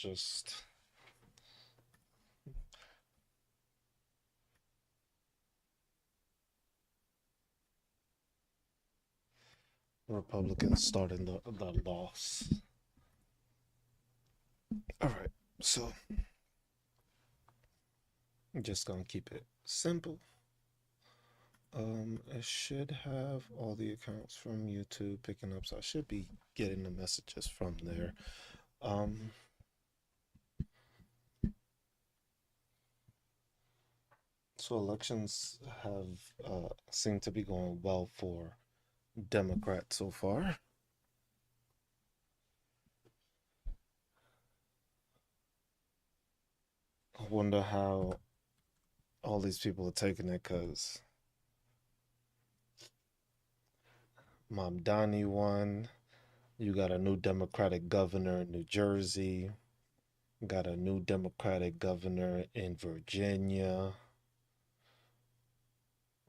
Just Republicans starting the loss. All right, so I'm just gonna keep it simple. I should have all the accounts from YouTube picking up, so I should be getting the messages from there. Um, so elections have seemed to be going well for Democrats so far. I wonder how all these people are taking it because Mamdani won. You got a new Democratic governor in New Jersey. Got a new Democratic governor in Virginia.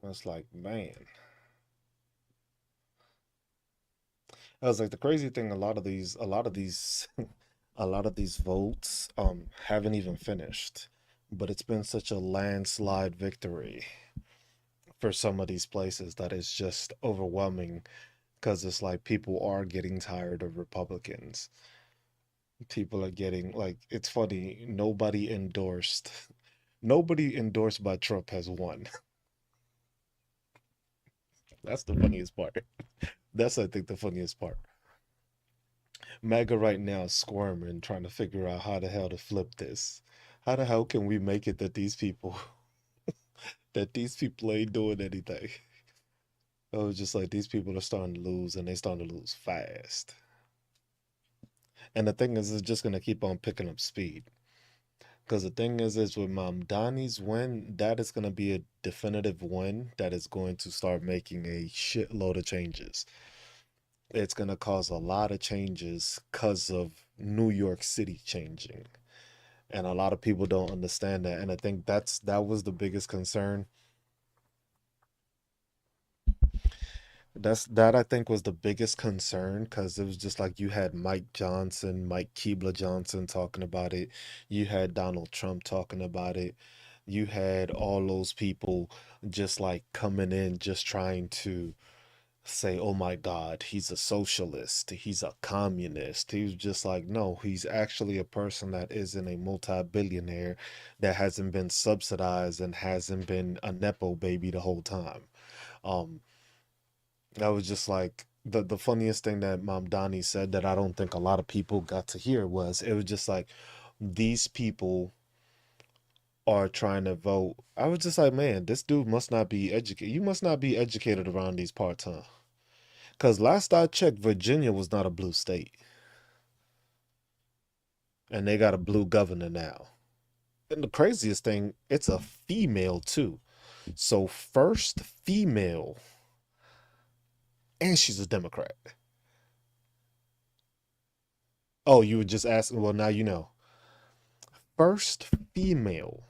It's like, man. I was like, the crazy thing, a lot of these votes, haven't even finished. But it's been such a landslide victory for some of these places that it's just overwhelming because it's like people are getting tired of Republicans. People are getting like it's funny, nobody endorsed by Trump has won. That's the funniest part. That's I think the funniest part. MAGA right now is squirming, trying to figure out how the hell to flip this. How the hell can we make it that these people ain't doing anything? I was just like these people are starting to lose and they starting to lose fast. And the thing is, it's just gonna keep on picking up speed. Because the thing is with Mamdani's win, that is gonna be a definitive win that is going to start making a shitload of changes. It's gonna cause a lot of changes because of New York City changing. And a lot of people don't understand that. And I think that was the biggest concern. That I think was the biggest concern because it was just like you had Mike Keebler Johnson talking about it. You had Donald Trump talking about it. You had all those people just like coming in, just trying to say, oh my God, he's a socialist, he's a communist. He was just like, no, he's actually a person that isn't a multi-billionaire that hasn't been subsidized and hasn't been a Nepo baby the whole time. Um, I was just like the funniest thing that Mom Donnie said that I don't think a lot of people got to hear was it was just like these people are trying to vote. I was just like, man, this dude must not be educated. You must not be educated around these parts, huh? Because last I checked, Virginia was not a blue state, and they got a blue governor now. And the craziest thing, it's a female too. So first female, and she's a Democrat. Oh, you were just asking. Well, now you know. First female,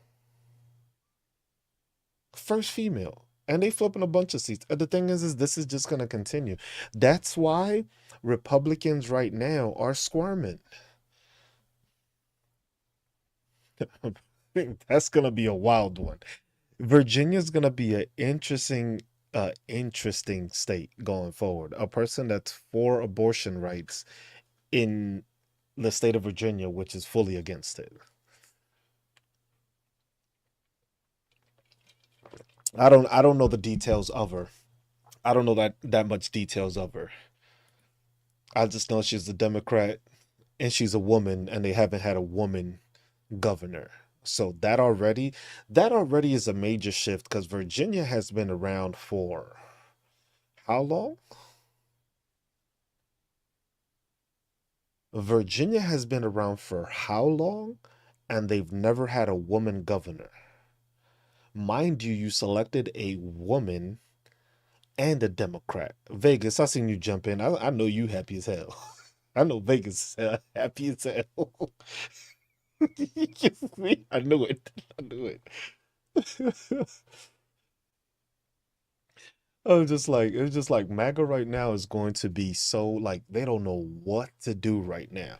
first female, and they flipping a bunch of seats. And the thing is this is just gonna continue. That's why Republicans right now are squirming. That's gonna be a wild one. Virginia's gonna be an interesting state going forward. A person that's for abortion rights in the state of Virginia, which is fully against it. I don't know the details of her. I don't know that much details of her. I just know she's a Democrat and she's a woman, and they haven't had a woman governor. So that already is a major shift because Virginia has been around for how long? Virginia has been around for how long? And they've never had a woman governor. Mind you, you selected a woman and a Democrat. Vegas, I seen you jump in. I know you happy as hell. I know Vegas is happy as hell. I knew it. I knew it. It was just like MAGA right now is going to be so like they don't know what to do right now.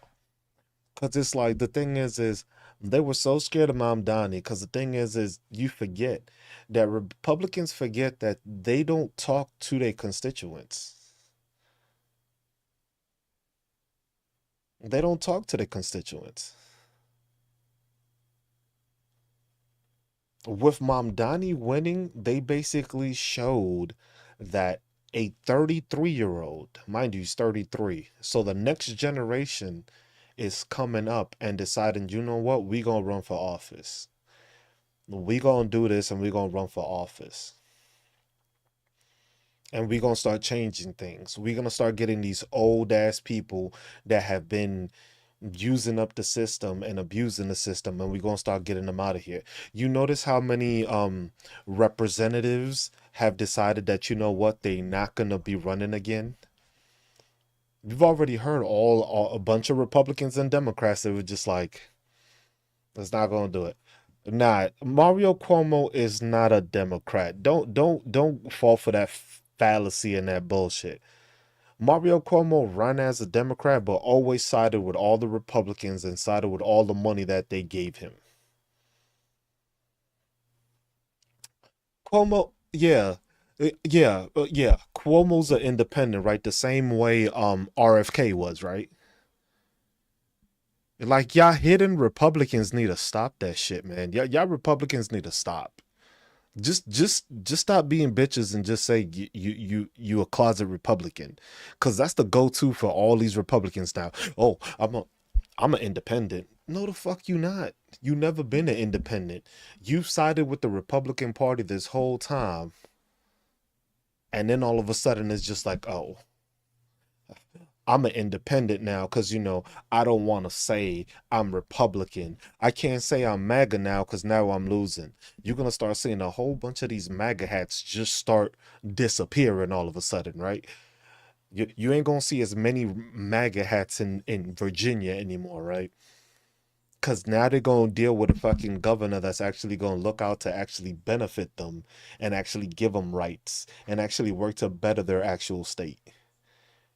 Cause it's like the thing is they were so scared of Mom Donnie. Cause the thing is you forget that Republicans forget that they don't talk to their constituents. They don't talk to their constituents. With Mamdani winning, they basically showed that a 33-year-old, mind you, he's 33. So the next generation is coming up and deciding, you know what, we gonna run for office. We gonna do this and we gonna run for office. And we gonna start changing things. We gonna start getting these old ass people that have been using up the system and abusing the system, and we're gonna start getting them out of here. You notice how many representatives have decided that, you know what, they're not gonna be running again. You've already heard all a bunch of Republicans and Democrats that were just like, it's not gonna do it. Nah, Mario Cuomo is not a Democrat. Don't fall for that fallacy and that bullshit. Mario Cuomo ran as a Democrat, but always sided with all the Republicans and sided with all the money that they gave him. Cuomo, yeah, yeah. Cuomo's an independent, right? The same way RFK was, right? Like y'all hidden Republicans need to stop that shit, man. Y'all Republicans need to stop. Just stop being bitches and just say you a closet Republican, because that's the go-to for all these Republicans now. Oh, I'm an independent. No, the fuck you not. You never been an independent. You've sided with the Republican Party this whole time, and then all of a sudden it's just like, oh, I'm an independent now because, I don't want to say I'm Republican. I can't say I'm MAGA now because now I'm losing. You're going to start seeing a whole bunch of these MAGA hats just start disappearing all of a sudden, right? You ain't going to see as many MAGA hats in Virginia anymore, right? Because now they're going to deal with a fucking governor that's actually going to look out to actually benefit them and actually give them rights and actually work to better their actual state,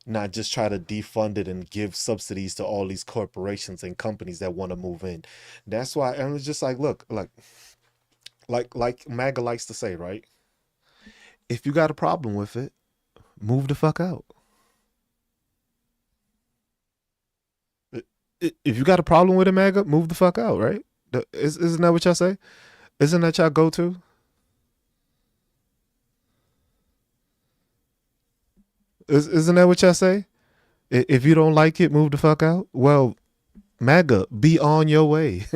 not just try to defund it and give subsidies to all these corporations and companies that want to move in. That's why, and it's just like, look, like MAGA likes to say, right? If you got a problem with it, move the fuck out. If you got a problem with it, MAGA, move the fuck out, right? Isn't that what y'all say? Isn't that y'all go to? Isn't that what y'all say? If you don't like it, move the fuck out. Well, MAGA, be on your way.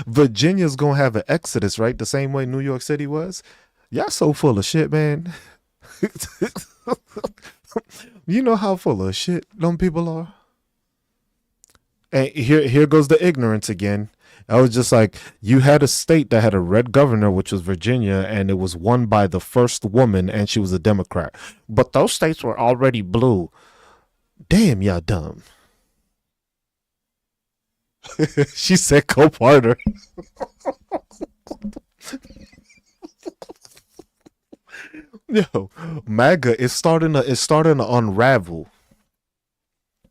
Virginia's gonna have an exodus, right? The same way New York City was. Y'all so full of shit, man. You know how full of shit them people are. And here goes the ignorance again. I was just like, you had a state that had a red governor, which was Virginia, and it was won by the first woman, and she was a Democrat. But those states were already blue. Damn, y'all dumb. She said, "Go harder." Yo, MAGA is starting to unravel.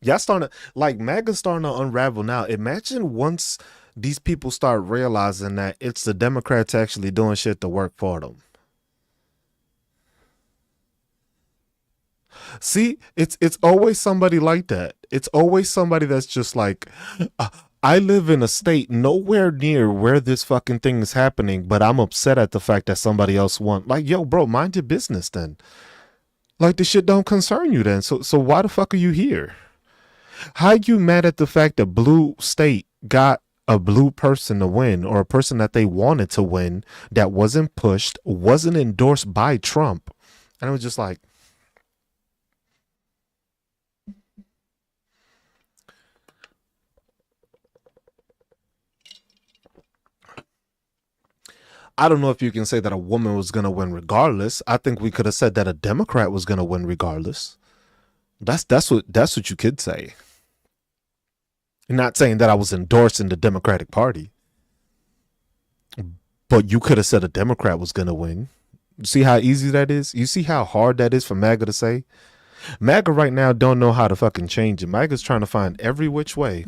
Y'all starting to, like, MAGA's starting to unravel now. Imagine once these people start realizing that it's the Democrats actually doing shit to work for them. See, it's always somebody like that. It's always somebody that's just like, uh, I live in a state nowhere near where this fucking thing is happening, but I'm upset at the fact that somebody else won. Like, yo, bro, mind your business then. Like, this shit don't concern you then. So why the fuck are you here? How you mad at the fact that blue state got a blue person to win, or a person that they wanted to win, that wasn't pushed, wasn't endorsed by Trump? And it was just like, I don't know if you can say that a woman was going to win regardless. I think we could have said that a Democrat was going to win regardless. That's what you could say. You're not saying that I was endorsing the Democratic Party, but you could have said a Democrat was going to win. See how easy that is? You see how hard that is for MAGA to say? MAGA right now don't know how to fucking change it. MAGA's trying to find every which way.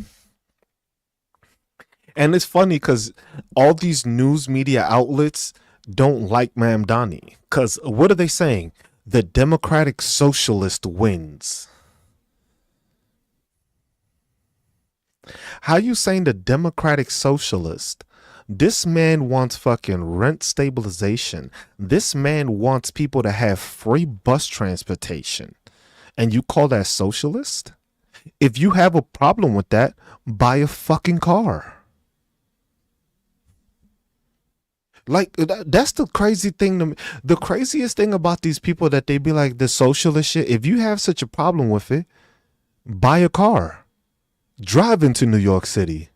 And it's funny because all these news media outlets don't like Mamdani. Because what are they saying? The Democratic Socialist wins. How you saying the Democratic Socialist? This man wants fucking rent stabilization. This man wants people to have free bus transportation. And you call that socialist? If you have a problem with that, buy a fucking car. Like that's the crazy thing to me. The craziest thing about these people that they be like the socialist shit. If you have such a problem with it, buy a car. Drive into New York City.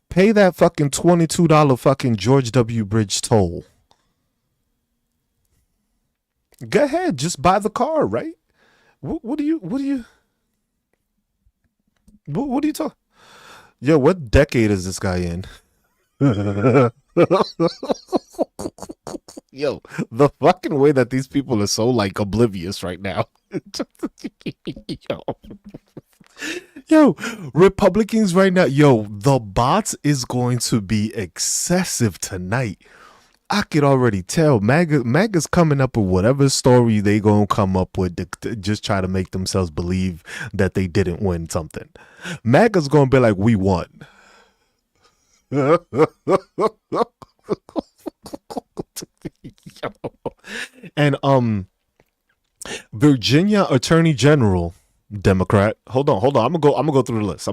Pay that fucking $22 fucking George W. Bridge toll. Go ahead, just buy the car, right? What do you what do you talk? Yo, what decade is this guy in? Yo, the fucking way that these people are so like oblivious right now. Yo. Yo, Republicans right now, yo, the bots is going to be excessive tonight. I could already tell MAGA's coming up with whatever story they gonna come up with to just try to make themselves believe that they didn't win something. MAGA's gonna be like, we won. And Virginia Attorney General Democrat. Hold on. I'm gonna go through the list.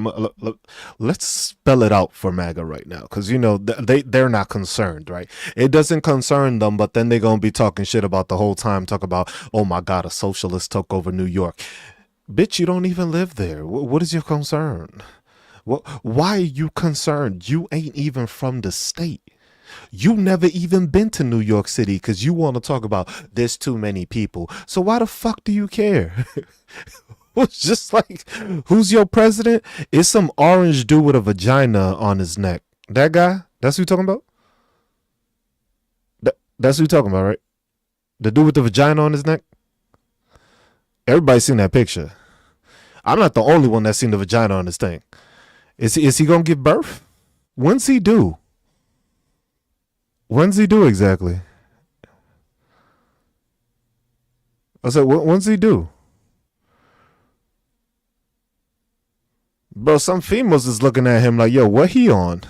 Let's spell it out for MAGA right now, because you know they're not concerned, right? It doesn't concern them, but then they're gonna be talking shit about the whole time. Talk about, oh my god, a socialist took over New York. Bitch, you don't even live there. What is your concern? Why are you concerned? You ain't even from the state. You never even been to New York City because you want to talk about there's too many people. So why the fuck do you care? It's just like, who's your president? It's some orange dude with a vagina on his neck. That guy? That's who you talking about? That's who you talking about, right? The dude with the vagina on his neck? Everybody's seen that picture. I'm not the only one that's seen the vagina on this thing. Is he gonna give birth? When's he due? When's he due exactly? I said, when's he due? Bro, some females is looking at him like, yo, what he on?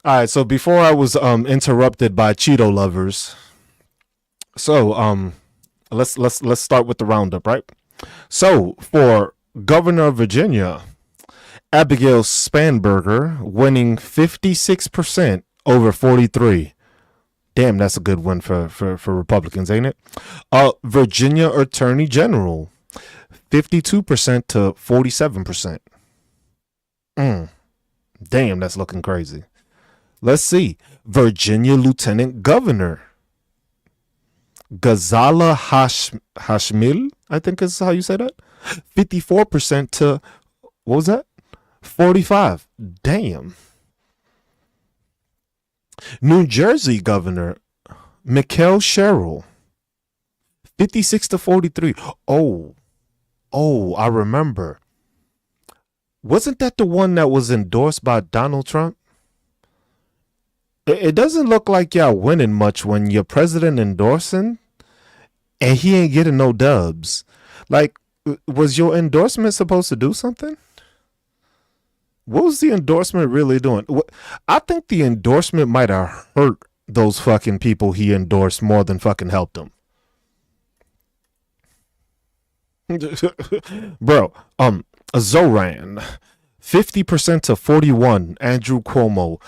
All right, so before I was interrupted by Cheeto lovers, so let's start with the roundup, right? So for Governor of Virginia, Abigail Spanberger winning 56% over 43. Damn, that's a good win for Republicans, ain't it? Virginia Attorney General, 52% to 47%. Damn, that's looking crazy. Let's see. Virginia Lieutenant Governor, Ghazala Hashmil, I think is how you say that. 54% to, what was that? 45. Damn. New Jersey Governor Mikhail Sherrill, 56 to 43. Oh, I remember. Wasn't that the one that was endorsed by Donald Trump? It doesn't look like y'all winning much when your president endorsing and he ain't getting no dubs. Like, was your endorsement supposed to do something? What was the endorsement really doing? I think the endorsement might have hurt those fucking people he endorsed more than fucking helped them. Bro, Zoran, 50% to 41, Andrew Cuomo,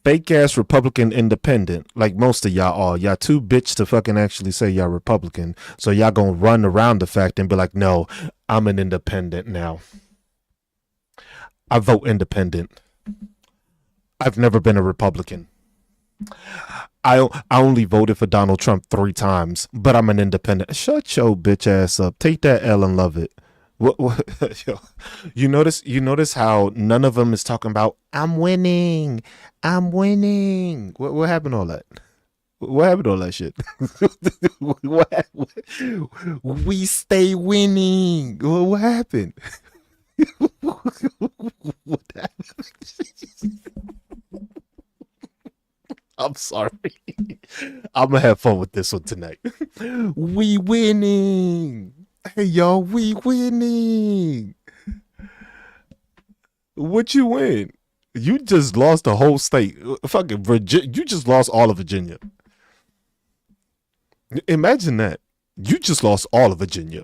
fake ass Republican independent, like most of y'all are. Y'all too bitch to fucking actually say y'all Republican. So y'all gonna run around the fact and be like, no, I'm an independent now. I vote independent. I've never been a Republican. I only voted for Donald Trump 3 times, but I'm an independent. Shut your bitch ass up. Take that L and love it. Yo, you notice how none of them is talking about I'm winning. What happened to all that? What happened to all that shit? what, we stay winning. What happened? What happened? I'm sorry. I'm gonna have fun with this one tonight. We winning. Hey y'all, we winning. What you win? You just lost the whole state. Fucking Virginia. You just lost all of Virginia. Imagine that. You just lost all of Virginia.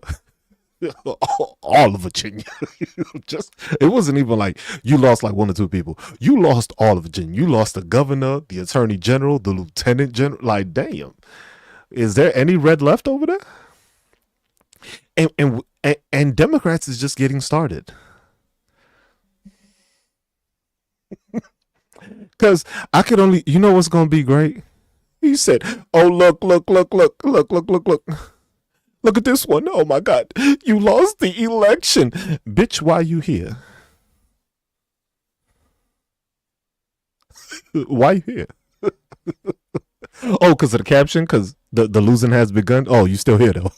All of Virginia. Just it wasn't even like you lost like one or two people. You lost all of Virginia. You lost the governor, the attorney general, the lieutenant general. Like, damn. Is there any red left over there? And Democrats is just getting started. Because I could only, you know what's going to be great? He said, "Oh look. Look at this one. Oh my God, you lost the election, bitch. Why you here? Why you here? Oh, because of the caption. Because the losing has begun. Oh, you still here though?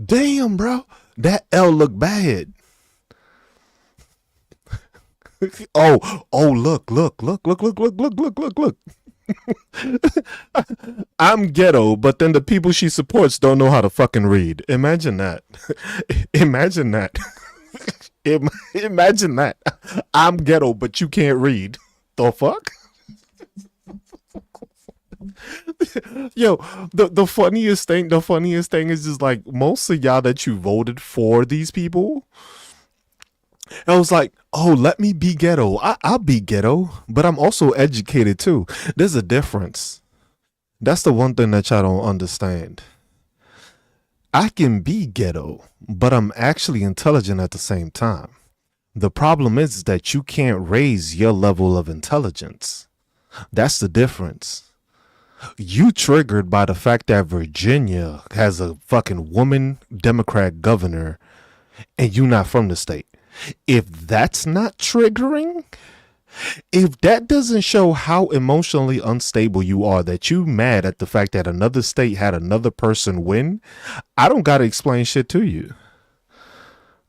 Damn, bro, that L look bad. Look. I'm ghetto, but then the people she supports don't know how to fucking read. Imagine that. Imagine that. Imagine that. I'm ghetto, but you can't read. The fuck? Yo, the funniest thing is just like most of y'all that you voted for these people. I was like, oh, let me be ghetto. I'll be ghetto, but I'm also educated too. There's a difference. That's the one thing that y'all don't understand. I can be ghetto, but I'm actually intelligent at the same time. The problem is that you can't raise your level of intelligence. That's the difference. You triggered by the fact that Virginia has a fucking woman Democrat governor and you not from the state. If that's not triggering, if that doesn't show how emotionally unstable you are, that you mad at the fact that another state had another person win, I don't gotta explain shit to you.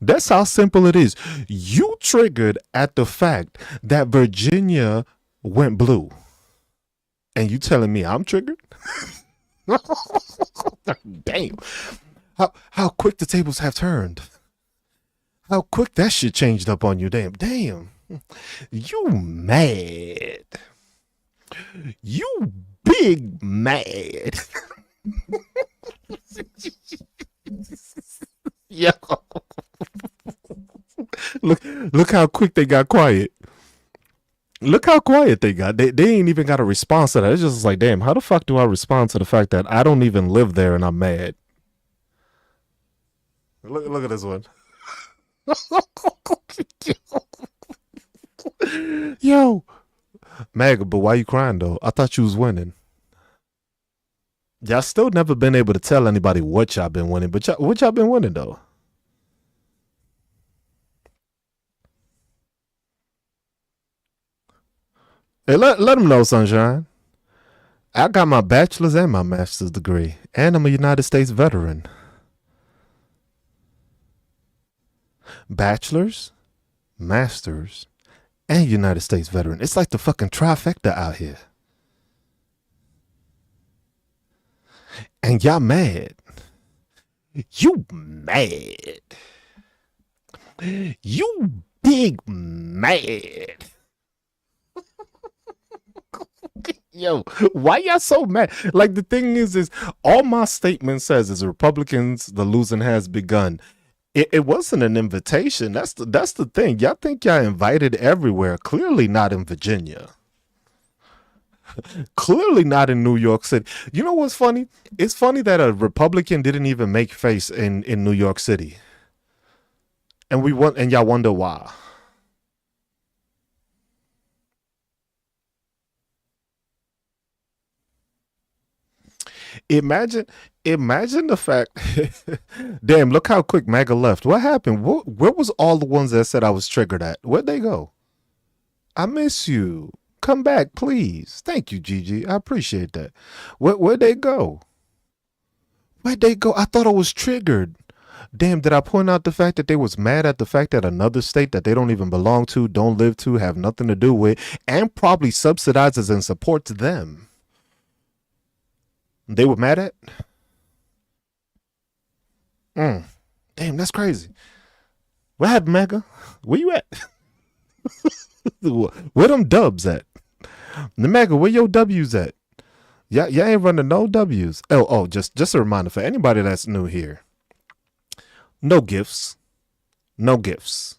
That's how simple it is. You triggered at the fact that Virginia went blue. And you telling me I'm triggered? Damn. How quick the tables have turned. How quick that shit changed up on you. Damn. You mad. You big mad. Yo. Look how quick they got quiet. Look how quiet they got. They ain't even got a response to that. It's just like, damn, how the fuck do I respond to the fact that I don't even live there and I'm mad? Look at this one. Yo, Mag, but why you crying though? I thought you was winning. Y'all still never been able to tell anybody what y'all been winning, but what y'all been winning though? Hey, let them know, Sunshine. I got my bachelor's and my master's degree, and I'm a United States veteran. Bachelor's, master's, and United States veteran. It's like the fucking trifecta out here. And y'all mad. You mad. You big mad. Yo, why y'all so mad? Like the thing is all my statement says is Republicans, the losing has begun. It wasn't an invitation. That's the thing. Y'all think y'all invited everywhere. Clearly not in Virginia. Clearly not in New York City. You know what's funny? It's funny that a Republican didn't even make face in New York City. And y'all wonder why. Imagine imagine the fact. Damn, look how quick MAGA left. What happened? Where was all the ones that said I was triggered at? Where'd they go? I miss you. Come back, please. Thank you, Gigi. I appreciate that. Where'd they go? Where'd they go? I thought I was triggered. Damn, did I point out the fact that they was mad at the fact that another state that they don't even belong to, don't live to, have nothing to do with, and probably subsidizes and supports them? They were mad at? Mm. Damn, that's crazy. What happened, Mega? Where you at? Where them dubs at? The Mega, where your W's at? Yeah, y'all ain't running no W's. Just a reminder for anybody that's new here. No gifts. No gifts.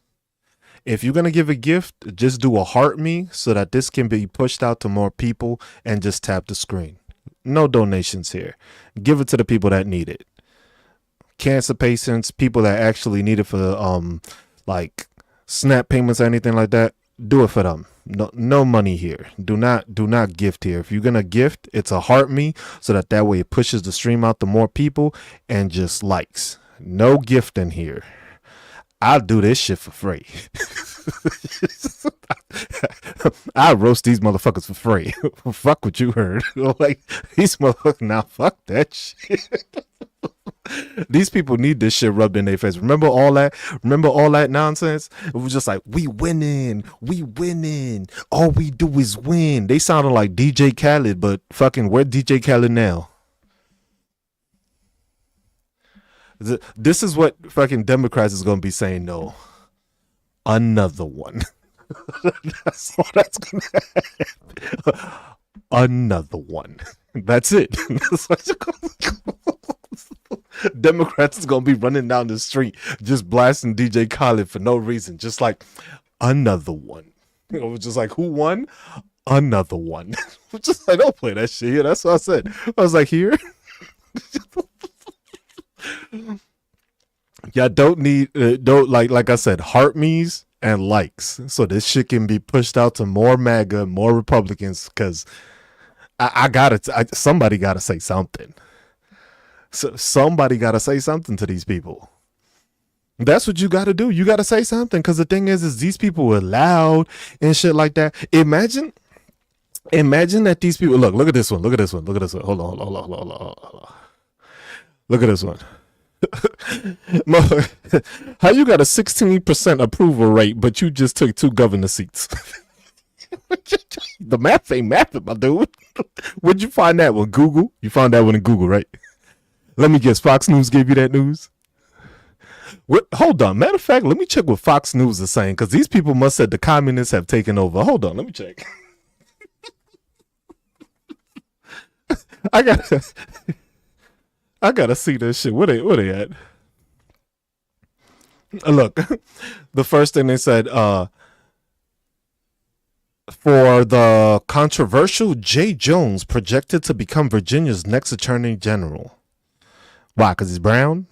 If you're gonna give a gift, just do a heart me so that this can be pushed out to more people and just tap the screen. No donations here. Give it to the people that need it. Cancer patients, people that actually need it for like SNAP payments or anything like that. Do it for them. No money here. Do not gift here. If you're gonna gift, it's a heart me so that way it pushes the stream out to more people and just likes. No gifting here. I'll do this shit for free. I roast these motherfuckers for free. Fuck what you heard. Like these motherfuckers. Now fuck that shit. These people need this shit rubbed in their face. Remember all that? Remember all that nonsense? It was just like, we winning. All we do is win. They sounded like DJ Khaled, but fucking where DJ Khaled now? This is what fucking Democrats is gonna be saying. No, another one. That's all that's gonna happen. Another one. That's it. Democrats is gonna be running down the street just blasting DJ Khaled for no reason, just like another one. It was just like, who won? Another one. Just like, don't play that shit here. That's what I said. I was like, here. Yeah, don't like I said, heart me's and likes, so this shit can be pushed out to more MAGA, more Republicans, because somebody gotta say something. So somebody gotta say something to these people. That's what you gotta do. You gotta say something, because the thing is these people were loud and shit like that. Imagine that these people look at this one. Hold on. Look at this one. How you got a 16% approval rate, but you just took 2 governor seats? The math ain't mathing, my dude. Where'd you find that one? Google? You found that one in Google, right? Let me guess. Fox News gave you that news? Hold on. Matter of fact, let me check what Fox News is saying, because these people must have said the communists have taken over. Hold on. Let me check. I gotta see this shit. Where they at? Look, the first thing they said, for the controversial Jay Jones projected to become Virginia's next attorney general. Why? Because he's brown?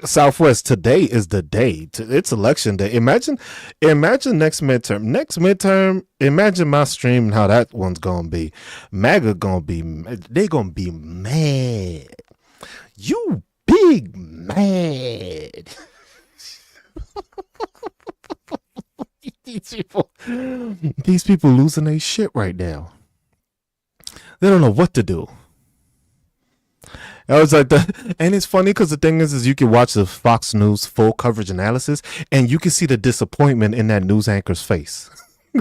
Southwest, today is the day. It's election day. Imagine next midterm. Imagine my stream and how that one's gonna be. MAGA they gonna be mad. You big mad. These people losing their shit right now. They don't know what to do. I was like that, and it's funny because the thing is you can watch the Fox News full coverage analysis, and you can see the disappointment in that news anchor's face,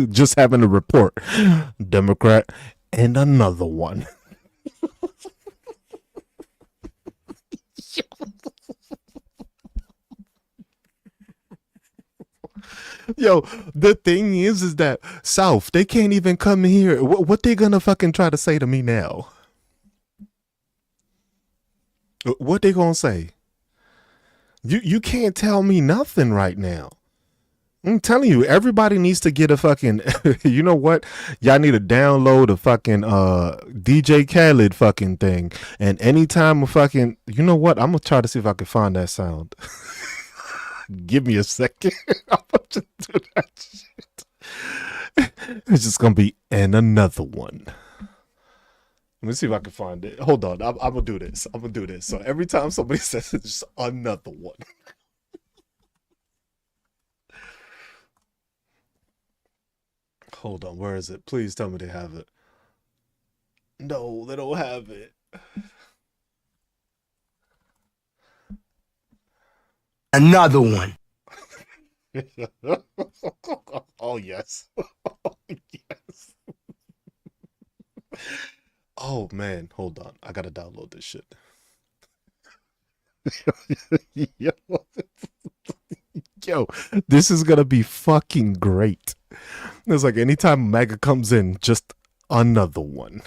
just having to report Democrat and another one. Yo, the thing is that South, they can't even come here. What they gonna fucking try to say to me now? What they gonna say? You can't tell me nothing right now. I'm telling you, everybody needs to get a fucking. You know what? Y'all need to download a fucking DJ Khaled fucking thing. And anytime a fucking, you know what? I'm gonna try to see if I can find that sound. Give me a second. I'm about to do that shit. It's just gonna be and another one. Let me see if I can find it. Hold on. I'm gonna do this. I'm gonna do this. So every time somebody says it's just another one. Hold on. Where is it? Please tell me they have it. No, they don't have it. Another one. Oh yes. Yes. Oh man, hold on. I gotta download this shit. Yo, yo, this is gonna be fucking great. It's like anytime MAGA comes in, just another one.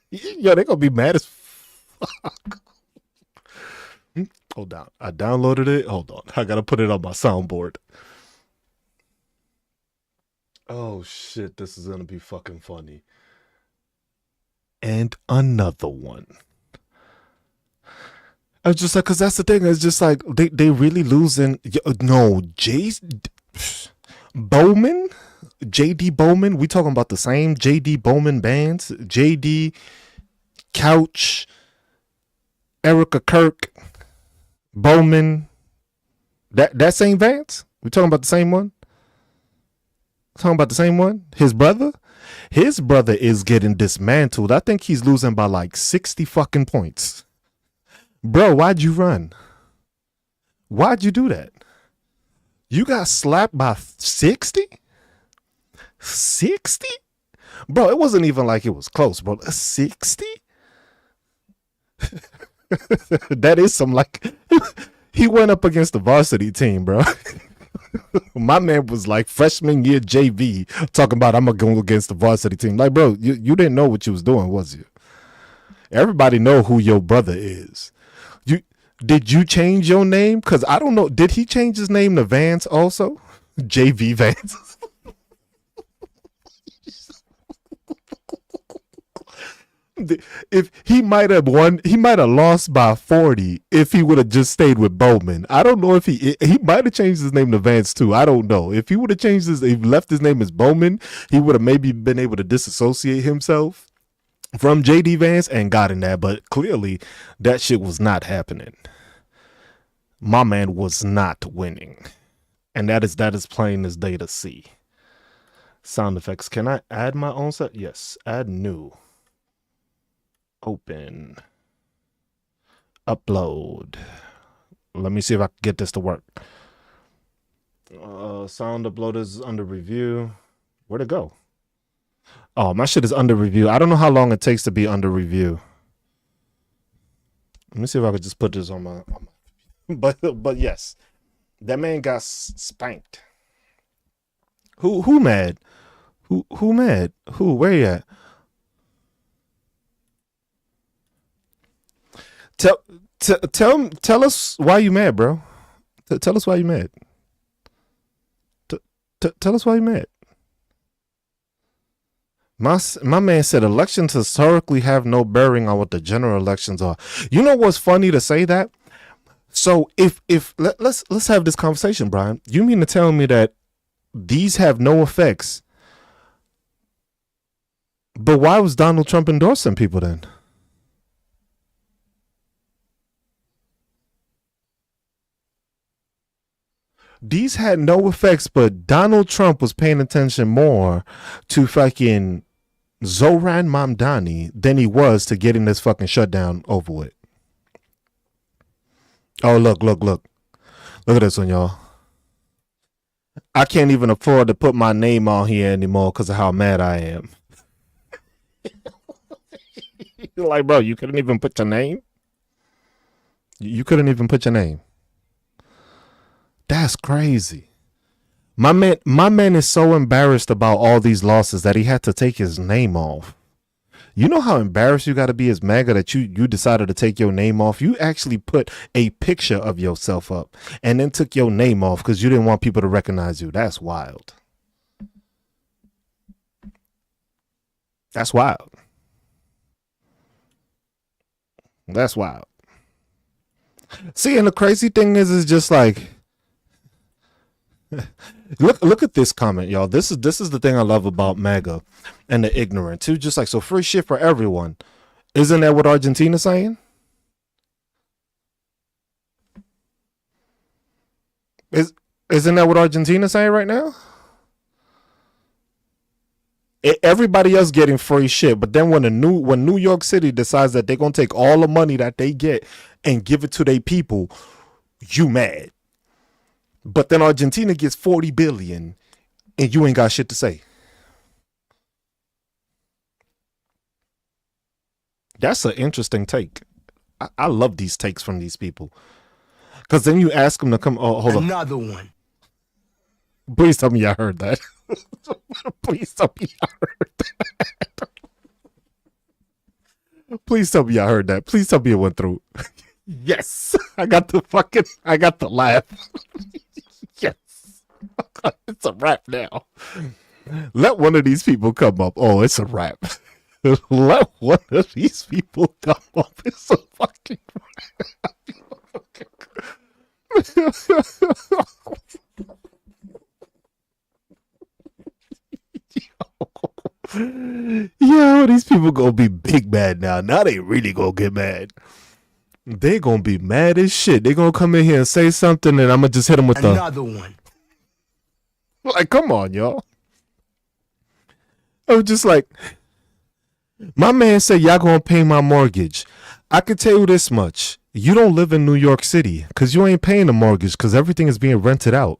Yo, they're gonna be mad as fuck. Hold on. I downloaded it. Hold on. I gotta put it on my soundboard. Oh shit, this is gonna be fucking funny. And another one. I was just like, cause that's the thing. It's just like they really losing. No, Bowman, JD Bowman. We talking about the same JD Bowman bands. JD Couch, Erica Kirk, Bowman. That same Vance. We talking about the same one. Talking about the same one. His brother. His brother is getting dismantled. I think he's losing by like 60 fucking points. Bro, why'd you run? Why'd you do that? You got slapped by 60? 60? Bro, it wasn't even like it was close, bro. 60? That is some like he went up against the varsity team, bro. My man was like freshman year JV talking about I'm gonna go against the varsity team. Like, bro, you didn't know what you was doing, was you? Everybody know who your brother is. Did you change your name? Cause I don't know. Did he change his name to Vance also? JV Vance. If he might have won, he might have lost by 40 if he would have just stayed with Bowman. I don't know if he might have changed his name to Vance too. I don't know. If he would have changed his, if he left his name as Bowman, he would have maybe been able to disassociate himself from JD Vance and got in that. But clearly, that shit was not happening. My man was not winning, and that is plain as day to see. Sound effects. Can I add my own set? Yes. Add new. Open. Upload. Let me see if I can get this to work. Sound upload is under review. Where'd it go? Oh, my shit is under review. I don't know how long it takes to be under review. Let me see if I could just put this on my but yes, that man got spanked. Who mad? Who mad? Who? Where you at? Tell us why you mad, bro. Tell us why you mad. Tell us why you mad. My man said elections historically have no bearing on what the general elections are. You know what's funny to say that? So if let's have this conversation, Brian. You mean to tell me that these have no effects? But why was Donald Trump endorsing people then? These had no effects, but Donald Trump was paying attention more to fucking Zoran Mamdani than he was to getting this fucking shutdown over with. Oh, look. Look at this one, y'all. I can't even afford to put my name on here anymore because of how mad I am. You're like, bro, you couldn't even put your name? You couldn't even put your name. That's crazy. My man is so embarrassed about all these losses that he had to take his name off. You know how embarrassed you got to be as MAGA that you decided to take your name off? You actually put a picture of yourself up and then took your name off because you didn't want people to recognize you. That's wild. That's wild. That's wild. See, and the crazy thing is just like, Look at this comment, y'all. This is the thing I love about MAGA and the ignorant too. Just like so, free shit for everyone. Isn't that what Argentina's saying? Is isn't that what Argentina's saying right now? Everybody else getting free shit, but then when New York City decides that they're gonna take all the money that they get and give it to their people, you mad. But then Argentina gets 40 billion and you ain't got shit to say. That's an interesting take. I love these takes from these people. Because then you ask them to come. Oh, hold on. Another one. Please tell me I heard that. Please tell me I heard that. Please tell me I heard that. Please tell me it went through. Yes. I got the laugh. Yes. It's a wrap now. Let one of these people come up. Oh, it's a wrap. Let one of these people come up. It's a fucking Yo, these people gonna be big mad now. Now they really gonna get mad. They gonna be mad as shit. They gonna come in here and say something, and I'm gonna just hit them with the Another one. like. Come on, y'all. I was just like, my man said y'all gonna pay my mortgage. I can tell you this much: you don't live in New York City because you ain't paying the mortgage because everything is being rented out.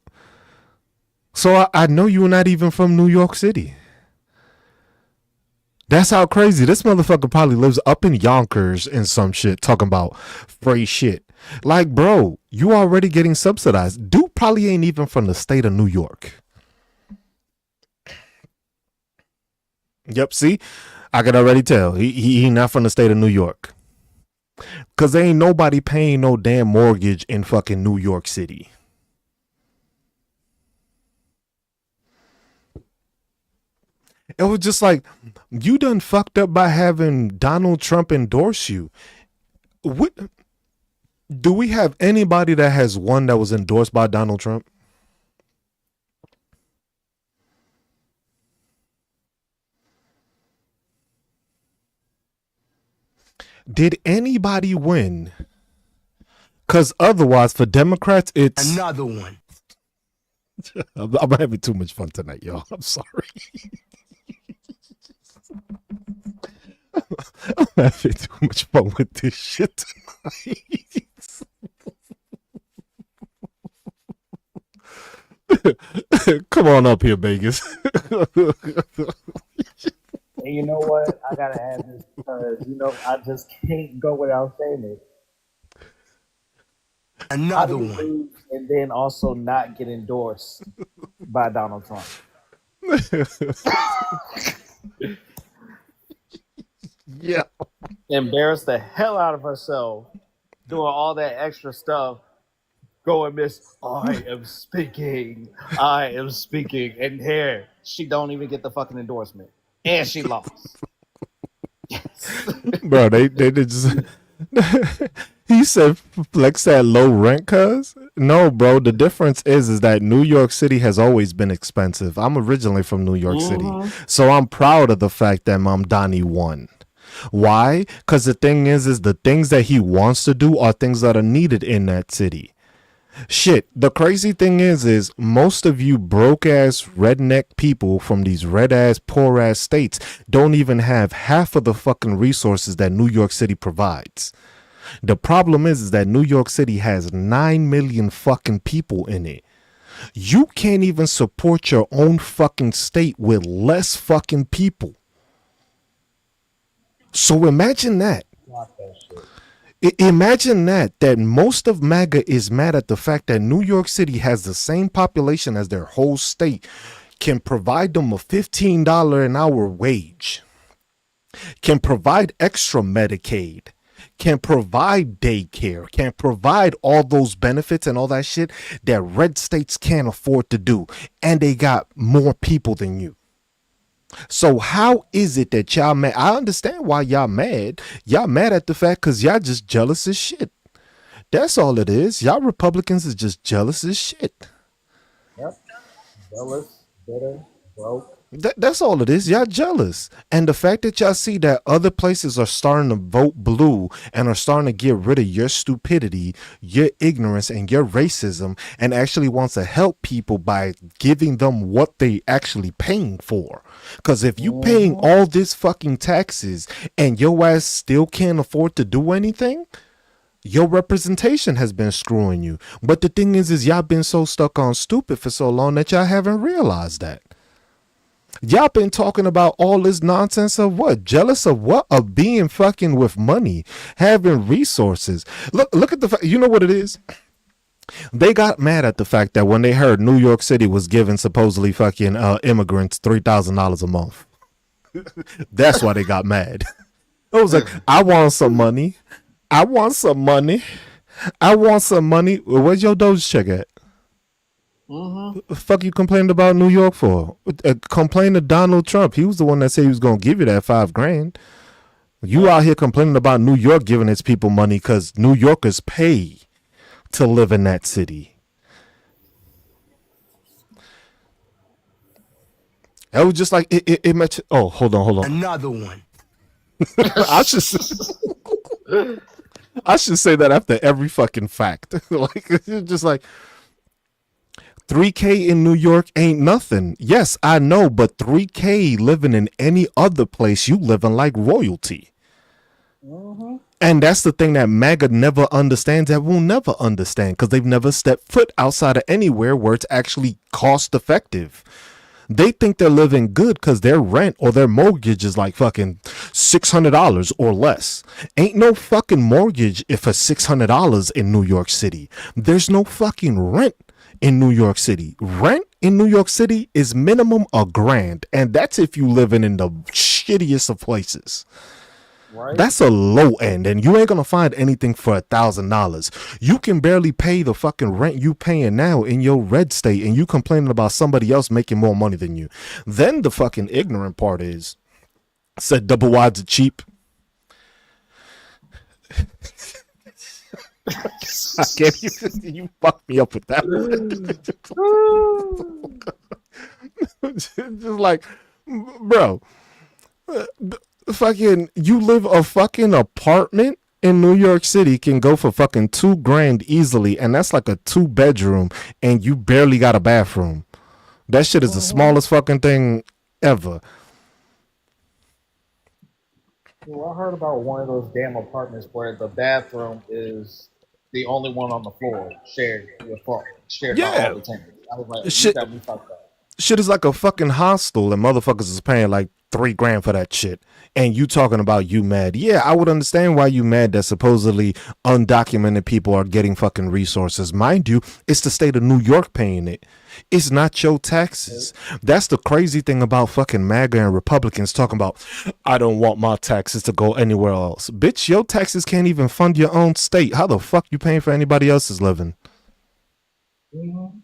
So I know you're not even from New York City. That's how crazy this motherfucker probably lives up in Yonkers and some shit talking about free shit. Like, bro, you already getting subsidized. Dude probably ain't even from the state of New York. Yep, see? I can already tell. He not from the state of New York. Cause there ain't nobody paying no damn mortgage in fucking New York City. It was just like you done fucked up by having Donald Trump endorse you. What do we have anybody that has one that was endorsed by Donald Trump? Did anybody win? Cause otherwise, for Democrats, it's Another one. I'm having too much fun tonight, y'all. I'm sorry. I'm having too much fun with this shit tonight. Come on up here, Vegas. And you know what? I gotta add this because I just can't go without saying it. How do Another you one. lose and then also not get endorsed by Donald Trump? Yeah. Embarrass the hell out of herself, doing all that extra stuff. Going, Miss, I am speaking. I am speaking. And here, she don't even get the fucking endorsement. And she lost. Yes. Bro, they just he said flex that low rent cuz no bro, the difference is that New York City has always been expensive. I'm originally from New York City, Mm-hmm. so I'm proud of the fact that Mom Donnie won. Why? Because the thing is the things that he wants to do are things that are needed in that city. Shit, the crazy thing is most of you broke ass redneck people from these red ass poor ass states don't even have half of the fucking resources that New York City provides. The problem is that New York City has 9 million fucking people in it. You can't even support your own fucking state with less fucking people. So imagine that. Not that shit. Imagine that most of MAGA is mad at the fact that New York City has the same population as their whole state, can provide them a $15 an hour wage, can provide extra Medicaid, can provide daycare, can provide all those benefits and all that shit that red states can't afford to do, and they got more people than you. So how is it that y'all mad? I understand why y'all mad. Y'all mad at the fact because y'all just jealous as shit. That's all it is. Y'all Republicans is just jealous as shit. Yep. Jealous, bitter, broke. That's all it is. Y'all jealous. And the fact that y'all see that other places are starting to vote blue and are starting to get rid of your stupidity, your ignorance, and your racism, and actually wants to help people by giving them what they actually paying for. Because if you paying Mm-hmm. all this fucking taxes and your ass still can't afford to do anything, your representation has been screwing you. But the thing is y'all been so stuck on stupid for so long that y'all haven't realized that. Y'all been talking about all this nonsense of what? Jealous of what? Of being fucking with money, having resources. Look at the fact. You know what it is? They got mad at the fact that when they heard New York City was giving supposedly fucking immigrants $3,000 a month. That's why they got mad. It was like, I want some money. I want some money. I want some money. Where's your Doge check at? Mm-hmm. The fuck you complaining about New York for? Complain to Donald Trump. He was the one that said he was gonna give you that $5,000. You out here complaining about New York giving its people money because New Yorkers pay to live in that city. It was just like it meant. Oh, hold on. Another one. I should I should say that after every fucking fact. Like it's just like 3K in New York ain't nothing. Yes, I know, but 3K living in any other place, you living like royalty. Mm-hmm. And that's the thing that MAGA never understands, that will never understand, because they've never stepped foot outside of anywhere where it's actually cost effective. They think they're living good because their rent or their mortgage is like fucking $600 or less. Ain't no fucking mortgage if for $600 in New York City. There's no fucking rent in New York City. Rent in New York City is minimum $1,000, and that's if you living in the shittiest of places. Right? That's a low end, and you ain't gonna find anything for $1,000. You can barely pay the fucking rent you paying now in your red state, and you complaining about somebody else making more money than you. Then the fucking ignorant part is, said double wides are cheap. I can't even, you fucked me up with that one. Just like, bro, fucking you live a fucking apartment in New York City can go for fucking $2,000 easily, and that's like a 2 bedroom, and you barely got a bathroom. That shit is the Mm-hmm. smallest fucking thing ever. Well, I heard about one of those damn apartments where the bathroom is the only one on the floor, shared by all Yeah, the tenants. I was like, you shit, got me fucked up. shit is like a fucking hostel, and motherfuckers is paying like $3,000 for that shit. And you talking about you mad? Yeah, I would understand why you mad that supposedly undocumented people are getting fucking resources. Mind you, it's the state of New York paying it. It's not your taxes. That's the crazy thing about fucking MAGA and Republicans talking about, I don't want my taxes to go anywhere else. Bitch, your taxes can't even fund your own state. How the fuck you paying for anybody else's living? Mm-hmm.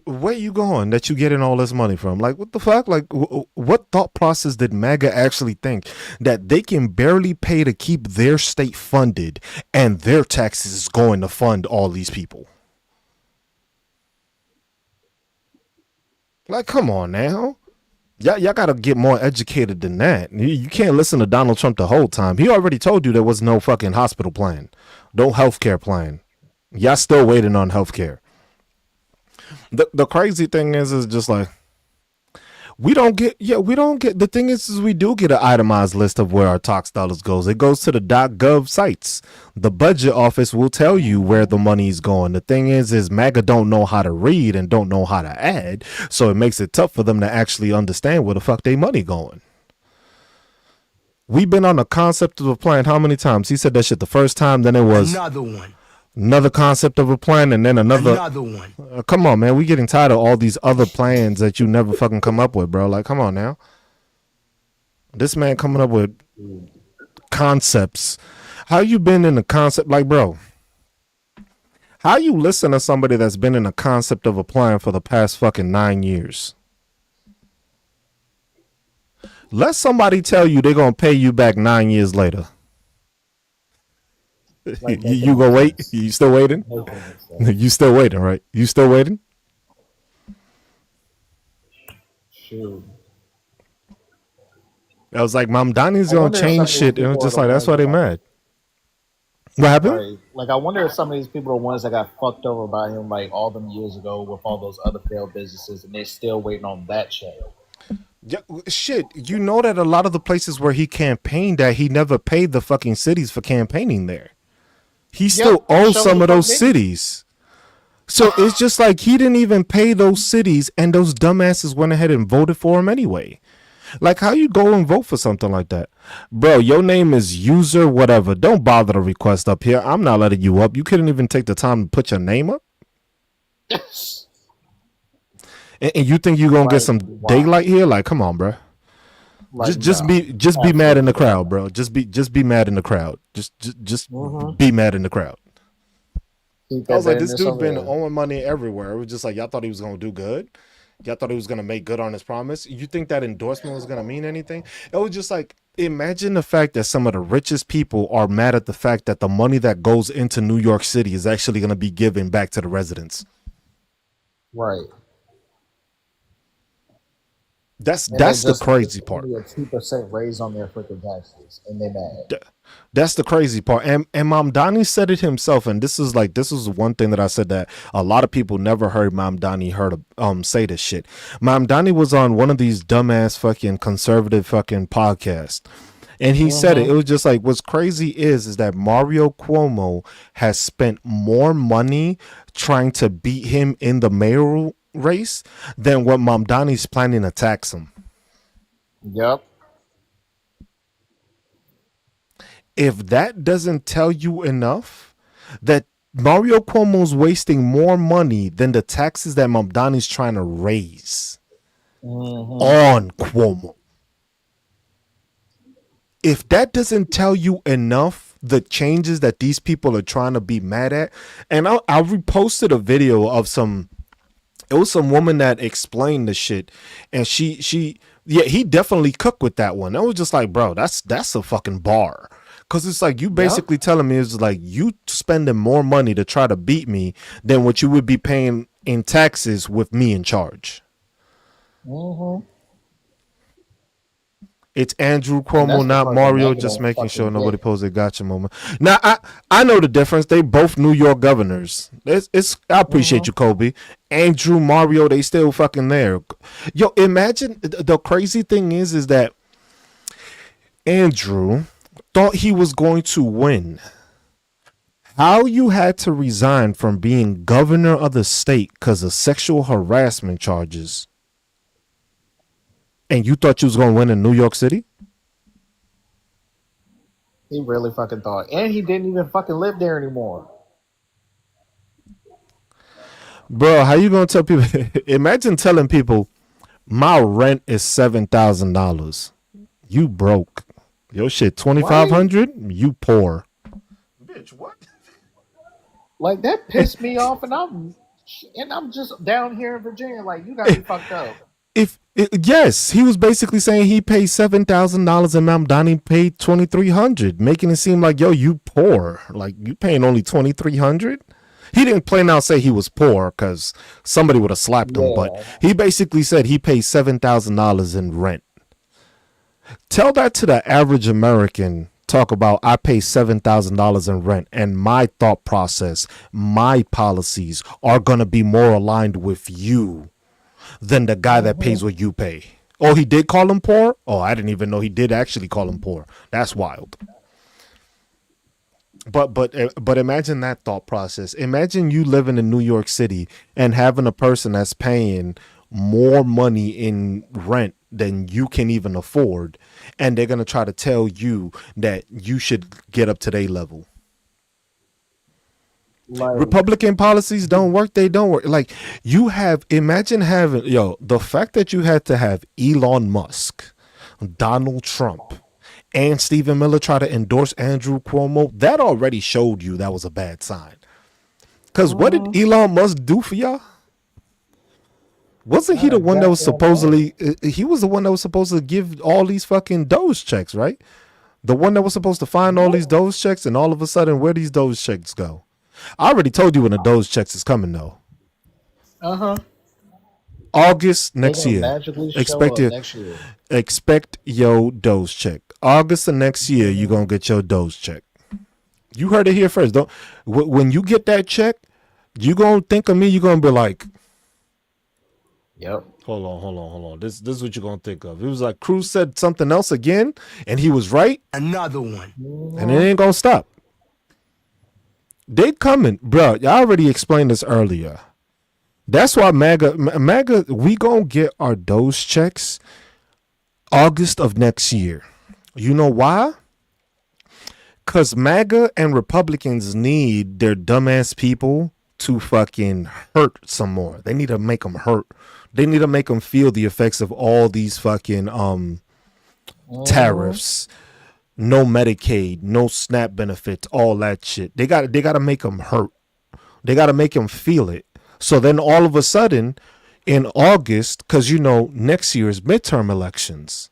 Where you going that you getting all this money from? Like, what the fuck? Like, what thought process did MAGA actually think that they can barely pay to keep their state funded and their taxes is going to fund all these people? Like, come on now. Y'all got to get more educated than that. You can't listen to Donald Trump the whole time. He already told you there was no fucking hospital plan, no healthcare plan. Y'all still waiting on healthcare. The crazy thing is just like, we don't get, the thing is we do get an itemized list of where our tax dollars goes. It goes to the .gov sites. The budget office will tell you where the money's going. The thing is MAGA don't know how to read and don't know how to add, so it makes it tough for them to actually understand where the fuck they money going. We've been on the concept of a plan how many times? He said that shit the first time, then it was Another one. another concept of a plan, and then another. Another one. Come on, man. We getting tired of all these other plans that you never fucking come up with, bro. Like, come on now. This man coming up with concepts. How you been in the concept? Like, bro, how you listen to somebody that's been in the concept of a plan for the past fucking 9 years? Let somebody tell you they're gonna pay you back 9 years later. like You making gonna more wait? sense. You still waiting? Making more sense. You still waiting, right? You still waiting? Shoot. I was like, Mom Donnie's I gonna wonder if change some of these shit, and it was people are just the like that's ones why they that mad. What happened? right. Like I wonder if some of these people are the ones that got fucked over by him like all them years ago with all those other failed businesses and they're still waiting on that check. Yeah, shit. You know that a lot of the places where he campaigned at, he never paid the fucking cities for campaigning there. He still Yep, he owes showed some the of fuck those didn't. cities. So it's just like he didn't even pay those cities, and those dumbasses went ahead and voted for him anyway. Like, how you go and vote for something like that? Bro, your name is user whatever. Don't bother to request up here. I'm not letting you up. You couldn't even take the time to put your name up? And you think you're gonna get Like some why? daylight here? Like, come on, bro. Like Just be mad in the absolutely crowd, not. bro. Just be mad in the crowd. Just Mm-hmm. be mad in the crowd. Keep I that was like, this badness dude over been there. owing money everywhere. It was just like y'all thought he was gonna do good. Y'all thought he was gonna make good on his promise. You think that endorsement was gonna mean anything? It was just like, imagine the fact that some of the richest people are mad at the fact that the money that goes into New York City is actually gonna be given back to the residents. Right. And they That's the just it's crazy part. only a 2% raise on their freaking taxes and they mad. That's the crazy part. And Mamdani said it himself. And this is one thing that I said that a lot of people never heard Mamdani say this shit. Mamdani was on one of these dumbass fucking conservative fucking podcasts. And he said it. It Mm-hmm. was just like what's crazy is that Mario Cuomo has spent more money trying to beat him in the mayoral race than what Mamdani's planning to tax him. Yep. If that doesn't tell you enough that Mario Cuomo's wasting more money than the taxes that Mamdani's trying to raise Mm-hmm. on Cuomo. If that doesn't tell you enough, the changes that these people are trying to be mad at, and I reposted a video of it was some woman that explained the shit, and yeah, he definitely cooked with that one. I was just like, bro, that's a fucking bar. Cause it's like you Yep. basically telling me it's like you spending more money to try to beat me than what you would be paying in taxes with me in charge. Mm-hmm. It's Andrew And Cuomo, that's the not part that Mario. Maggie Just don't making sure fucking nobody get. poses a gotcha moment. Now I know the difference. They both New York governors. It's I appreciate Mm-hmm. you, Kobe. Andrew, Mario, they still fucking there. Yo, imagine the crazy thing is that Andrew thought he was going to win. How you had to resign from being governor of the state because of sexual harassment charges, and you thought you was going to win in New York City? He really fucking thought. And he didn't even fucking live there anymore. Bro, how you going to tell people? Imagine telling people, my rent is $7,000. You broke. Your shit Right? 2,500. You poor. Bitch, what? Like that pissed me off and I'm just down here in Virginia, like you got me fucked up. Yes, he was basically saying he paid $7,000 and Mount Donnie paid 2,300, making it seem like yo you poor, like you paying only 2,300. He didn't plain out say he was poor because somebody would have slapped him, but Yeah. he basically said he paid $7,000 in rent. Tell that to the average American. Talk about I pay $7,000 in rent, and my thought process, my policies are gonna be more aligned with you than the guy that pays Mm-hmm. what you pay. Oh, he did call him poor? Oh, I didn't even know he did actually call him poor. That's wild. But imagine that thought process. Imagine you living in New York City and having a person that's paying more money in rent than you can even afford, and they're gonna try to tell you that you should get up to their level. Like Republican policies don't work. They don't work. Like you have, imagine having, the fact that you had to have Elon Musk, Donald Trump, and Stephen Miller try to endorse Andrew Cuomo, that already showed you that was a bad sign. Because what did mm-hmm. Elon Musk do for y'all? Wasn't he Not the a one that was goddamn thing. supposedly, he was the one that was supposed to give all these fucking Doge checks, right? The one that was supposed to find all these Doge checks, and all of a sudden, where these Doge checks go? I already told you when the Doge checks is coming though. Uh huh. August They're next gonna year. magically show Expect up your next year. Doge check. August of next year, you're Hmm. gonna get your Doge check. You heard it here first. Don't when you get that check, you gonna think of me. You gonna be like, Yep. hold on. This is what you're gonna think of. It was like Cruz said something else again, and he was right, Another one. and it Hmm. ain't gonna stop. They coming, bro. I already explained this earlier. That's why MAGA, we gonna get our Doge checks August of next year. You know why? Because MAGA and Republicans need their dumbass people to fucking hurt some more. They need to make them hurt. They need to make them feel the effects of all these fucking Hmm. tariffs, no Medicaid, no SNAP benefits, all that shit. They got to make them hurt. They got to make them feel it. So then all of a sudden in August, because you know next year is midterm elections,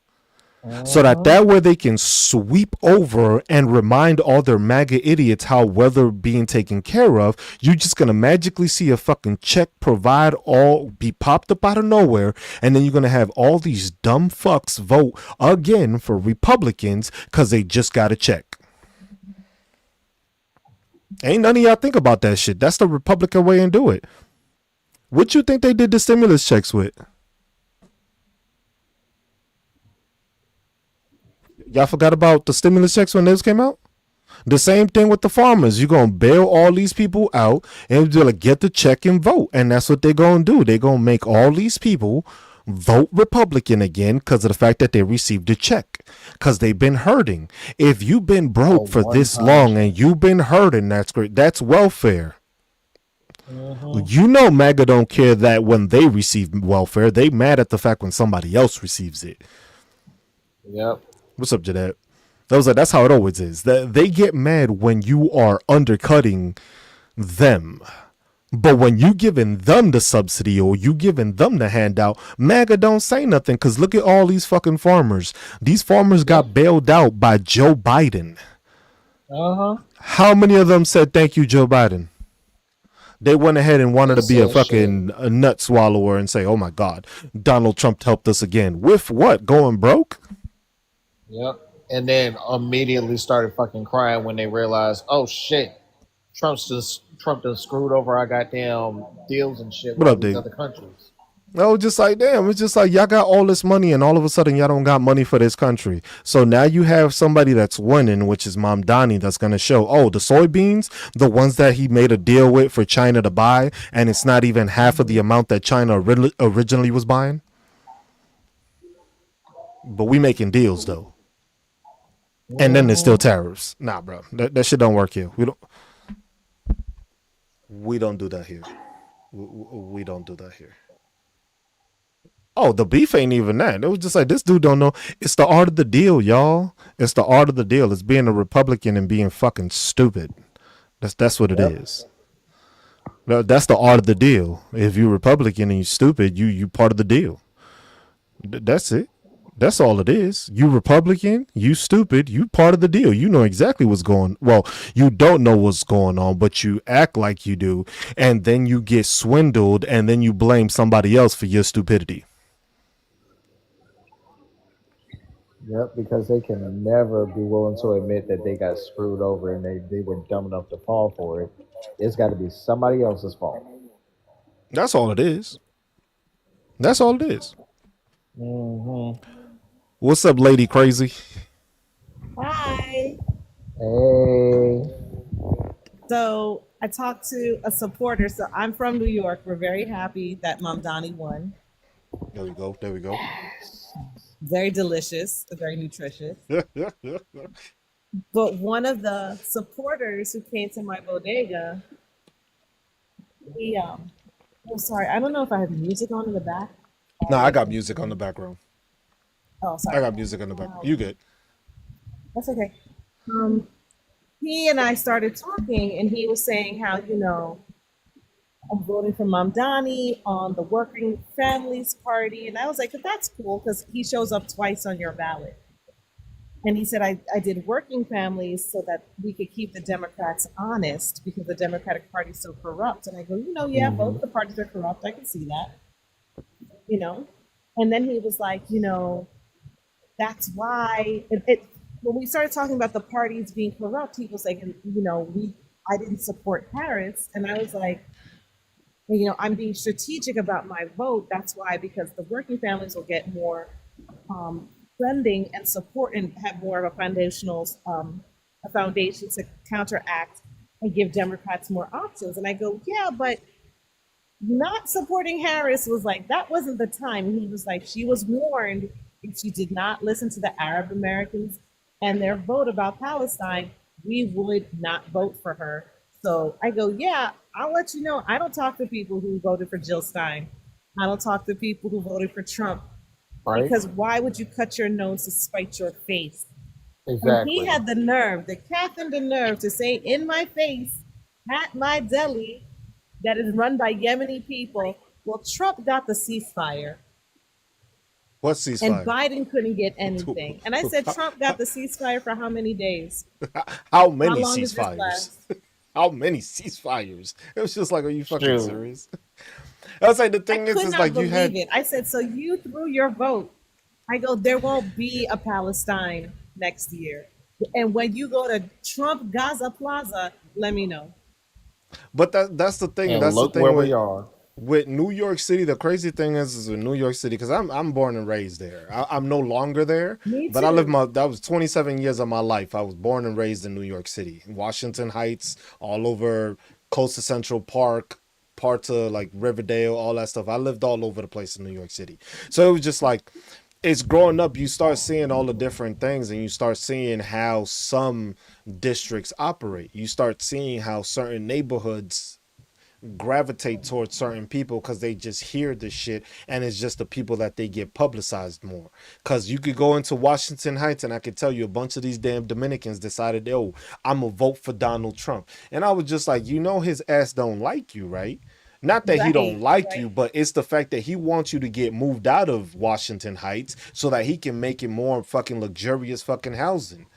so Hmm. that way they can sweep over and remind all their MAGA idiots how well they're being taken care of. You're just gonna magically see a fucking check provide all be popped up out of nowhere, and then you're gonna have all these dumb fucks vote again for Republicans because they just got a check. Ain't none of y'all think about that shit. That's the Republican way and do it. What you think they did the stimulus checks with? Y'all forgot about the stimulus checks when those came out? The same thing with the farmers. You're gonna bail all these people out and be like, get the check and vote. And that's what they're gonna do. They're gonna make all these people vote Republican again because of the fact that they received a check. Because they've been hurting. If you've been A broke for this one-time long check. and you've been hurting, that's great. That's welfare. Hmm. You know MAGA don't care that when they receive welfare. They mad at the fact when somebody else receives it. Yep. What's up, Jeanette? That's how it always is. That they get mad when you are undercutting them. But when you giving them the subsidy or you giving them the handout, MAGA don't say nothing because look at all these fucking farmers. These farmers Yep. got bailed out by Joe Biden. Uh huh. How many of them said thank you, Joe Biden? They went ahead and wanted Ain't to be a said shit. fucking nut swallower and say, oh my God, Donald Trump helped us again. With what? Going broke? Yep. And then immediately started fucking crying when they realized, oh shit, Trump just screwed over our goddamn deals and shit with What all up, these Dave? other countries. No, just like damn, it's just like y'all got all this money and all of a sudden y'all don't got money for this country. So now you have somebody that's winning, which is Mamdani, that's gonna show, oh, the soybeans, the ones that he made a deal with for China to buy, and it's not even half of the Hmm. amount that China originally was buying. But we making deals though. And then there's still Hmm. tariffs. Nah, bro. That shit don't work here. We don't do that here. We don't do that here. Oh, the beef ain't even that. It was just like this dude don't know. It's the art of the deal, y'all. It's the art of the deal. It's being a Republican and being fucking stupid. That's what it Yep. is. That's the art of the deal. If you're Republican and you stupid, you part of the deal. That's it. That's all it is. You Republican, you stupid, you part of the deal. You know exactly what's going. Well, you don't know what's going on, but you act like you do, and then you get swindled, and then you blame somebody else for your stupidity. Yep. Because they can never be willing to admit that they got screwed over and they were dumb enough to fall for it. It's got to be somebody else's fault. That's all it is. That's all it is. Hmm. What's up, lady crazy? Hi. Hey. So I talked to a supporter. So I'm from New York. We're very happy that Mom Donnie won. There we go. There we go. Very delicious, very nutritious. But one of the supporters who came to my bodega, he oh sorry, I don't know if I have music on in the back. Nah, I got music on the background. Oh I sorry. got music on the back. You good? That's okay. Um he and I started talking and he was saying how, I'm voting for Mamdani on the Working Families Party. And I was like, that's cool because he shows up twice on your ballot. And he said, I did working families so that we could keep the Democrats honest because the Democratic Party is so corrupt. And I go, yeah, Hmm. both the parties are corrupt. I can see that, you know. And then he was like, that's why when we started talking about the parties being corrupt, he was like, I didn't support Harris. And I was like, I'm being strategic about my vote. That's why, because the working families will get more funding and support and have more of a foundation to counteract and give Democrats more options. And I go, yeah, but not supporting Harris was like, that wasn't the time. And he was like, she was warned if she did not listen to the Arab Americans and their vote about Palestine, we would not vote for her. So I go, yeah, I'll let you know. I don't talk to people who voted for Jill Stein. I don't talk to people who voted for Trump Right? because why would you cut your nose to spite your face? And he Exactly. had the nerve, the calf and the nerve to say in my face, at my deli, that is run by Yemeni people, well, Trump got the ceasefire What and ceasefire? Biden couldn't get anything. And I said, Trump got the ceasefire for how many days? How How many long does this ceasefires? last? How many ceasefires? It was just like, are you fucking Shoot. serious? I was like, the I thing could is not like you believe had, it. I said, so you threw your vote. I go, there won't be a Palestine next year. And when you go to Trump Gaza Plaza, let me know. but that's the thing. And That's the look where thing we are. with New York City. The crazy thing is with New York City because I'm born and raised there. I'm no longer there, Me but I lived too. my that was 27 years of my life. I was born and raised in New York City, Washington Heights, all over close to Central Park, parts of like Riverdale, all that stuff. I lived all over the place in New York City, so it was just like it's growing up. You start seeing all the different things, and you start seeing how some districts operate. You start seeing how certain neighborhoods gravitate towards certain people because they just hear this shit and it's just the people that they get publicized more. Because you could go into Washington Heights and I could tell you a bunch of these damn Dominicans decided, oh, I'm gonna vote for Donald Trump. And I was just like, his ass don't like you, right? Not that he don't Right, like right. you, but it's the fact that he wants you to get moved out of Washington Heights so that he can make it more fucking luxurious fucking housing.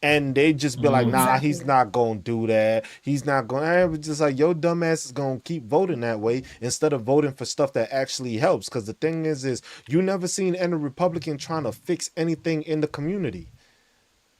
And they just be like, nah, he's Exactly. not gonna do that. He's not gonna. I was just like, your dumb ass is gonna keep voting that way instead of voting for stuff that actually helps. Because the thing is you never seen any Republican trying to fix anything in the community.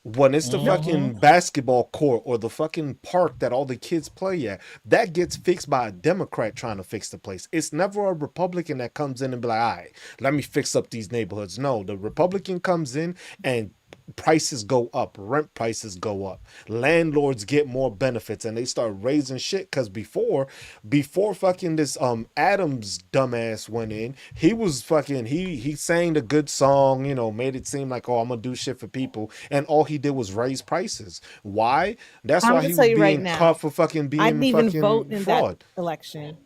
When it's the Nope. Hmm. fucking basketball court or the fucking park that all the kids play at, that gets fixed by a Democrat trying to fix the place. It's never a Republican that comes in and be like, all right, let me fix up these neighborhoods. No, the Republican comes in and prices go up, rent prices go up, landlords get more benefits, and they start raising shit. Because before fucking this Adams dumbass went in, he was fucking he sang the good song, made it seem like, oh, I'm gonna do shit for people, and all he did was raise prices. Why? That's I'm why gonna he tell was you right being caught now, for fucking I being didn't even vote fucking in that fraud. election.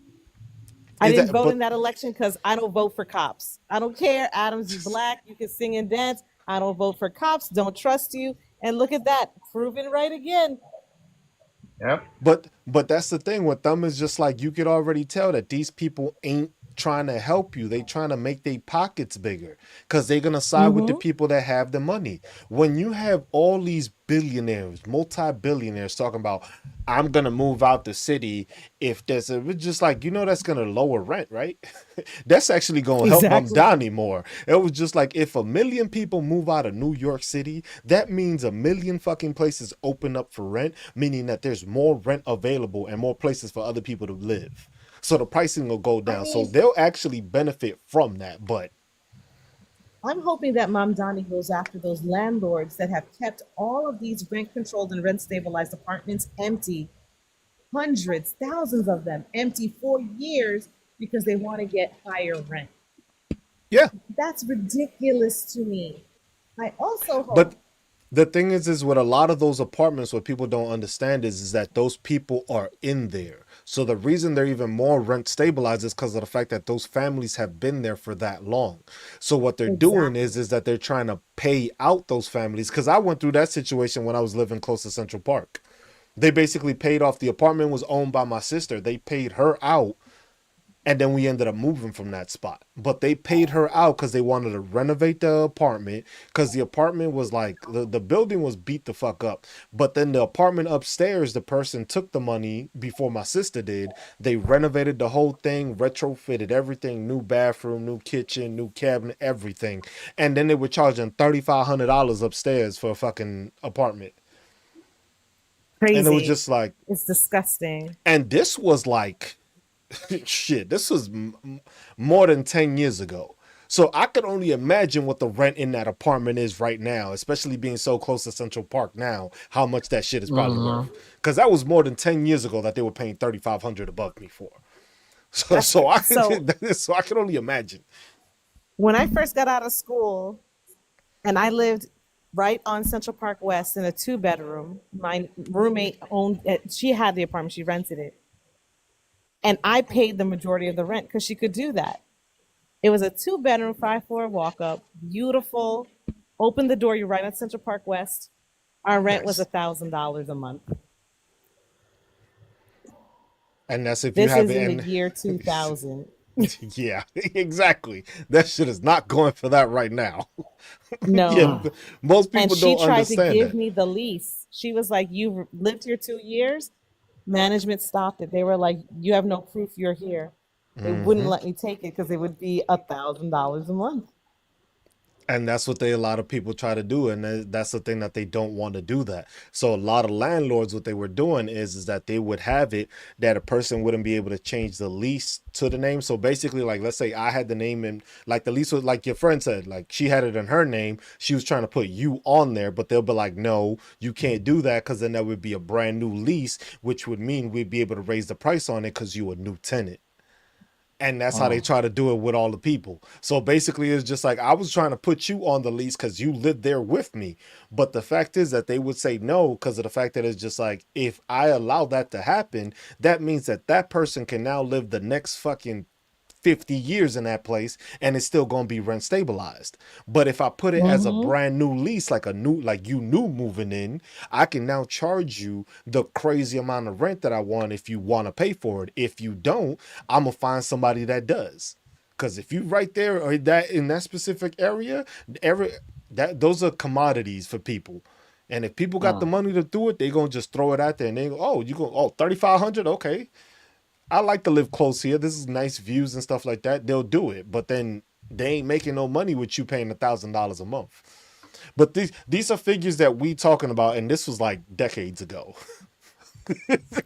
I Is didn't that vote but in that election because I don't vote for cops. I don't care. Adams, you black, you can sing and dance. I don't vote for cops. Don't trust you. And look at that, proven right again. Yep. But that's the thing with them is just like you could already tell that these people ain't trying to help you. They trying to make their pockets bigger because they're gonna side with the Mm-hmm. people that have the money. When you have all these billionaires, multi-billionaires talking about I'm gonna move out the city if there's a it's just like that's gonna lower rent, right? That's actually gonna help Mom Exactly. Donnie more. It was just like if a million people move out of New York City, that means a million fucking places open up for rent, meaning that there's more rent available and more places for other people to live. So the pricing will go I down. So mean, they'll actually benefit from that. But I'm hoping that Mom Donnie goes after those landlords that have kept all of these rent controlled and rent stabilized apartments empty, hundreds, thousands of them empty for years because they want to get higher rent. yeah, That's ridiculous to me. I also but hope. the thing is with a lot of those apartments, what people don't understand is that those people are in there. So the reason they're even more rent stabilized is because of the fact that those families have been there for that long. So what they're doing Exactly. is that they're trying to pay out those families. Because I went through that situation when I was living close to Central Park. They basically paid off, the apartment was owned by my sister. They paid her out And then we ended up moving from that spot. But they paid her out because they wanted to renovate the apartment, because the apartment was like the building was beat the fuck up. But then the apartment upstairs, the person took the money before my sister did. They renovated the whole thing, retrofitted everything, new bathroom, new kitchen, new cabinet, everything. And then they were charging $3,500 upstairs for a fucking apartment. And it was Crazy. just like, It's disgusting. and this was like shit, this was more than 10 years ago. So I could only imagine what the rent in that apartment is right now, especially being so close to Central Park now, how much that shit is probably Mm-hmm. worth. Because that was more than 10 years ago that they were paying 3,500 above me for. So, That's so I so. so I can only imagine. When I first got out of school, and I lived right on Central Park West in a two-bedroom. My roommate owned it. She had the apartment. She rented it, and I paid the majority of the rent because she could do that. It was a two-bedroom, five-floor walk-up, beautiful. Open the door, you're right at Central Park West. Our rent was Nice. $1,000 a month. And that's if you This have is it. in the And year 2000. yeah, exactly. That shit is not going for that right now. Yeah, No. most And people she don't tried to understand give that. me the lease. She was like, "You've lived here 2 years." Management stopped it. They were like, "You have no proof you're here." They wouldn't Hmm. let me take it because it would be $1,000 a month. And that's what they a lot of people try to do, and that's the thing that they don't want to do that. So a lot of landlords, what they were doing is that they would have it that a person wouldn't be able to change the lease to the name. So basically, like, let's say I had the name in, like, the lease was like your friend said, like, she had it in her name, she was trying to put you on there, but they'll be like, no, you can't do that, because then that would be a brand new lease, which would mean we'd be able to raise the price on it because you a new tenant. And that's how they Mm. try to do it with all the people. So basically, it's just like I was trying to put you on the lease because you lived there with me. But the fact is that they would say no because of the fact that it's just like, if I allow that to happen, that means that that person can now live the next fucking 50 years in that place and it's still going to be rent stabilized. But if I put it as a Mm-hmm. brand new lease, like a new, like you new moving in, I can now charge you the crazy amount of rent that I want if you want to pay for it. If you don't, I'm going to find somebody that does. Because if you right there or that in that specific area, every that those are commodities for people. And if people got the Mm. money to do it, they gonna just throw it out there and they go, oh, you go, oh, 3,500, okay. I like to live close here. This is nice views and stuff like that. They'll do it, but then they ain't making no money with you paying $1,000 a month. But these are figures that we talking about, and this was like decades ago.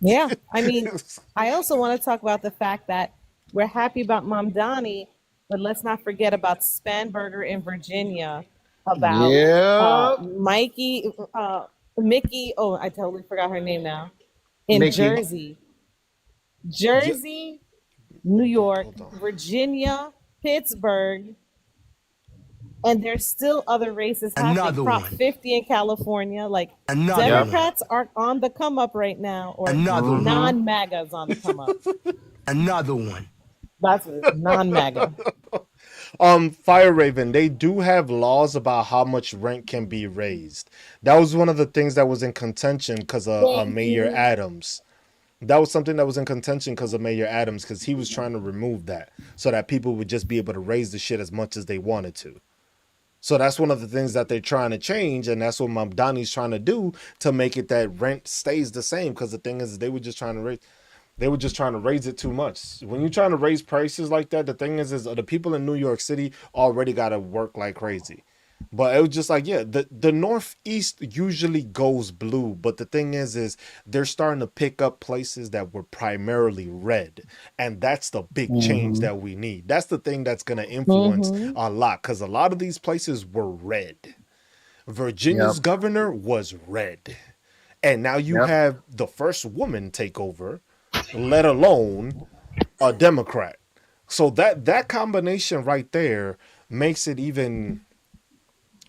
Yeah. I mean, I also want to talk about the fact that we're happy about Mom Donnie, but let's not forget about Spanberger in Virginia, about Yeah, Mickey. Oh, I totally forgot her name now. In Mickey. Jersey, Yeah, Jersey, New York, hold on. Virginia, Pittsburgh, and there's still other races happening. Another Prop one. 50 in California. Like Another Yep. one. Democrats are on the come up right now, or Another one. Mm-hmm. non-MAGAs on the come up. Another one. That's it, non-MAGA. Fire Raven, they do have laws about how much rent can be raised. That was one of the things that was in contention because of Thank Mayor you. Adams. That was something that was in contention because of Mayor Adams, because he was trying to remove that so that people would just be able to raise the shit as much as they wanted to. So that's one of the things that they're trying to change, and that's what Mamdani's trying to do to make it that rent stays the same. Because the thing is, they were just trying to raise it too much. When you're trying to raise prices like that, the thing is the people in New York City already got to work like crazy. But it was just like, yeah, the Northeast usually goes blue, but the thing is they're starting to pick up places that were primarily red, and that's the big change Mm-hmm. that we need. That's the thing that's gonna influence Mm-hmm. a lot, because a lot of these places were red. Yep. Virginia's governor was red, and now you Yep. have the first woman take over, let alone a Democrat. So that combination right there makes it even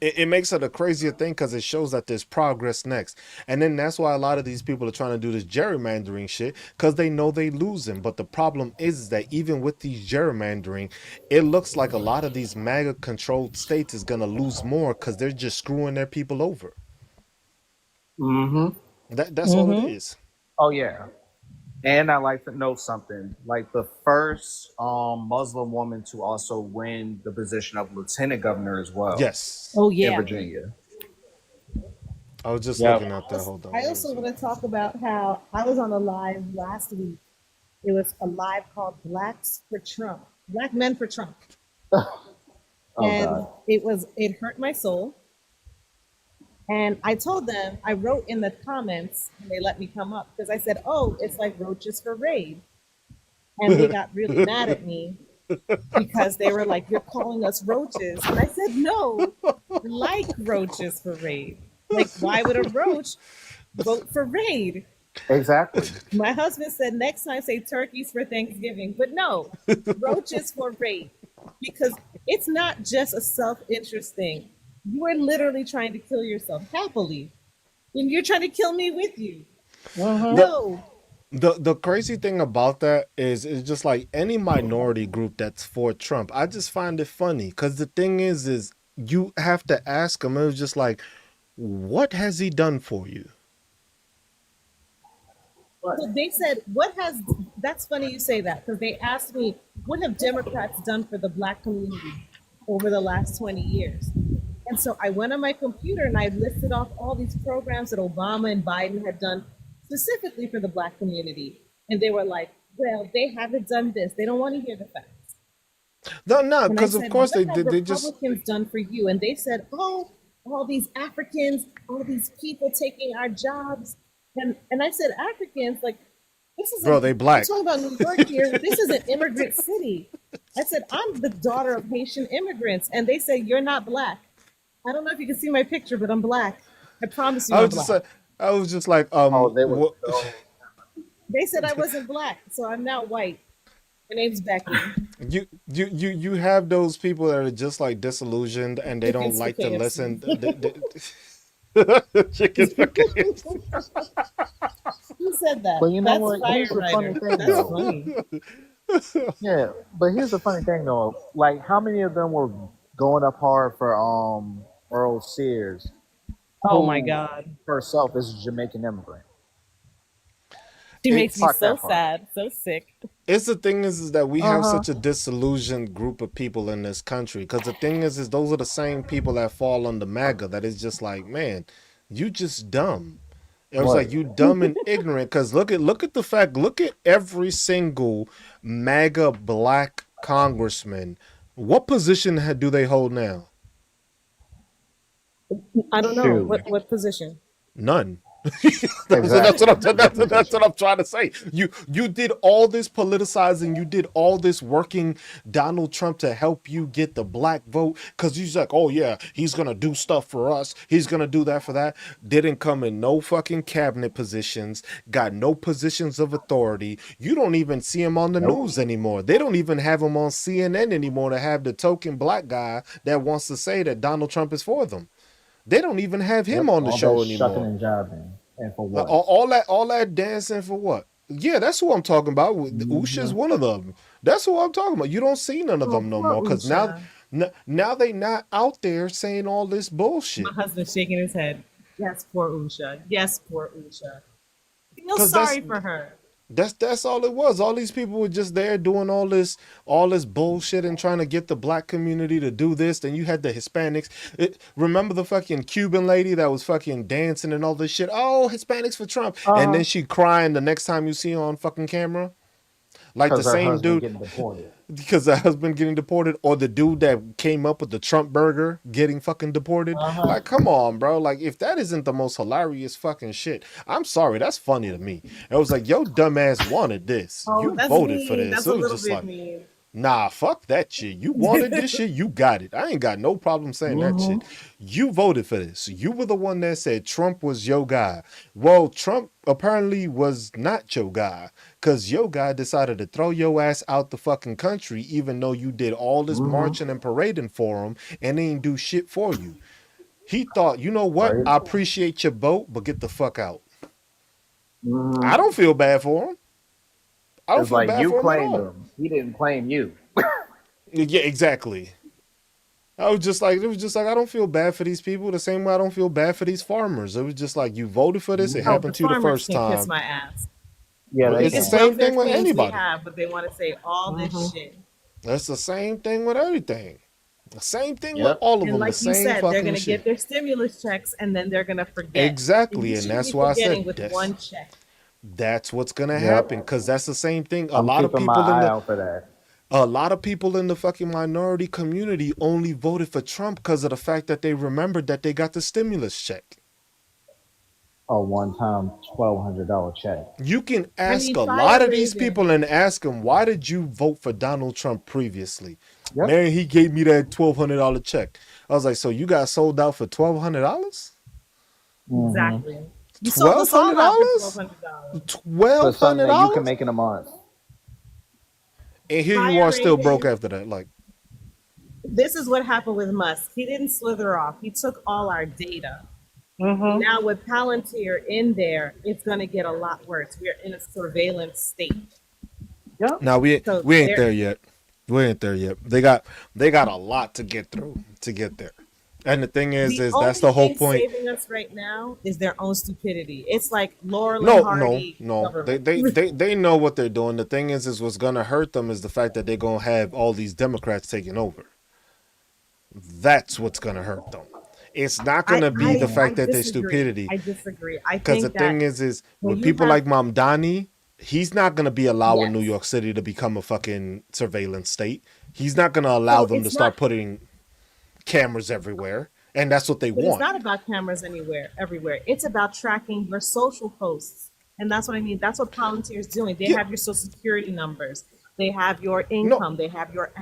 it makes it a crazier thing because it shows that there's progress next. And then that's why a lot of these people are trying to do this gerrymandering shit because they know they losing. But the problem is that even with these gerrymandering, it looks like a lot of these MAGA controlled states is gonna lose more because they're just screwing their people over. Mm-hmm. That's all it Mm-hmm. is. Oh yeah. And I like to note something, like the first Muslim woman to also win the position of lieutenant governor as well Yes. Oh in yeah. Virginia. I was just Yep. looking at that. Hold on. I Where is also it? want to talk about how I was on a live last week. It was a live called Blacks for Trump, Black Men for Trump. Oh And God. it hurt my soul. And I told them, I wrote in the comments, and they let me come up because I said, oh, it's like roaches for raid. And they got really mad at me because they were like, you're calling us roaches. And I said, no, like roaches for raid. Like, why would a roach vote for raid? Exactly. My husband said next time say turkeys for Thanksgiving, but no, roaches for rape because it's not just a self-interest thing. You are literally trying to kill yourself happily, and you're trying to kill me with you. the No, the crazy thing about that is it's just like any minority group that's for Trump. I just find it funny because the thing is you have to ask him. It was just like, what has he done for you? But so they said, what has, that's funny you say that because they asked me, what have Democrats done for the Black community over the last 20 years? And so I went on my computer and I listed off all these programs that Obama and Biden had done specifically for the Black community. And they were like, well, they haven't done this. They don't want to hear the facts. No, no, And I because of said, course what have they just Republicans done for you? And they said, oh, all these Africans, all these people taking our jobs. And I said, Africans, like, this bro, isn't, they we're black. talking about New York here. This is an immigrant city. I said, I'm the daughter of Haitian immigrants. And they say, you're not black. I don't know if you can see my picture, but I'm black. I promise you I I'm was just black. like, I was just like, oh, they were what? so. They said I wasn't black, so I'm now white. My name's Becky. You have those people that are just like disillusioned and they don't Chickens for like to KFC. listen. Chicken for KFC. Who said that? But you know That's what? Here's Fire the funny Rider. thing That's though. funny. Yeah, but here's the funny thing though. Like, how many of them were going up hard for Earl Sears, Oh my who God. herself is a Jamaican immigrant? She It, makes me Clock so that part. sad, so sick. it's the thing is that we Uh have huh. such a disillusioned group of people in this country. Because the thing is those are the same people that fall under MAGA. That is just like, man, you just dumb. It was like What? you dumb and ignorant. Because look at the fact. Look at every single MAGA black congressman. What position do they hold now? I don't know. Shoot. What position? None. Exactly. What That's what position? I'm trying to say. You did all this politicizing, you did all this working Donald Trump to help you get the black vote because he's like, oh yeah, he's gonna do stuff for us. He's gonna do that for that. Didn't come in no fucking cabinet positions. Got no positions of authority. You don't even see him on the Nope. news anymore. They don't even have him on CNN anymore to have the token black guy that wants to say that Donald Trump is for them. They don't even have him Yep. on the All that show shucking anymore. and jiving, and for Uh, what? all, all that dancing for what? Yeah, that's who I'm talking about. Usha's Hmm. one of them. That's who I'm talking about. You don't see none of Oh, them no poor more because now, Usha. now they not out there saying all this My bullshit. husband's shaking his head. Yes, poor Usha. Yes, poor Usha. I feel Because sorry for her. that's all it was. All these people were just there doing all this bullshit and trying to get the black community to do this. Then you had the Hispanics. Remember the fucking Cuban lady that was fucking dancing and all this shit. Oh, Hispanics for Trump, and Uh then huh. she crying the next time you see her on fucking camera. Like the Because her same husband dude, getting deported. because the husband getting deported, or the dude that came up with the Trump burger getting fucking deported. Uh Like, huh. come on, bro. Like, if that isn't the most hilarious fucking shit, I'm sorry, that's funny to me. It was like, yo, dumbass wanted this. Oh, You that's voted for mean. this. That's It a was little just bit like, mean. nah, fuck that shit. You wanted this shit, you got it. I ain't got no problem saying that Hmm. shit. You voted for this. You were the one that said Trump was your guy. Well, Trump apparently was not your guy because your guy decided to throw your ass out the fucking country, even though you did all this Hmm. marching and parading for him and they ain't do shit for you. He thought, you know what? Right. I appreciate your vote, but get the fuck out. I Hmm. don't feel bad for him. I don't It's feel like bad you for him at claimed all. him. He didn't claim you. Yeah, exactly. I was just like, it was just like, I don't feel bad for these people the same way I don't feel bad for these farmers. It was just like, you voted for this. It Hmm. Oh, the happened to you the farmers first can kiss time. my ass. Yeah, But they it's the Biggest can. same welfare thing with claims they anybody. have, but they want to say all this Mm-hmm. shit. That's the same thing with everything. The same thing with Yep. all of And them. The like you same said, they're fucking going to get shit. their stimulus checks and then they're going to forget. And Exactly, you and shouldn't that's be why I forgetting said with one check. that's what's gonna happen. Yep. Cause that's the same thing. I'm keeping my eye out for that. A lot of people in the fucking minority community only voted for Trump because of the fact that they remembered that they got the stimulus check. A one-time $1,200 check. You can I ask mean, a fire lot of these raising. people and ask them, why did you vote for Donald Trump previously? Yep. Man, he gave me that $1,200 check. I was like, so you got sold out for $1,200? Mm-hmm. Exactly. You sold Twelve us all hundred out for dollars? $1,200. For Twelve something hundred that you can dollars? make in a month. And here you Fire are still broke raising. after that. Like, This is what happened with Musk. He didn't slither off. He took all our data. Mm-hmm. Now with Palantir in there, it's going to get a lot worse. We're in a surveillance state. Yep. now So we ain't there, there yet. We ain't there yet. They got a lot to get through to get there. And the thing the is that's only the whole thing point. saving us right now is their own stupidity. It's like Laurel and No, no, Hardy no. They government. they they they know what they're doing. The thing is what's gonna hurt them is the fact that they're gonna have all these Democrats taking over. That's what's gonna hurt them. It's not I, gonna be the I I fact that they disagree. stupidity. I disagree. I Because the think thing that is when with you people have like Mamdani, he's not gonna be allowing New yes, York City to become a fucking surveillance state. He's not gonna allow so them to it's not. start putting cameras everywhere. And that's what they But it's want. not about cameras anywhere, everywhere. It's about tracking your social posts. And that's what I mean. That's what Palantir is doing. They Yeah, have your social security numbers. They have your no, income. They have your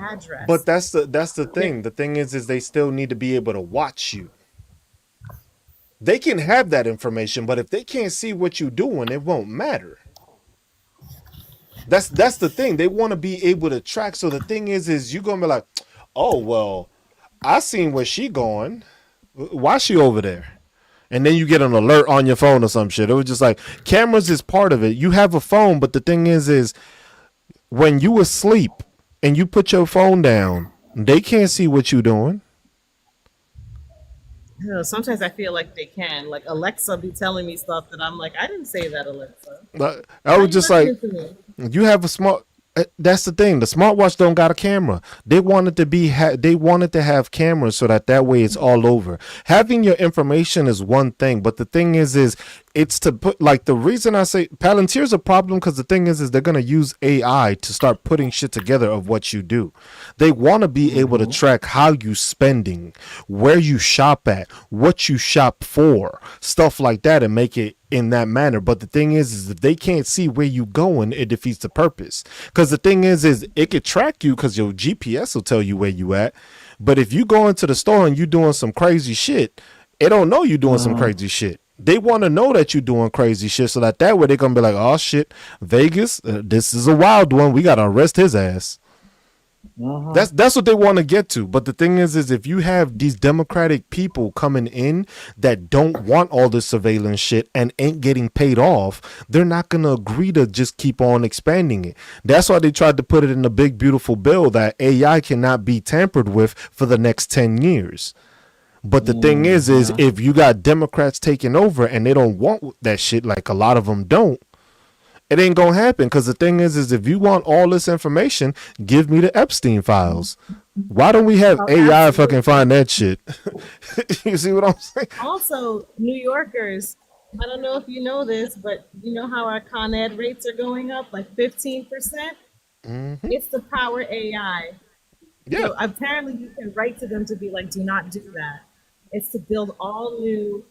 but address. that's the They're, thing. The thing is they still need to be able to watch you. They can have that information, but if they can't see what you're doing, it won't matter. That's the thing. They want to be able to track. So the thing is you're gonna be like, oh well, I seen where she going. Why she over there? And then you get an alert on your phone or some shit. It was just like cameras is part of it. You have a phone, but the thing is when you asleep and you put your phone down, they can't see what you doing. you know, sometimes I feel like they can. Like Alexa be telling me stuff that I'm like, I didn't say that, Alexa. I Why are was you just like, listening to me? you have a smart. That's the thing. The smartwatch don't got a camera. They wanted to be. They wanted to have cameras so that way it's all over. Having your information is one thing, but the thing is it's to put like the reason I say Palantir's a problem because the thing is they're gonna use AI to start putting shit together of what you do. They want to be able to Mm-hmm. track how you spending, where you shop at, what you shop for, stuff like that, and make it in that manner. But the thing is if they can't see where you going, it defeats the purpose. Because the thing is it could track you because your GPS will tell you where you at. But if you go into the store and you doing some crazy shit, it don't know you doing some Mm-hmm. crazy shit. They want to know that you're doing crazy shit so that way they're gonna be like, oh shit, Vegas, this is a wild one. We gotta arrest his ass. Mm-hmm. That's what they want to get to. But the thing is if you have these democratic people coming in that don't want all this surveillance shit and ain't getting paid off, they're not gonna agree to just keep on expanding it. That's why they tried to put it in a big beautiful bill that AI cannot be tampered with for the next 10 years. But the thing is Mm-hmm. if you got Democrats taking over and they don't want that shit, like a lot of them don't, it ain't gonna happen. Because the thing is if you want all this information, give me the Epstein files. Why don't we have Oh, AI fucking absolutely. find that shit? You see what I'm saying? Also, New Yorkers, I don't know if you know this, but you know how our Con Ed rates are going up like 15%? Hmm. It's the power AI. Yeah, So apparently you can write to them to be like, do not do that. It's to build all new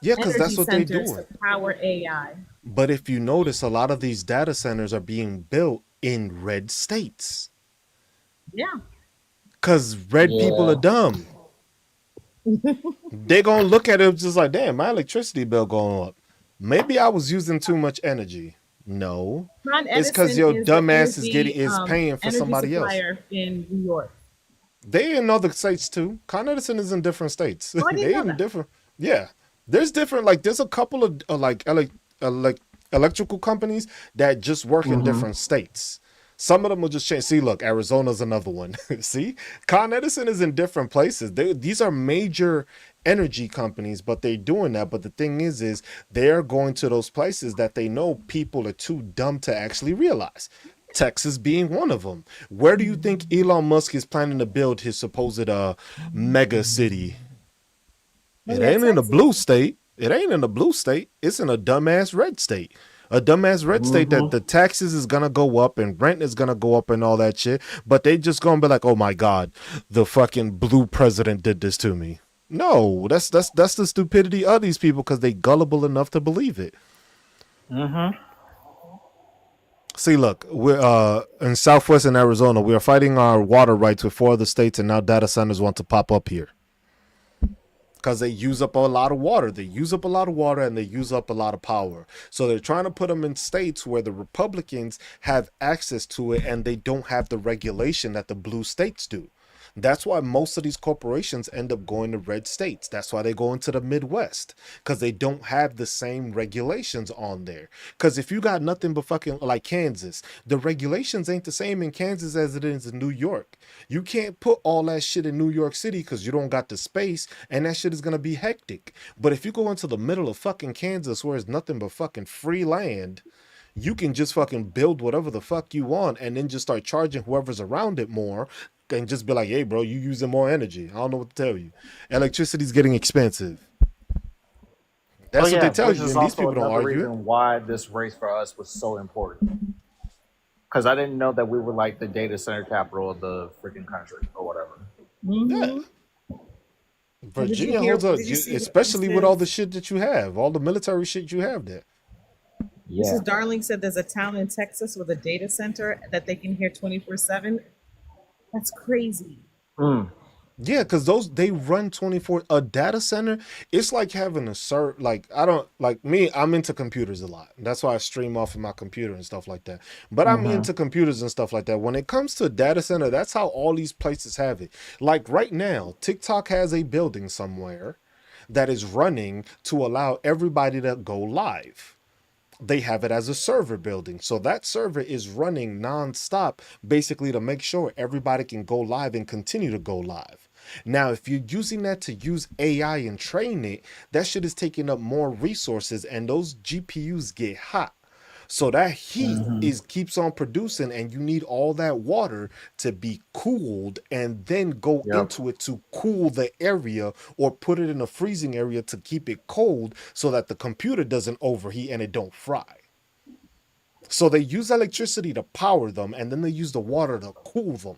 yeah, because energy that's what they centers doing. to power AI. But if you notice, a lot of these data centers are being built in red states Yeah. because red people are Yeah. dumb. They gonna look at it just like, damn, my electricity bill going up. Maybe I was using too much energy. No, Con it's because Edison your is the dumb ass is getting energy is paying for energy somebody else. supplier in New York. They in other states too. Con Edison is in different states. Oh, I didn't They know in that. different. Yeah, there's different. Like there's a couple of like electrical companies that just work in Mm-hmm. different states. Some of them will just change. See, look, Arizona's another one. See, Con Edison is in different places. These are major energy companies, but they're doing that. But the thing is they're going to those places that they know people are too dumb to actually realize. Texas being one of them. Where do you think Elon Musk is planning to build his supposed mega city? Oh It yeah, ain't in a Texas. blue state. It ain't in a blue state. It's in a dumbass red state. A dumbass red state that Mm-hmm. the taxes is gonna go up and rent is gonna go up and all that shit. But they just gonna be like, oh my god, the fucking blue president did this to me. No, that's the stupidity of these people because they gullible enough to believe it. Mm-hmm. See, look, we're in southwestern Arizona. We are fighting our water rights with four other states, and now data centers want to pop up here because they use up a lot of water. They use up a lot of water and they use up a lot of power. So they're trying to put them in states where the Republicans have access to it and they don't have the regulation that the blue states do. That's why most of these corporations end up going to red states. That's why they go into the Midwest because they don't have the same regulations on there. Because if you got nothing but fucking like Kansas, the regulations ain't the same in Kansas as it is in New York. You can't put all that shit in New York City because you don't got the space and that shit is gonna be hectic. But if you go into the middle of fucking Kansas where it's nothing but fucking free land, you can just fucking build whatever the fuck you want and then just start charging whoever's around it more and just be like, hey, bro, you using more energy. I don't know what to tell you. Electricity's getting expensive. Oh That's what they yeah, tell which you, is and these also people don't another argue it. reason why this race for us was so important. Because I didn't know that we were like the data center capital of the freaking country or whatever. Yeah. Mm-hmm. And did you Virginia hear? holds up, Did you see what he especially with all the says? shit that you have, all the military shit you have there. Yeah. Mrs. Darling said there's a town in Texas with a data center that they can hear 24/7. That's crazy. Mm. Yeah, because those they run 24 a data center. It's like having a like I don't like me, I'm into computers a lot. That's why I stream off of my computer and stuff like that. But I'm Mm-hmm. into computers and stuff like that. When it comes to a data center, that's how all these places have it. Like right now, TikTok has a building somewhere that is running to allow everybody to go live. They have it as a server building. So that server is running nonstop, basically to make sure everybody can go live and continue to go live. Now, if you're using that to use AI and train it, that shit is taking up more resources and those GPUs get hot. So that heat Mm-hmm. is keeps on producing and you need all that water to be cooled and then go Yep. into it to cool the area or put it in a freezing area to keep it cold so that the computer doesn't overheat and it don't fry. So they use electricity to power them and then they use the water to cool them.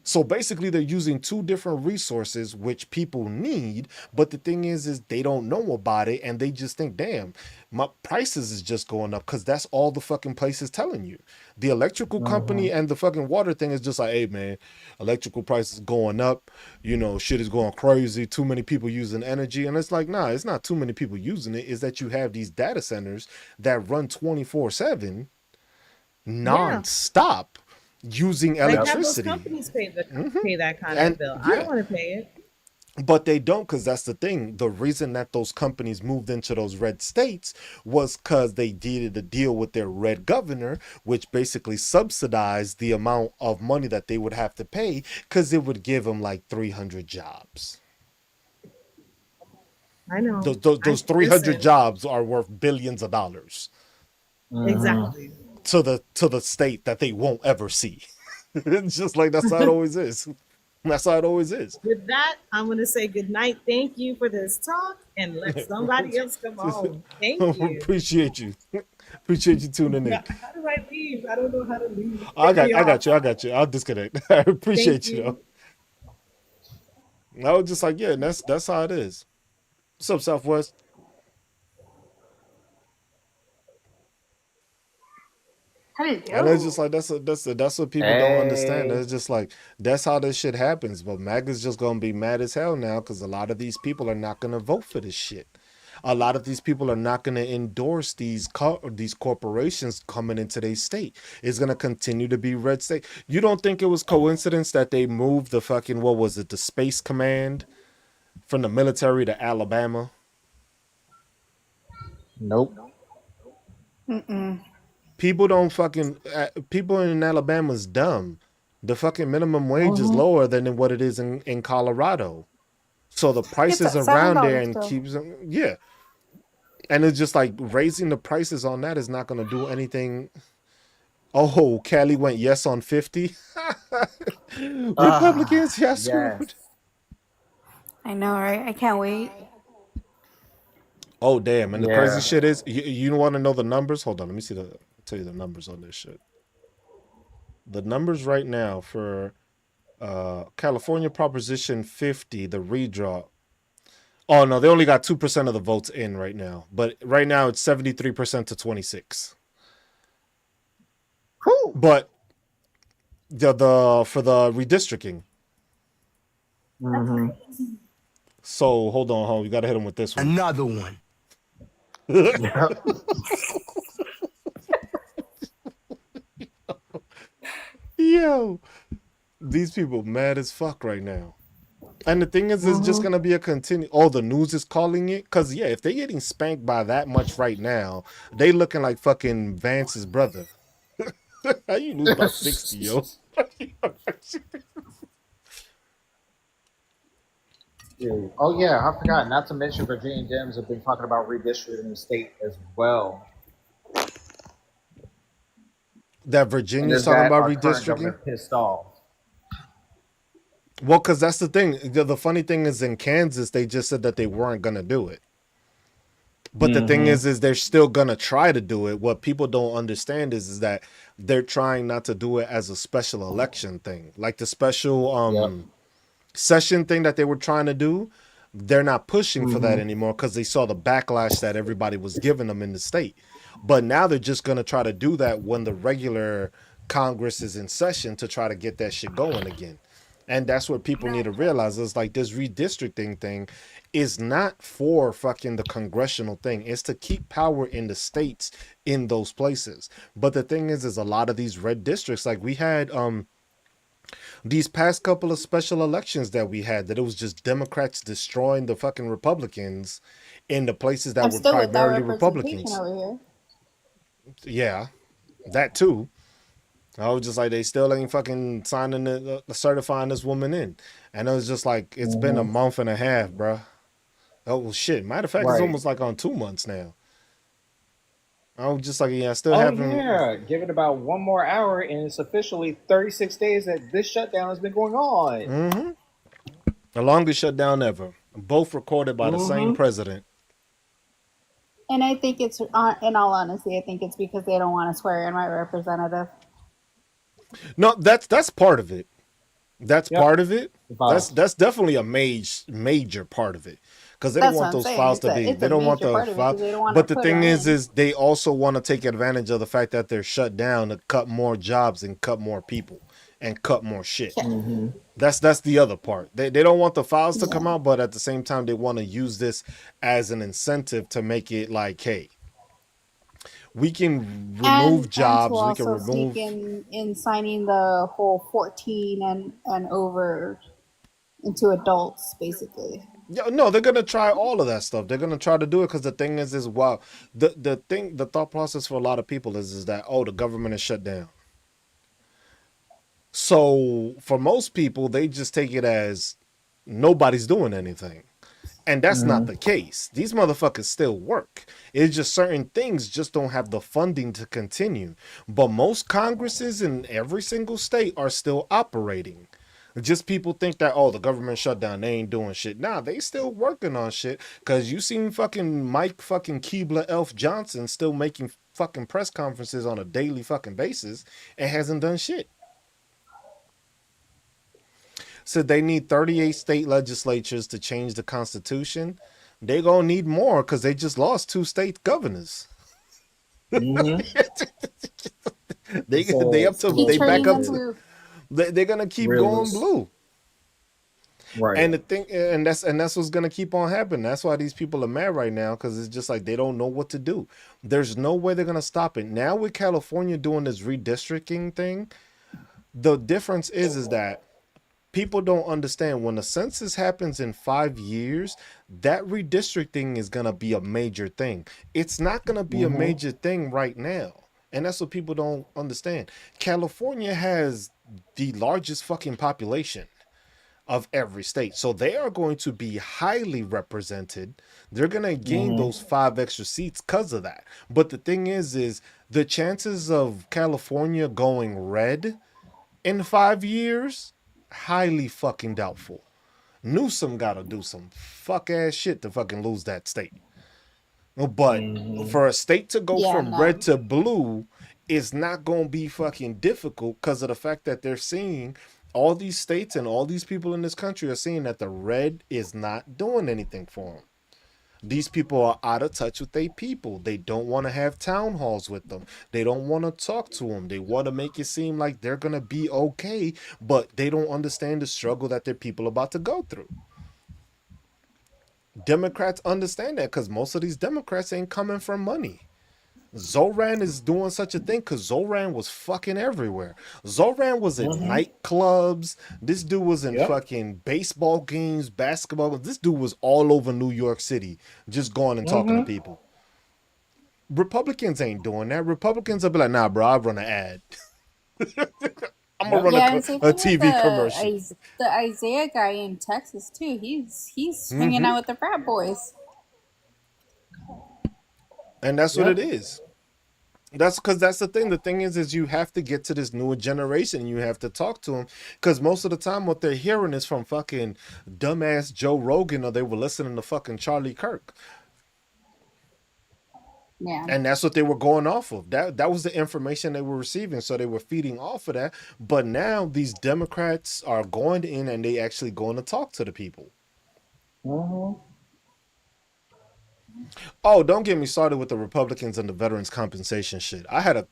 So basically, they're using two different resources which people need, but the thing is they don't know about it, and they just think, "Damn, my prices is just going up," because that's all the fucking place is telling you. The electrical Mm-hmm. company and the fucking water thing is just like, "Hey, man, electrical prices going up. You know, shit is going crazy. Too many people using energy," and it's like, nah, it's not too many people using it. Is that you have these data centers that run 24/7 Yeah, non-stop using like Yep. have those electricity. companies Mm-hmm. pay that kind of And bill. I don't yeah, want to pay it. but they don't because that's the thing. The reason that those companies moved into those red states was because they did a deal with their red governor, which basically subsidized the amount of money that they would have to pay because it would give them like 300 jobs. I know. I Those 300 listen jobs are worth billions of dollars Mm-hmm. exactly. to the state that they won't ever see. It's just like that's how it always is. That's how it always is. With that, I'm going to say good night. Thank you for this talk, and let somebody else come on. Thank you. Appreciate you. Appreciate you tuning in. How do I leave? I don't know how to leave. Take me I off. got you. I got you. I'll disconnect. I Thank appreciate you though. you. I was just like, yeah, that's how it is. What's up, Southwest? And it's just Hello. like that's what people don't understand. Hey. It's just like that's how this shit happens. But MAGA's just gonna be mad as hell now because a lot of these people are not gonna vote for this shit. A lot of these people are not going to endorse these corporations coming into their state. It's going to continue to be red state. You don't think it was coincidence that they moved the fucking what was it, the Space Command from the military to Alabama? Nope. Mm-mm. People don't fucking people in Alabama's dumb. The fucking minimum wage is Mm-hmm. lower than what it is in Colorado. So the It's prices at around there $7 and still. keeps them, yeah. And it's just like raising the prices on that is not going to do anything. Oh, Cali went yes on 50. Republicans, yes. Yes. I know, right? I can't wait. Oh, damn. And the crazy Yeah. shit is, you want to know the numbers? Hold on. Let me tell you the numbers on this shit. The numbers right now for California Proposition 50, the redraw. Oh, no, they only got 2% of the votes in right now. But right now it's 73% to 26. Cool. But the for the redistricting. Mm-hmm. So hold on. We got to hit him with this one. Another one. Yep. Yo, these people mad as fuck right now. And the thing is, it's just gonna be a continue. Oh, the news is calling it, cause yeah, if they're getting spanked by that much right now, they looking like fucking Vance's brother. How you lose by 60, yo? Dude. Oh yeah, I forgot. Not to mention Virginia Dems have been talking about redistricting the state as well. That And Virginia's is talking that about our current governor redistricting. pissed off? Well, cause that's the thing. The funny thing is, in Kansas, they just said that they weren't gonna do it. But the thing is they're still gonna try to do it. What people don't understand is that they're trying not to do it as a special election thing, like the special Yep. session thing that they were trying to do. They're not pushing for that anymore because they saw the backlash that everybody was giving them in the state. But now they're just gonna try to do that when the regular Congress is in session to try to get that shit going again. And that's what people need to realize is like this redistricting thing is not for fucking the congressional thing. It's to keep power in the states in those places. But the thing is a lot of these red districts, like we had these past couple of special elections that we had, that it was just Democrats destroying the fucking Republicans in the places that I'm were still with that primarily representation Republicans. over here. Yeah, that too. I was just like, they still ain't fucking signing certifying this woman in. And it was just like, it's been a month and a half, bruh. Oh, well, shit. Matter of fact, it's Right. almost like on 2 months now. I was just like, yeah, I still Oh haven't. yeah. Give it about one more hour, and it's officially 36 days that this shutdown has been going on. Mm-hmm. The longest shutdown ever. Both recorded by the same president. And I think it's, in all honesty, I think it's because they don't want to swear in my representative. No, that's part of it. That's Yep. part of it. The That's files. that's definitely a major part of it, because they don't That's what want I'm those saying. files to be. It's They a don't want major the part of it file. because they don't want to But the put her thing in. is they also want to take advantage of the fact that they're shut down to cut more jobs and cut more people and cut more shit. Yeah. That's the other part. They don't want the files to come Yeah. out, but at the same time they want to use this as an incentive to make it like, hey, we can remove And to jobs, we can also sneak remove. in signing the whole 14 and over into adults, basically. Yeah, no, they're gonna try all of that stuff. They're gonna try to do it because the thing is wow, the thought process for a lot of people is that, oh, the government is shut down. So for most people, they just take it as nobody's doing anything. And that's not the case. These motherfuckers still work. It's just certain things just don't have the funding to continue. But most Congresses in every single state are still operating. Just people think that, oh, the government shut down, they ain't doing shit. Nah, they still working on shit. Cause you seen fucking Mike fucking Keebler Elf Johnson still making fucking press conferences on a daily fucking basis and hasn't done shit. So they need 38 state legislatures to change the constitution. They gonna need more because they just lost 2 state governors. Mm-hmm. They up to Keep they back turning up them to blue. they're gonna keep going Realist. blue. Right. And the thing, and that's what's gonna keep on happening. That's why these people are mad right now, because it's just like they don't know what to do. There's no way they're gonna stop it. Now with California doing this redistricting thing, the difference is that people don't understand when the census happens in 5 years, that redistricting is gonna be a major thing. It's not gonna be a major thing right now. And that's what people don't understand. California has the largest fucking population. of every state. So they are going to be highly represented. They're going to gain those Mm-hmm. 5 extra seats because of that. But the thing is the chances of California going red in 5 years, highly fucking doubtful. Newsom got to do some fuck ass shit to fucking lose that state. But Mm-hmm. for a state to go Yeah, from red no. to blue, it's not going to be fucking difficult because of the fact that they're seeing all these states and all these people in this country are seeing that the red is not doing anything for them. These people are out of touch with their people. They don't want to have town halls with them. They don't want to talk to them. They want to make it seem like they're going to be okay, but they don't understand the struggle that their people are about to go through. Democrats understand that because most of these Democrats ain't coming from money. Zoran is doing such a thing because Zoran was fucking everywhere. Zoran was at Mm-hmm. nightclubs. This dude was in Yep. fucking baseball games, basketball. This dude was all over New York City, just going and talking to Mm-hmm. people. Republicans ain't doing that. Republicans will be like, nah, bro, I'll run an ad. I'm gonna Yep. run Yeah, and same a thing with TV commercial. The Isaiah guy in Texas too. He's hanging Hmm. out with the frat boys. And that's what it Yep. is. That's because that's the thing. The thing is you have to get to this newer generation. You have to talk to them because most of the time, what they're hearing is from fucking dumbass Joe Rogan, or they were listening to fucking Charlie Kirk, Yeah. and that's what they were going off of. That was the information they were receiving, so they were feeding off of that. But now these Democrats are going in and they actually going to talk to the people. Mm-hmm. Oh, don't get me started with the Republicans and the veterans compensation shit. I had a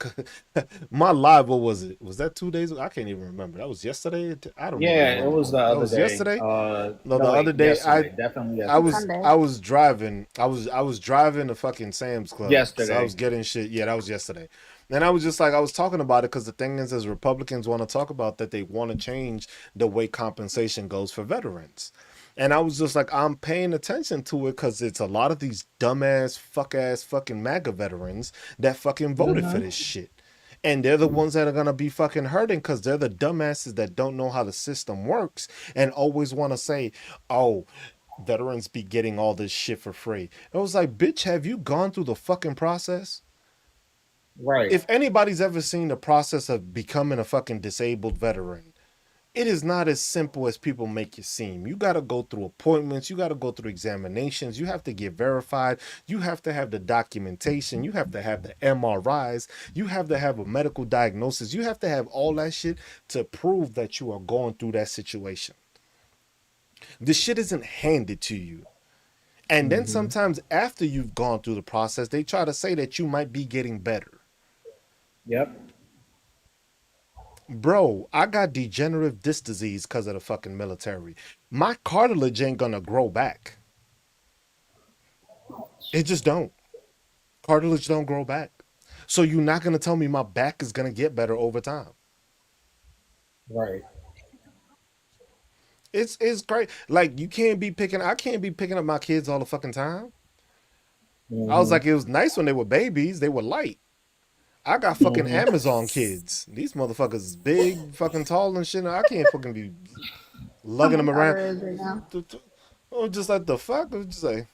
my live. What was it? Was that 2 days ago? I can't even remember. That was yesterday. I don't even Yeah, it remember. was the That other was day. yesterday. No, the No, other wait, day. yesterday. Definitely I It's yesterday. was Sunday. I was driving. I was driving to fucking Sam's Club. So I was Yesterday. getting shit. Yeah, that was yesterday. And I was just like I was talking about it because the thing is, as Republicans want to talk about that they want to change the way compensation goes for veterans. And I was just like, I'm paying attention to it because it's a lot of these dumbass, fuck ass, fucking MAGA veterans that fucking voted for this Mm-hmm. shit. And they're the ones that are gonna be fucking hurting because they're the dumbasses that don't know how the system works and always want to say, oh, veterans be getting all this shit for free. I was like, bitch, have you gone through the fucking process? Right. If anybody's ever seen the process of becoming a fucking disabled veteran, it is not as simple as people make it seem. You got to go through appointments, you got to go through examinations, you have to get verified, you have to have the documentation, you have to have the MRIs, you have to have a medical diagnosis, you have to have all that shit to prove that you are going through that situation. The shit isn't handed to you. And then Mm-hmm. sometimes after you've gone through the process, they try to say that you might be getting better. Yep. Bro, I got degenerative disc disease because of the fucking military. My cartilage ain't gonna grow back. It just don't. Cartilage don't grow back. So you're not gonna tell me my back is gonna get better over time. Right. It's great. Like you can't be picking. I can't be picking up my kids all the fucking time. I was Mm-hmm. like, it was nice when they were babies. They were light. I got fucking Mm-hmm. Amazon kids. These motherfuckers is big, fucking tall and shit. I can't fucking be Oh, lugging my them around. daughter is right now. I was just like the fuck. I was just like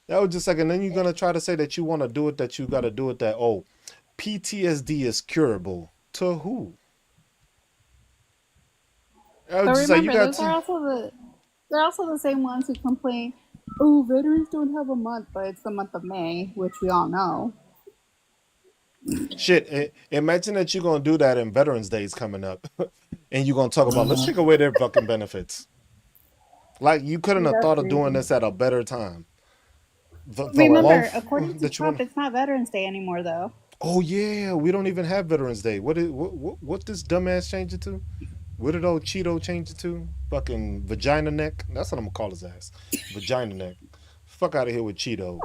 that was just like, and then you're gonna try to say that you want to do it, that you got to do it, that oh, PTSD is curable. To who? I was But just like, you remember, got those are to also they're also the same ones who complain, oh, veterans don't have a month, but it's the month of May, which we all know. shit. Imagine that you're gonna do that and Veterans Day is coming up, and you're gonna talk about let's take Mm-hmm. away their fucking benefits. Like you couldn't have That's thought of doing crazy. this at a better time. The Remember, month according to that you Trump, want. it's not Veterans Day anymore, though. Oh yeah, we don't even have Veterans Day. What this dumbass change it to? What did old Cheeto change it to? Fucking vagina neck. That's what I'm gonna call his ass. Vagina neck. Fuck out of here with Cheeto.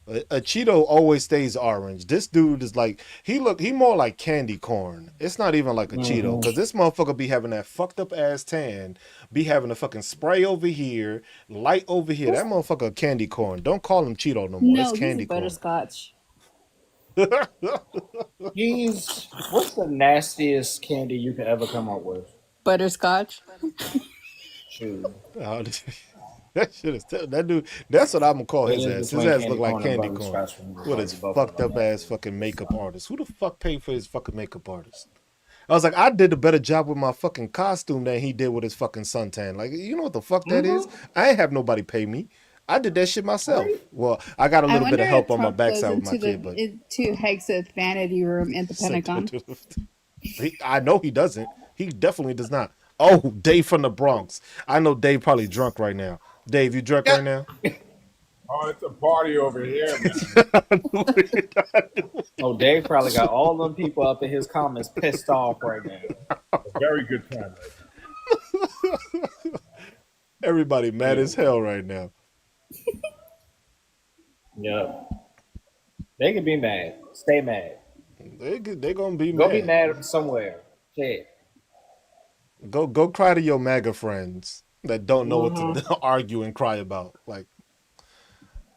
A Cheeto always stays orange. This dude is like he more like candy corn. It's not even like a Cheeto because Mm-hmm. this motherfucker be having that fucked up ass tan, be having a fucking spray over here, light over here. He's, That motherfucker a candy corn. Don't call him Cheeto no more. It's no, he's a candy corn. butterscotch. What's the nastiest candy you could ever come up with? Butterscotch? Shoot. Oh, that shit is that dude. That's what I'm gonna call It his is ass. His between ass look candy like corn and candy butter corn scratch from with his both of fucked them. up ass fucking makeup artist. Who the fuck paid for his fucking makeup artist? I was like, I did a better job with my fucking costume than he did with his fucking suntan. Like, you know what the fuck that is? Mm-hmm. I ain't have nobody pay me. I did that shit Right? myself. Well, I got a I little bit wonder of help if on my Trump goes backside with my into kid, but Hex's vanity room at the Pentagon. I know he doesn't. He definitely does not. Oh, Dave from the Bronx. I know Dave probably drunk right now. Dave, you drunk right now? Oh, it's a party over here, man. Oh, Dave probably got all them people up in his comments pissed off right now. A very good time right Everybody mad Yeah. as hell right now. Yeah. They can be mad. Stay mad. They gonna be Go be mad. mad somewhere. Shit. Go cry to your MAGA friends that don't know what Mm-hmm. to argue and cry about. Like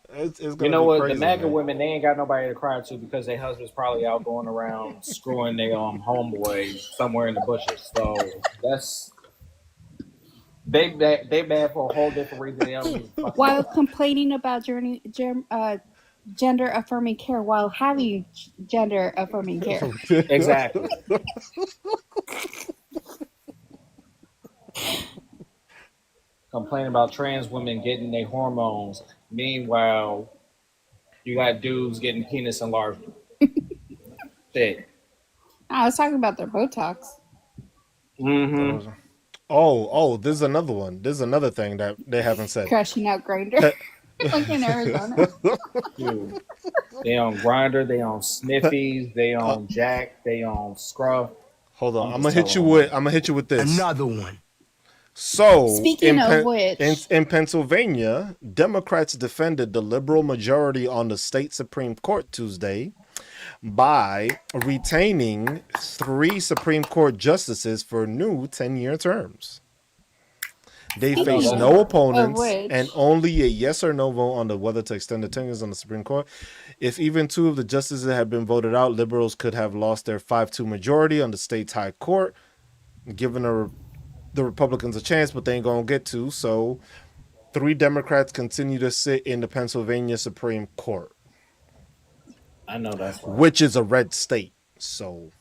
it's You gonna know be what? The crazy, MAGA man. women, they ain't got nobody to cry to because their husband's probably out going around screwing their homeboy somewhere in the bushes. So that's they mad for a whole different reason. They don't even fucking While know. complaining about gender affirming care while having gender affirming care. Exactly. Complaining about trans women getting their hormones. Meanwhile, you got dudes getting penis enlargement. Shit. I was talking about their Botox. Mm-hmm. This is another one. This is another thing that they haven't said. Crashing out grinder. Like in Arizona. Dude. They on Grinder, they on Sniffies, they Uh, on Jack, they on Scruff. hold on. I'm I'm just gonna hit telling you them. with this. Another one. So Speaking of which, in Pennsylvania, Democrats defended the liberal majority on the state Supreme Court Tuesday by retaining 3 Supreme Court justices for new 10-year terms. They I know face speaking that's no right. of opponents and which, only a yes or no vote on the whether to extend the tenures on the Supreme Court. If even 2 of the justices had been voted out, liberals could have lost their 5-2 majority on the state's high court, giving the Republicans a chance, but they ain't gonna get to. So 3 Democrats continue to sit in the Pennsylvania Supreme Court, I know that's right. which is a red state. So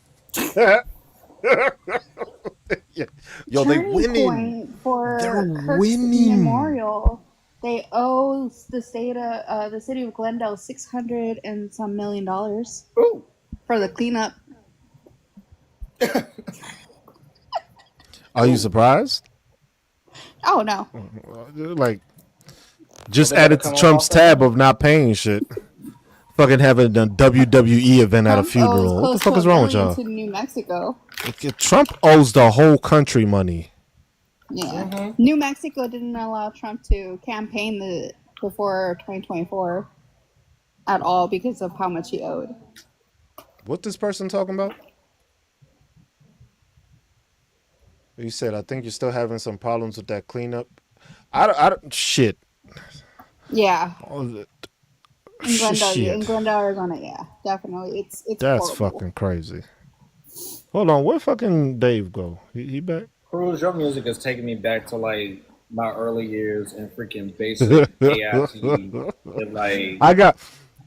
yo, they turning winning. point They're for Kirk's winning. memorial, they owe the city of Glendale $600 and some million Ooh. for the cleanup. Are you surprised? Oh no, Like, So just they're gonna added to come up Trump's off that tab money? of not paying shit. Fucking having a WWE event at a Trump owes funeral. What the close to fuck is a wrong with million y'all? to New Mexico. Trump owes the whole country money. Yeah, Mm-hmm. New Mexico didn't allow Trump to campaign before 2024 at all because of how much he owed. What this person talking about? You said, I think you're still having some problems with that cleanup. Shit. Yeah, Oh, in shit. Glendale, Arizona. Yeah, definitely. It's That's horrible. fucking crazy. Hold on, where fucking Dave go? He back? Cruz, your music is taking me back to like my early years and freaking basic AIT and like I got.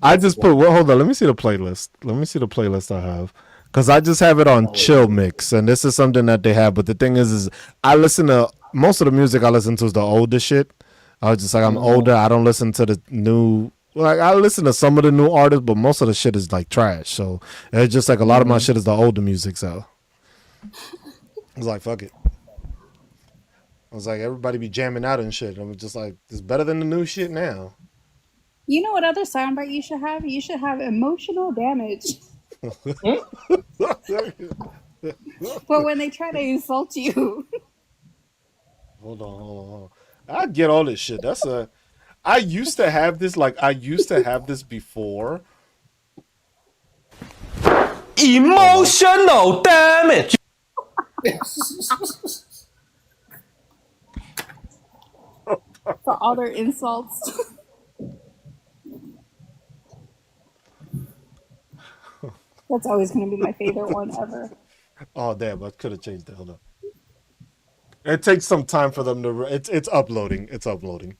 I just basic put. one. Well, hold on. Let me see the playlist. Let me see the playlist I have, because I just have it on Oh, chill mix, and this is something that they have. But the thing is I listen to most of the music. I listen to is the older shit. I was just like, I'm mm-hmm. older. I don't listen to the new. Like, I listen to some of the new artists, but most of the shit is like trash. So it's just like a lot of my Mm-hmm. shit is the older music. So I was like, fuck it. I was like, everybody be jamming out and shit. I was just like, it's better than the new shit now. You know what other soundbite you should have? You should have emotional damage. But when they try to insult you, Hold on. I get all this shit. I used to have this, before. Emotional damage. for all their insults. That's always going to be my favorite one ever. Oh damn, I could have changed that. Hold It takes some time for them to. It's uploading. It's uploading.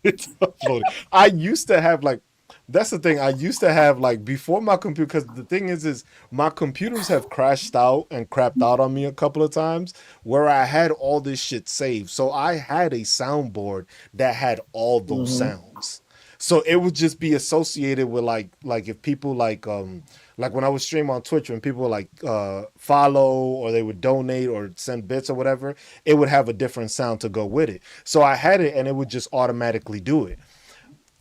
It's uploading. I used to have like. That's the thing. I used to have like before my computer. Because the thing is my computers have crashed out and crapped out on me a couple of times where I had all this shit saved. So I had a soundboard that had all those Mm-hmm. sounds. So it would just be associated with like if people like when I would stream on Twitch, when people like follow or they would donate or send bits or whatever, it would have a different sound to go with it. So I had it and it would just automatically do it.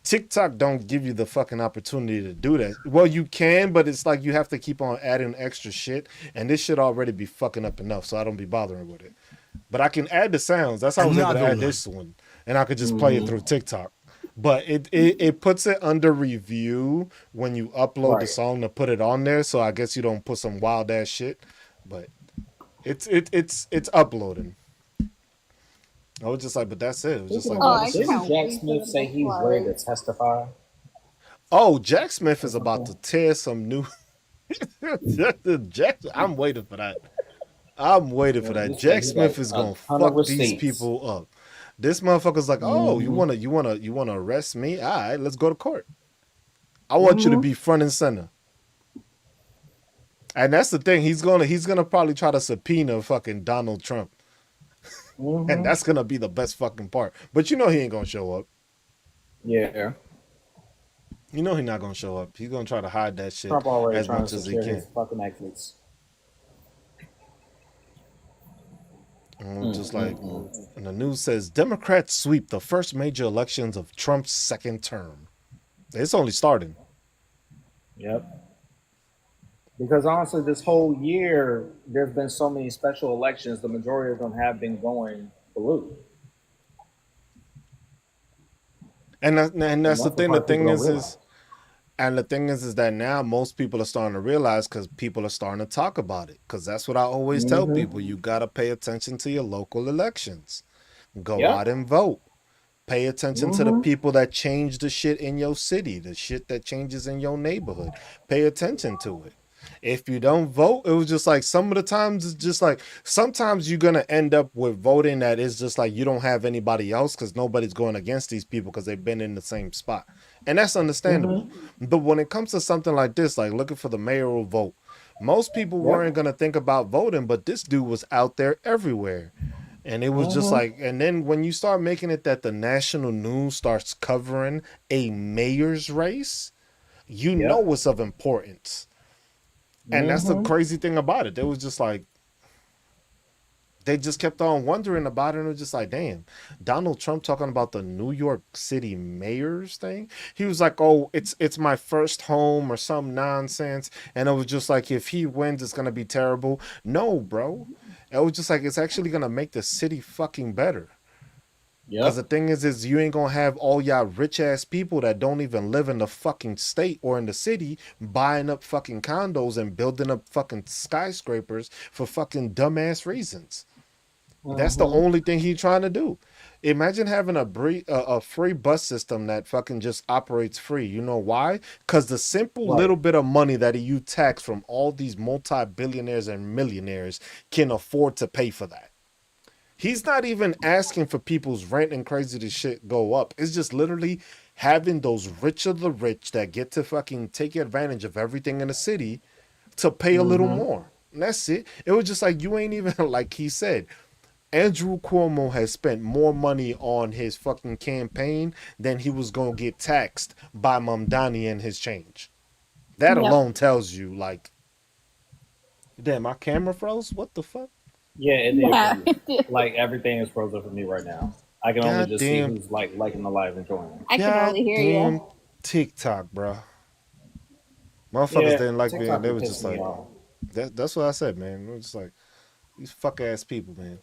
TikTok don't give you the fucking opportunity to do that. Well, you can, but it's like you have to keep on adding extra shit, and this should already be fucking up enough, so I don't be bothering with it. But I can add the sounds. That's how I was able to Another add one. this one, and I could just play it Mm-hmm. through TikTok. But it puts it under review when you upload the Right. song to put it on there. So I guess you don't put some wild ass shit. But it's uploading. I was just like, but that's it. It was just Speaking like, of Oh, oh, which, I this didn't is. can't Jack wait for Smith the say next he's ready to live. testify Oh, Jack Smith or is about something? to tear some new. Jack, I'm waiting for that. I'm waiting for Yeah, that. he said Jack he got Smith is a gonna ton of fuck these receipts. people up. This motherfucker's like, oh, Mm-hmm. you wanna arrest me? All right, let's go to court. I want you to Mm-hmm. be front and center. And that's the thing. He's gonna probably try to subpoena fucking Donald Trump, and Mm-hmm. that's gonna be the best fucking part. But you know he ain't gonna show up. Yeah. You know he's not gonna show up. He's gonna try to hide that shit Trump already as trying to much as he secure his can. fucking exits. Just like, Mm-mm-mm. and the news says Democrats sweep the first major elections of Trump's second term. It's only starting. Yep. Because honestly, this whole year, there's been so many special elections. The majority of them have been going blue, And and that's the that's the thing. The part people thing don't realize. and the thing is that now most people are starting to realize because people are starting to talk about it. Because that's what I always tell Mm-hmm. people: you gotta pay attention to your local elections. Go out Yep. and vote. Pay attention to the Mm-hmm. people that change the shit in your city, the shit that changes in your neighborhood. Pay attention to it. If you don't vote, it was just like some of the times it's just like sometimes you're gonna end up with voting that is just like you don't have anybody else because nobody's going against these people because they've been in the same spot. And that's understandable. Mm-hmm. But when it comes to something like this, like looking for the mayoral vote, most people weren't Yep. gonna think about voting, but this dude was out there everywhere. And it was just Mm-hmm. like, and then when you start making it that the national news starts covering a mayor's race, you know Yep. it's of importance. And that's the Mm-hmm. crazy thing about it. They was just like, they just kept on wondering about it. And it was just like, damn, Donald Trump talking about the New York City mayor's thing. He was like, oh, it's my first home or some nonsense. And it was just like, if he wins, it's gonna be terrible. No, bro. It was just like it's actually gonna make the city fucking better. Cause the Yep. thing is you ain't gonna have all y'all rich ass people that don't even live in the fucking state or in the city buying up fucking condos and building up fucking skyscrapers for fucking dumbass reasons. That's the Mm-hmm. only thing he trying to do. Imagine having a free bus system that fucking just operates free. You know why? Because the simple Right. little bit of money that you tax from all these multi-billionaires and millionaires can afford to pay for that. He's not even asking for people's rent and crazy to shit go up. It's just literally having those rich of the rich that get to fucking take advantage of everything in the city to pay a little Mm-hmm. more. And that's it. It was just like you ain't even like he said. Andrew Cuomo has spent more money on his fucking campaign than he was gonna get taxed by Mamdani and his change. That Yep. alone tells you, like, damn, my camera froze. What the fuck? Yeah, it did for Yeah, me. it did. Like everything is frozen for me right now. I can only God just see damn, who's like liking the live and joining. I can god only hear you. damn TikTok, bro. Motherfuckers Yeah, didn't like me, and TikTok they be was just pissing me like, off. that's what I said, man. It was just like these fuck ass people, man.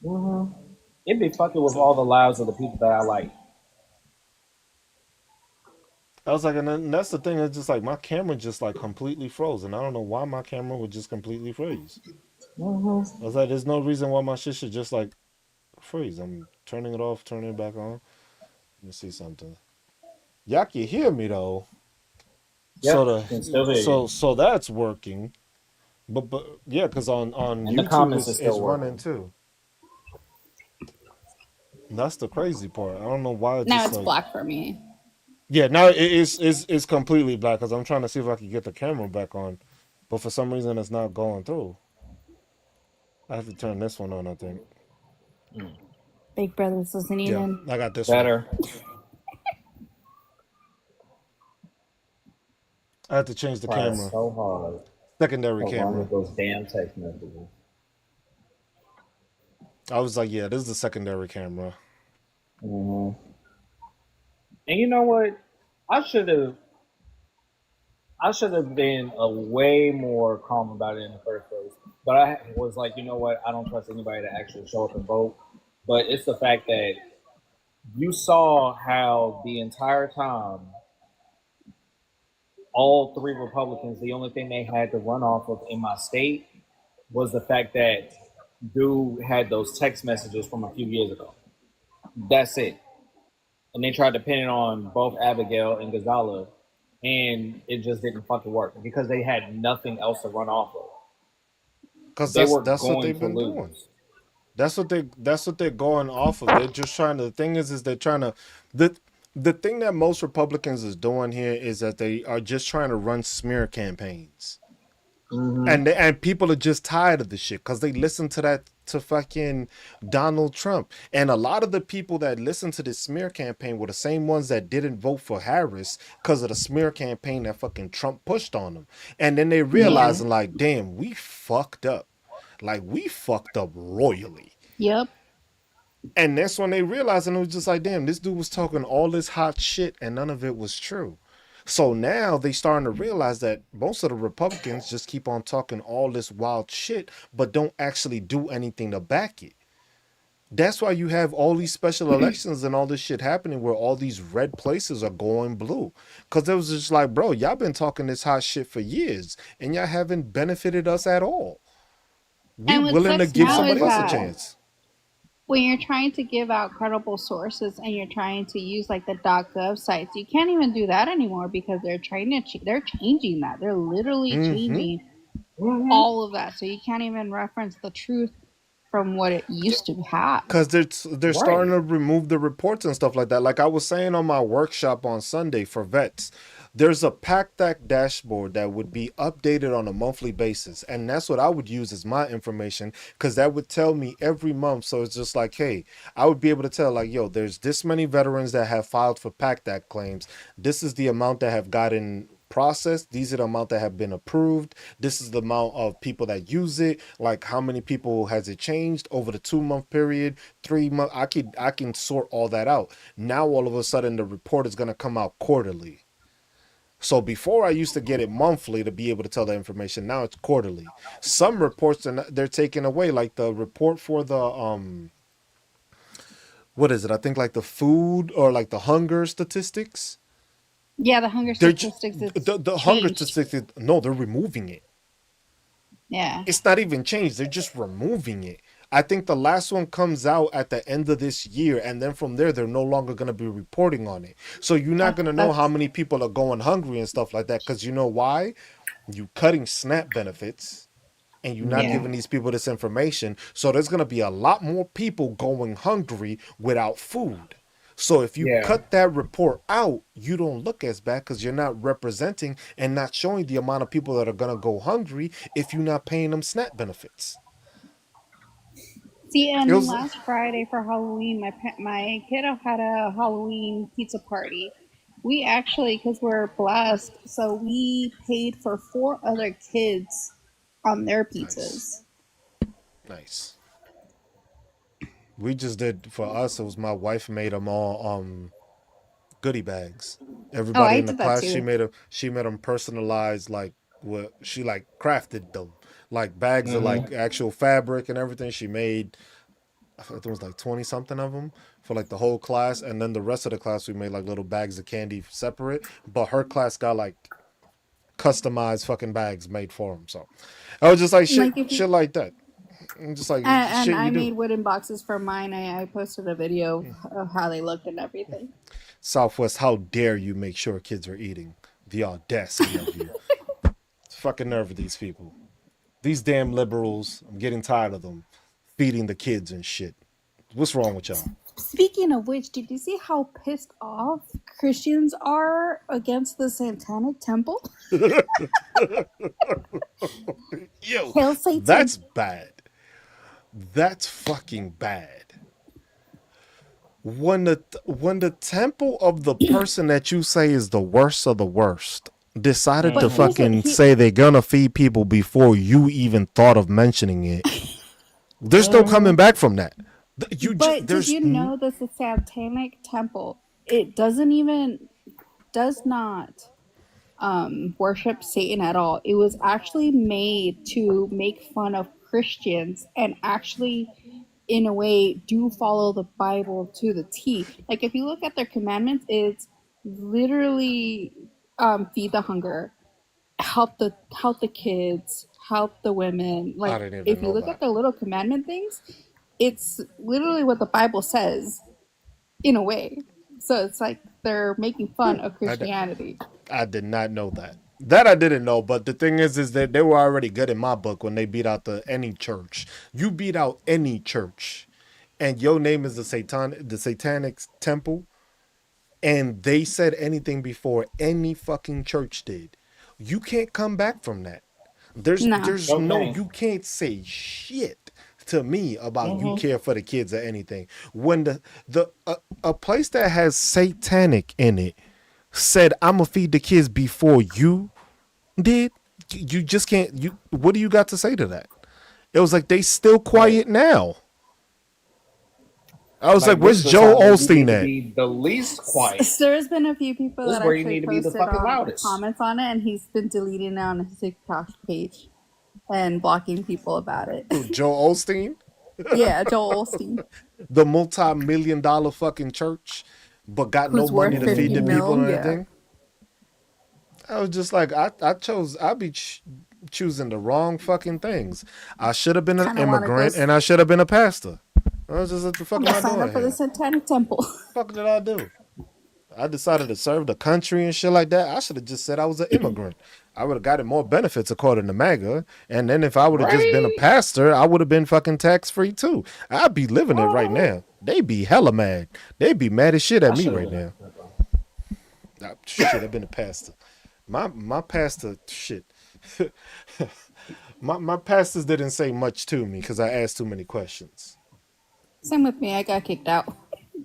Mm-hmm. It'd be fucking with all the lives of the people that I like. I was like, and then that's the thing. It's just like my camera just like completely froze, and I don't know why my camera would just completely freeze. I Mm-hmm. was like, there's no reason why my shit should just like freeze. I'm turning it off, turning it back on. Let me see something. Y'all can hear me though, so Yep, can still hear you. so that's working. But yeah, because on And the YouTube comments is it's still running working. too. That's the crazy part. I don't know why it's Now just it's like, black for me. yeah, now it is completely black because I'm trying to see if I can get the camera back on, but for some reason it's not going through. I have to turn this one on, I think. Big Brother's listening Yeah, in. I got this one. Better. I have to change the Trying camera. so hard Secondary to run camera. with those damn text messages. I was like, yeah, this is the secondary camera. hmm And you know what? I should have. I should have been a way more calm about it in the first place. But I was like, you know what? I don't trust anybody to actually show up and vote. But it's the fact that you saw how the entire time all three Republicans, the only thing they had to run off of in my state was the fact that dude had those text messages from a few years ago. That's it. And they tried to pin it on both Abigail and Gonzalo, and it just didn't fucking work because they had nothing else to run off of. Cause They were that's what going they've to been doing. lose. That's what they're going off of. They're just trying to. The thing is they're trying to. the The thing that most Republicans is doing here is that they are just trying to run smear campaigns, Mm-hmm. and people are just tired of the shit because they listen to that to fucking Donald Trump, and a lot of the people that listen to this smear campaign were the same ones that didn't vote for Harris because of the smear campaign that fucking Trump pushed on them, and then they Yeah. realizing like, damn, we fucked up, like we fucked up royally. Yep. And that's when they realized, and it was just like, damn, this dude was talking all this hot shit, and none of it was true. So now they starting to realize that most of the Republicans just keep on talking all this wild shit, but don't actually do anything to back it. That's why you have all these special elections and all this shit happening where all these red places are going blue. Because it was just like, bro, y'all been talking this hot shit for years, and y'all haven't benefited us at all. We And what willing to sucks give now somebody is else a that chance. when you're trying to give out credible sources and you're trying to use like the .gov sites, you can't even do that anymore because they're trying to they're changing that. They're literally Mm-hmm. changing Mm-hmm. all of that, so you can't even reference the truth from what it used to have. Because they're starting Right. to remove the reports and stuff like that. Like I was saying on my workshop on Sunday for vets, there's a PACT Act dashboard that would be updated on a monthly basis, and that's what I would use as my information because that would tell me every month. So it's just like, hey, I would be able to tell like, yo, there's this many veterans that have filed for PACT Act claims. This is the amount that have gotten processed. These are the amount that have been approved. This is the amount of people that use it. Like how many people has it changed over the 2 month period, 3 month. I can sort all that out. Now all of a sudden the report is gonna come out quarterly. So before I used to get it monthly to be able to tell the information. Now it's quarterly. Some reports they're taking away, like the report for the what is it? I think like the food or like the hunger statistics. Yeah, the hunger They're just statistics is the hunger changed. statistics. No, they're removing it. Yeah. It's not even changed. They're just removing it. I think the last one comes out at the end of this year, and then from there, they're no longer going to be reporting on it. So you're not going to know how That's many people are going hungry and stuff like that. Because you know why? You cutting SNAP benefits, and you're not yeah. Mm-hmm. giving these people this information. So there's going to be a lot more people going hungry without food. So if you Yeah. cut that report out, you don't look as bad because you're not representing and not showing the amount of people that are going to go hungry if you're not paying them SNAP benefits. See, It and was last Friday for Halloween, my kiddo had a Halloween pizza party. We actually, because we're blessed, so we paid for 4 other kids on their nice, pizzas. nice. We just did for us. It was my wife made them all goodie bags. Oh, Everybody I in the did that class, she too. made them. She made them personalized, like what she like crafted them, like bags of like Mm-hmm. actual fabric and everything. She made. I think it was like 20 something of them for like the whole class, and then the rest of the class we made like little bags of candy separate. But her class got like customized fucking bags made for them. So I was just like Like if shit you, like that. And just like and shit I you do. made wooden boxes for mine. I posted a video of how they looked and everything. Southwest, how dare you make sure kids are eating? The audacity of you. It's fucking nerve of these people. These damn liberals, I'm getting tired of them feeding the kids and shit. What's wrong with y'all? Speaking of which, did you see how pissed off Christians are against the Satanic Temple? Yo, Hail Satan! that's bad. That's fucking bad. When the temple of the person that you say is the worst of the worst decided But to Mm-hmm. here's what fucking he. say they're gonna feed people before you even thought of mentioning it, there's no Mm-hmm. coming back from that. You just But did there's you know that the Satanic Temple it does not worship Satan at all. It was actually made to make fun of Christians and actually, in a way, do follow the Bible to the T. Like if you look at their commandments, it's literally feed the hunger, help the kids, help the women. I Like didn't even if you know look at that. the little commandment things, it's literally what the Bible says in a way. So it's like they're making fun of I, Christianity. I did not know that. That I didn't know, but the thing is that they were already good in my book when they beat out any church. You beat out any church, and your name is the Satanic Temple, and they said anything before any fucking church did. You can't come back from that. No. There's no Okay. you can't say shit to me about you Mm-hmm. care for the kids or anything. When a place that has satanic in it said I'm gonna feed the kids before you did, you just can't you what do you got to say to that? It was like they still Right. quiet now. I was like, Like this where's is the Joe time where you Osteen need to at? be the least quiet. There's been a few people This is that where you actually need to be the posted fucking loudest. comments on it, and he's been deleting it on his TikTok page and blocking people about it. Who, Joe Osteen? Yeah, Joel Olstein, The multi-million-dollar fucking church, but got no who's worth money to feed 50 the people Mm-hmm. mil. or Yeah, anything. I was just like, I'd be choosing the wrong fucking things. I should have been an kind of want to go immigrant and I should have been a pastor. I was just like, the fuck am I sign doing up for the here? Satanic Temple. Fuck did I do? I decided to serve the country and shit like that. I should have just said I was an immigrant. I would have gotten more benefits according to MAGA. And then if I would have just been a Right? pastor, I would have been fucking tax free too. I'd be living it right Oh, now. They be hella mad. They be mad as shit I at me should have right went now. after that though. I should have been a pastor. My pastor shit. My pastors didn't say much to me because I asked too many questions. Same with me. I got kicked out.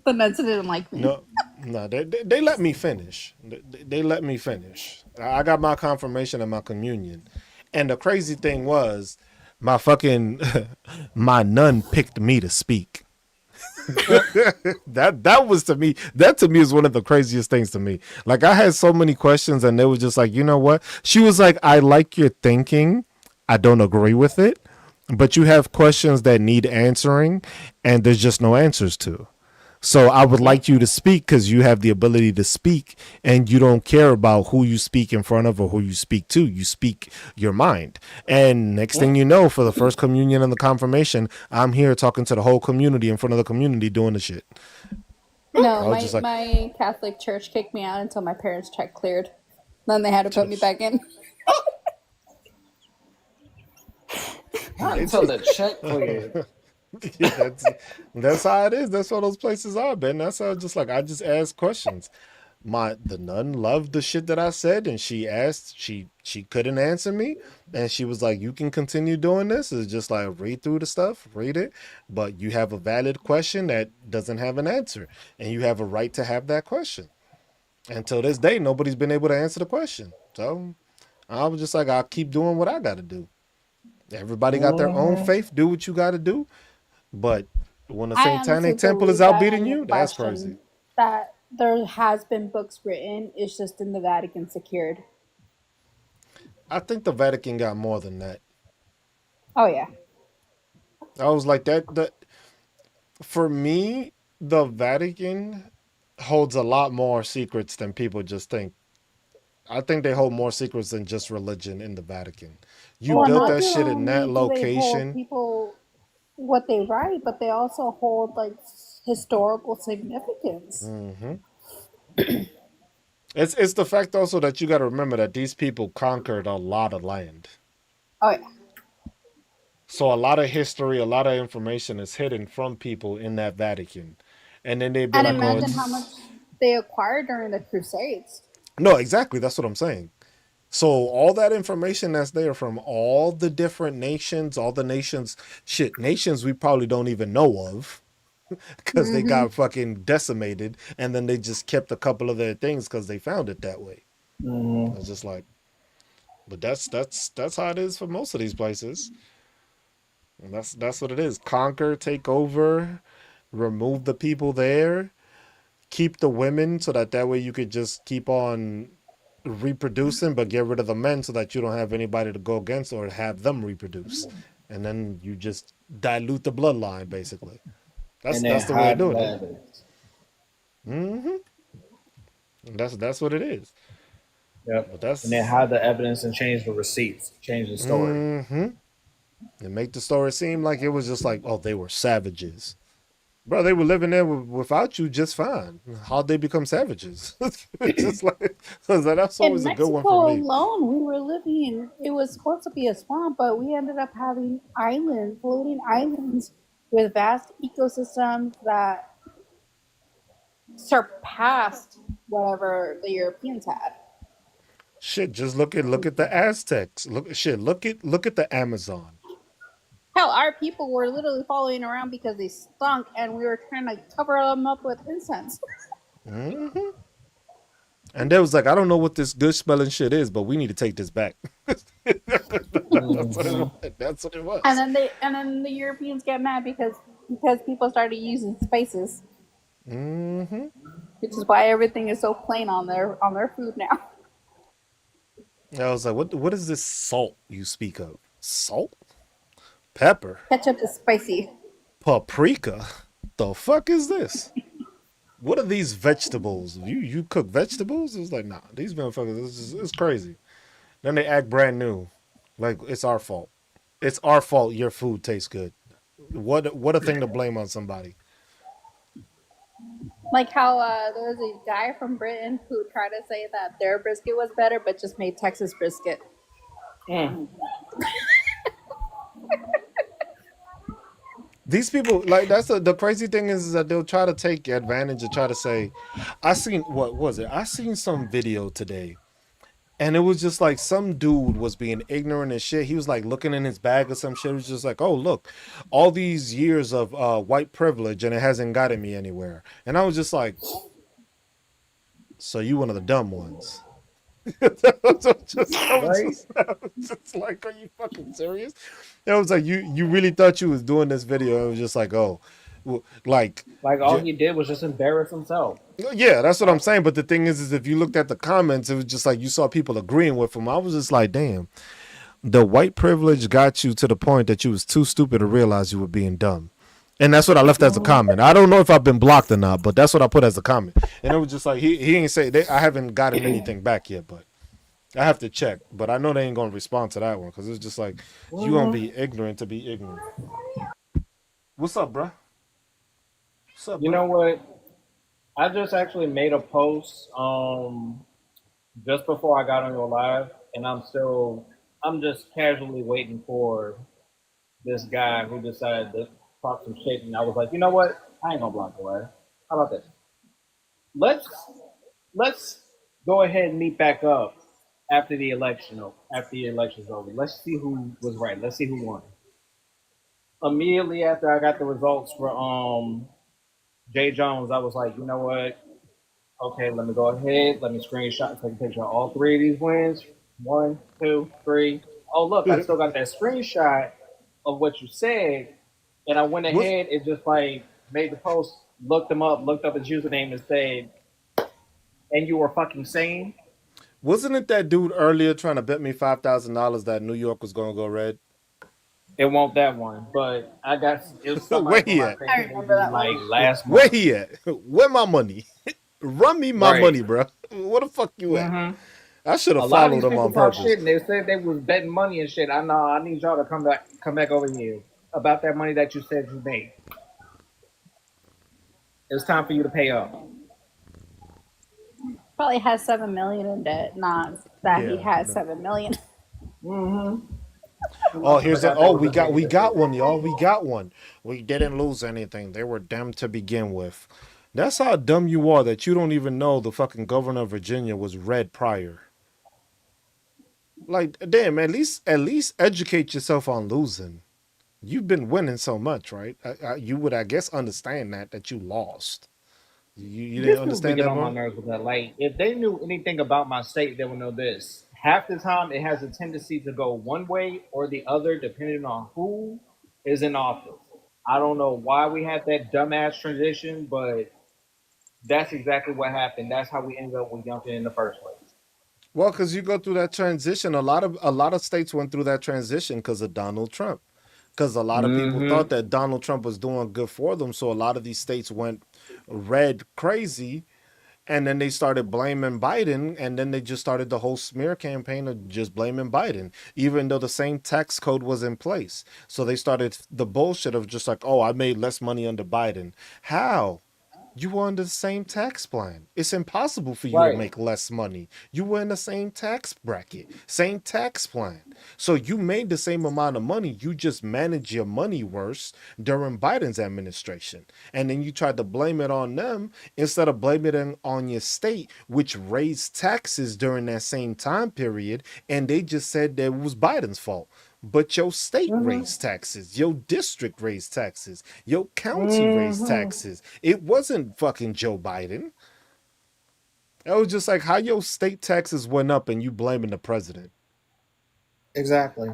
The nuns didn't like me. No, no, they let me finish. They let me finish. I got my confirmation and my communion, and the crazy thing was, my fucking my nun picked me to speak. That was to me. That to me is one of the craziest things to me. Like I had so many questions, and they was just like, you know what? She was like, I like your thinking. I don't agree with it, but you have questions that need answering, and there's just no answers to. So I would Mm-hmm. like you to speak because you have the ability to speak and you don't care about who you speak in front of or who you speak to. You speak your mind. And next thing you know, for the first communion and the confirmation, I'm here talking to the whole community in front of the community doing the shit. No, I was just like, my Catholic church kicked me out until my parents' check cleared. Then they had to put me back in. Not it's, until the check cleared. yeah, that's how it is. That's what those places are, Ben. That's how just like I just ask questions. The nun loved the shit that I said, and she asked. She couldn't answer me, and she was like, "You can continue doing this. It's just like read through the stuff, read it, but you have a valid question that doesn't have an answer, and you have a right to have that question." Until this day, nobody's been able to answer the question. So I was just like, I'll keep doing what I got to do. Everybody got their own Mm-hmm. faith. Do what you got to do. But when the I honestly satanic temple is believe out that beating on your you, that's crazy. question that there has been books written. It's just in the Vatican secured. I think the Vatican got more than that. Oh yeah. I was like that for me, the Vatican holds a lot more secrets than people just think. I think they hold more secrets than just religion in the Vatican. You Well, built not that Uh-huh. shit in that only do they hold location. people what they write, but they also hold like historical significance. It's the fact also that you got to remember that these people conquered a lot of land. Oh yeah. So a lot of history, a lot of information is hidden from people in that Vatican. And then they'd be And like, oh, imagine how it's. much they acquired during the Crusades. No, exactly. That's what I'm saying. So all that information that's there from all the different nations, all the nations, shit, nations we probably don't even know of because they Hmm. got fucking decimated, and then they just kept a couple of their things because they found it that way. I was just like, but that's how it is for most of these places. And that's what it is. Conquer, take over, remove the people there, keep the women so that way you could just keep on reproducing, but get rid of the men so that you don't have anybody to go against or have them reproduce, and then you just dilute the bloodline basically. That's And then that's the way of hide the doing it. evidence. Hmm. That's what it is. Yep. But And then that's hide the evidence and change the receipts, change the story. hmm and make the story seem like it was just like, oh, they were savages. Bro, they were living there without you just fine. How'd they become savages? Just like, so that's In always a good one for Mexico me. alone, we were living, it was supposed to be a swamp, but we ended up having islands, floating islands with vast ecosystems that surpassed whatever the Europeans had. Shit, just look at the Aztecs. Look at the Amazon. Hell, our people were literally following around because they stunk and we were trying to cover them up with incense. Hmm. And they was like, I don't know what this good smelling shit is, but we need to take this back. That's what it Hmm. was. That's what it And was. then the Europeans get mad because people started using spices, Hmm. which is why everything is so plain on their food now. I was like, what is this salt you speak of? Salt? Pepper? Ketchup is spicy. Paprika? The fuck is this? What are these vegetables? You cook vegetables? It's like, nah, these motherfuckers, it's crazy. Then they act brand new. Like it's our fault. It's our fault your food tastes good. What a thing to blame on somebody. Like how there was a guy from Britain who tried to say that their brisket was better, but just made Texas brisket. Mm. These people like that's the crazy thing is that they'll try to take advantage and try to say, I seen what was it? I seen some video today. And it was just like some dude was being ignorant and shit. He was like looking in his bag or some shit. It was just like, oh look, all these years of white privilege and it hasn't gotten me anywhere. And I was just like, so you one of the dumb ones. Right? I was just like, are you fucking serious? It was like you really thought you was doing this video. It was just like, oh, like, Like all he did was just embarrass himself. yeah, that's what I'm saying. But the thing is if you looked at the comments, it was just like you saw people agreeing with him. I was just like, damn, the white privilege got you to the point that you was too stupid to realize you were being dumb. And that's what I left as a comment. I don't know if I've been blocked or not, but that's what I put as a comment. And it was just like he ain't say I haven't gotten anything back yet, but I have to check. But I know they ain't gonna respond to that one because it's just like you gonna be ignorant to be ignorant. What's up, bruh? What's up, You bruh? know what? I just actually made a post just before I got on your live, and I'm just casually waiting for this guy who decided to talk some shit, and I was like, you know what? I ain't gonna block the way. How about this? Let's let's go ahead and meet back up after the election. After the election's over, let's see who was right. Let's see who won. Immediately after I got the results for Jay Jones, I was like, you know what? Okay, let me go ahead. Let me screenshot, take a picture of all three of these wins. One, two, three. Oh, look, I still got that screenshot of what you said. And I went Was ahead and just like made the post, looked them up, looked up his username and said, and you were fucking sane? wasn't it that dude earlier trying to bet me $5,000 that New York was gonna go red? It won't that one, but I got it was Where somebody from he my at? I page remember maybe that like one. last Where month. he at? Where my money? Run me my Right. money, bro. Where the fuck you at? Mm-hmm. I should A have lot of followed these him people on talk purpose. shit and they said they was betting money and shit. I know. I need y'all to come back over here about that money that you said you made. It's time for you to pay up. Probably has 7 million in debt. Not that he Yeah, has 7 million. Mm-hmm. Oh, I here's a forgot that oh was a thing we in this got movie. one, y'all. We got one. We didn't lose anything. They were them to begin with. That's how dumb you are that you don't even know the fucking governor of Virginia was red prior. Like, damn, at least educate yourself on losing. You've been winning so much, right? You would, I guess, understand that you lost. You These didn't people be understand getting that, on my bro? nerves with that. Like, if they knew anything about my state, they would know this. Half the time, it has a tendency to go one way or the other, depending on who is in office. I don't know why we had that dumbass transition, but that's exactly what happened. That's how we ended up with Youngkin in the first place. Well, because you go through that transition. A lot of states went through that transition because of Donald Trump. Because a lot of people thought Mm-hmm. that Donald Trump was doing good for them, so a lot of these states went red crazy, and then they started blaming Biden, and then they just started the whole smear campaign of just blaming Biden, even though the same tax code was in place. So they started the bullshit of just like, oh, I made less money under Biden. How? You were under the same tax plan. It's impossible for you to Right. make less money. You were in the same tax bracket, same tax plan. So you made the same amount of money. You just managed your money worse during Biden's administration. And then you tried to blame it on them instead of blaming it on your state, which raised taxes during that same time period. And they just said that it was Biden's fault. But your state Mm-hmm. raised taxes, your district raised taxes, your county raised Mm-hmm. taxes. It wasn't fucking Joe Biden. It was just like how your state taxes went up and you blaming the president. Exactly.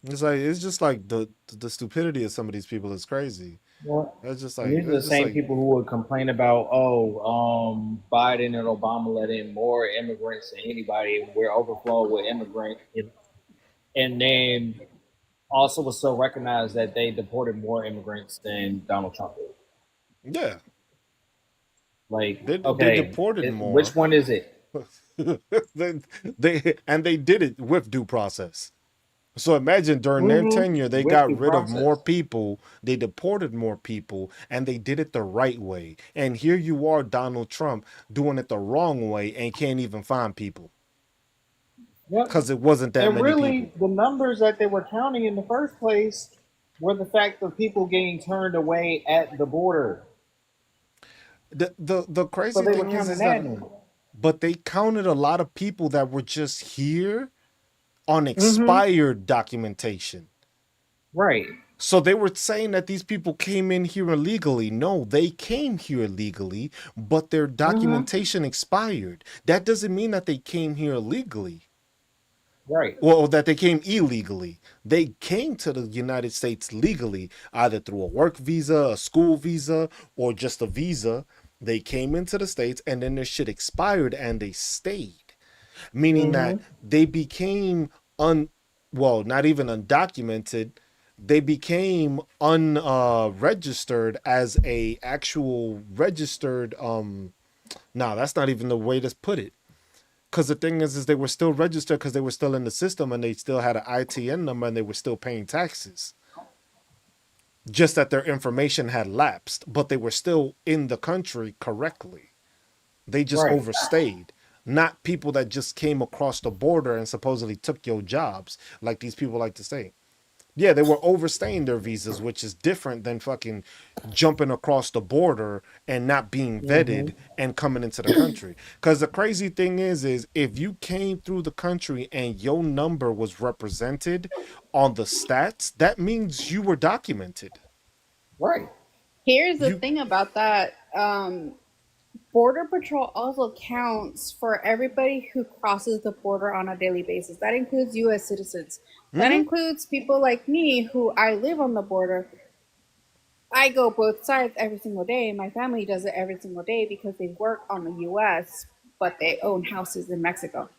It's just like the stupidity of some of these people is crazy. Well, It's just and like these are the it's just same like people who would complain about, oh, Biden and Obama let in more immigrants than anybody. We're overflowed with immigrants, and then also was still recognized that they deported more immigrants than Donald Trump did. yeah, Like, they okay, deported which more. one is it? They did it with due process. So imagine during their tenure, Mm-hmm. they With got due rid of more process. people, they deported more people, and they did it the right way. And here you are, Donald Trump, doing it the wrong way and can't even find people Yep. because it wasn't that And many people. really, the numbers that they were counting in the first place were the fact of people getting turned away at the border. The So crazy they were thing counting is that, that in. but they counted a lot of people that were just here on Mm-hmm. expired documentation. Right. So they were saying that these people came in here illegally. No, they came here legally, but their Mm-hmm. documentation expired. That doesn't mean that they came here illegally. Right. Well, that they came illegally. They came to the United States legally, either through a work visa, a school visa, or just a visa. They came into the States and then their shit expired and they stayed, meaning that Mm-hmm. they became well, not even undocumented. They became unregistered as a actual registered. No, that's not even the way to put it. Because the thing is they were still registered because they were still in the system and they still had an ITN number and they were still paying taxes. Just that their information had lapsed, but they were still in the country correctly. They just Right. overstayed. Not people that just came across the border and supposedly took your jobs, like these people like to say. Yeah, they were overstaying their visas, which is different than fucking jumping across the border and not being vetted Mm-hmm. and coming into the country. Because the crazy thing is if you came through the country and your number was represented on the stats, that means you were documented. Right. Here's the You, thing about that. Border Patrol also counts for everybody who crosses the border on a daily basis. That includes U.S. citizens. That mm-hmm, includes people like me who I live on the border. I go both sides every single day. My family does it every single day because they work on the U.S., but they own houses in Mexico.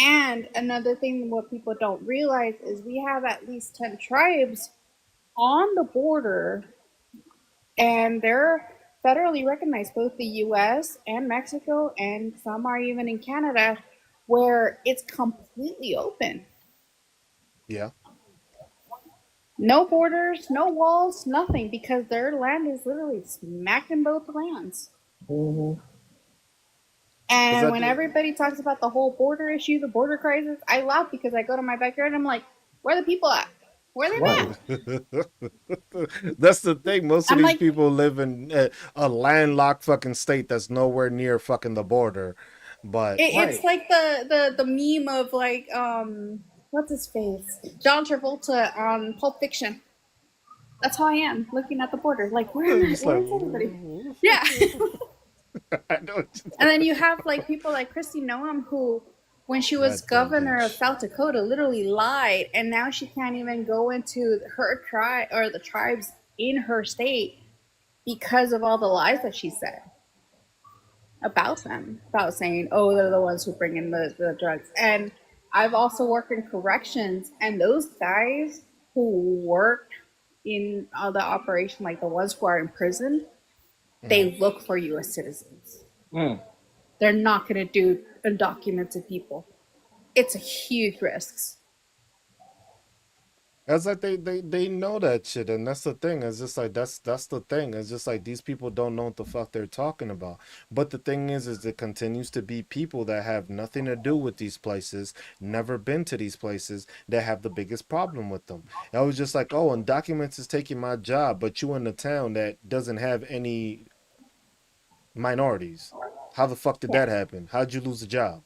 And another thing, what people don't realize is we have at least 10 tribes on the border, and they're federally recognized, both the US and Mexico, and some are even in Canada, where it's completely open. yeah. No borders, no walls, nothing, because their land is literally smack in both lands. Mm-hmm. Because And I when did. everybody talks about the whole border issue, the border crisis, I laugh because I go to my backyard and I'm like, where are the people at? Where are they Right. at? That's the thing. Most of I'm these like, people live in a landlocked fucking state that's nowhere near fucking the border. But it's Right. like the meme of like what's his face, John Travolta on Pulp Fiction. That's how I am looking at the border. Like, it's just like, where's everybody? Yeah. I know what And then you have like people like Christy Noam who, when she was that dumb governor of bitch. South Dakota, literally lied, and now she can't even go into her tribe or the tribes in her state because of all the lies that she said about them, about saying, oh, they're the ones who bring in the drugs. And I've also worked in corrections, and those guys who work in the operation, like the ones who are in prison, Mhm. they look for you as citizens. Mm. They're not going to do undocumented people. It's a huge risk. That's like they know that shit, and that's the thing. It's just like that's the thing. It's just like these people don't know what the fuck they're talking about. But the thing is it continues to be people that have nothing to do with these places, never been to these places, that have the biggest problem with them. I was just like, oh, and documents is taking my job, but you in a town that doesn't have any minorities. How the fuck did Yeah. that happen? How'd you lose a job?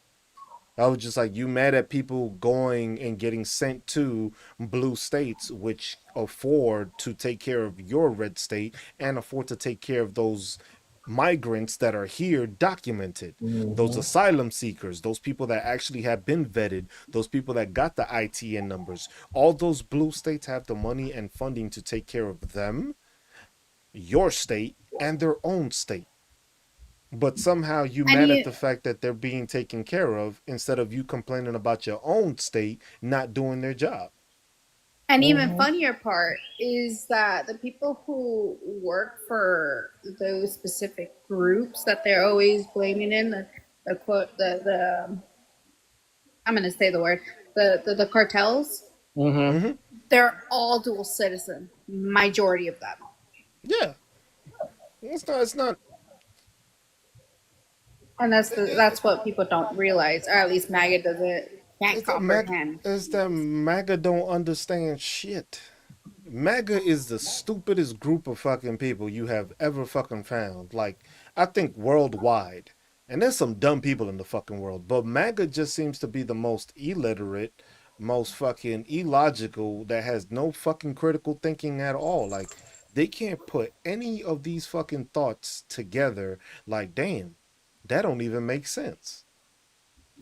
I was just like, you mad at people going and getting sent to blue states, which afford to take care of your red state and afford to take care of those migrants that are here documented, those Mm-hmm. asylum seekers, those people that actually have been vetted, those people that got the ITN numbers. All those blue states have the money and funding to take care of them, your state, and their own state. But somehow you And mad at you the fact that they're being taken care of instead of you complaining about your own state not doing their job. and even Mm-hmm. funnier part is that the people who work for those specific groups that they're always blaming in the quote the I'm gonna say the word the cartels, Mm-hmm. Mm-hmm. they're all dual citizen, majority of them. Yeah, it's not. It's not. And that's what people don't realize, or at least MAGA doesn't can't It's that Mag. comprehend. It's that MAGA don't understand shit. MAGA is the stupidest group of fucking people you have ever fucking found. Like, I think worldwide. And there's some dumb people in the fucking world, but MAGA just seems to be the most illiterate, most fucking illogical, that has no fucking critical thinking at all. Like, they can't put any of these fucking thoughts together. Like, damn, that don't even make sense.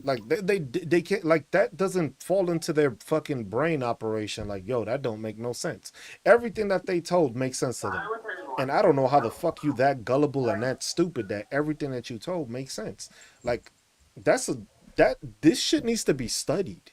Like they can't, like, that doesn't fall into their fucking brain operation. Like, yo, that don't make no sense. Everything that they told makes sense to them. And I don't know how the fuck you that gullible and that stupid that everything that you told makes sense. Like, that's a that this shit needs to be studied.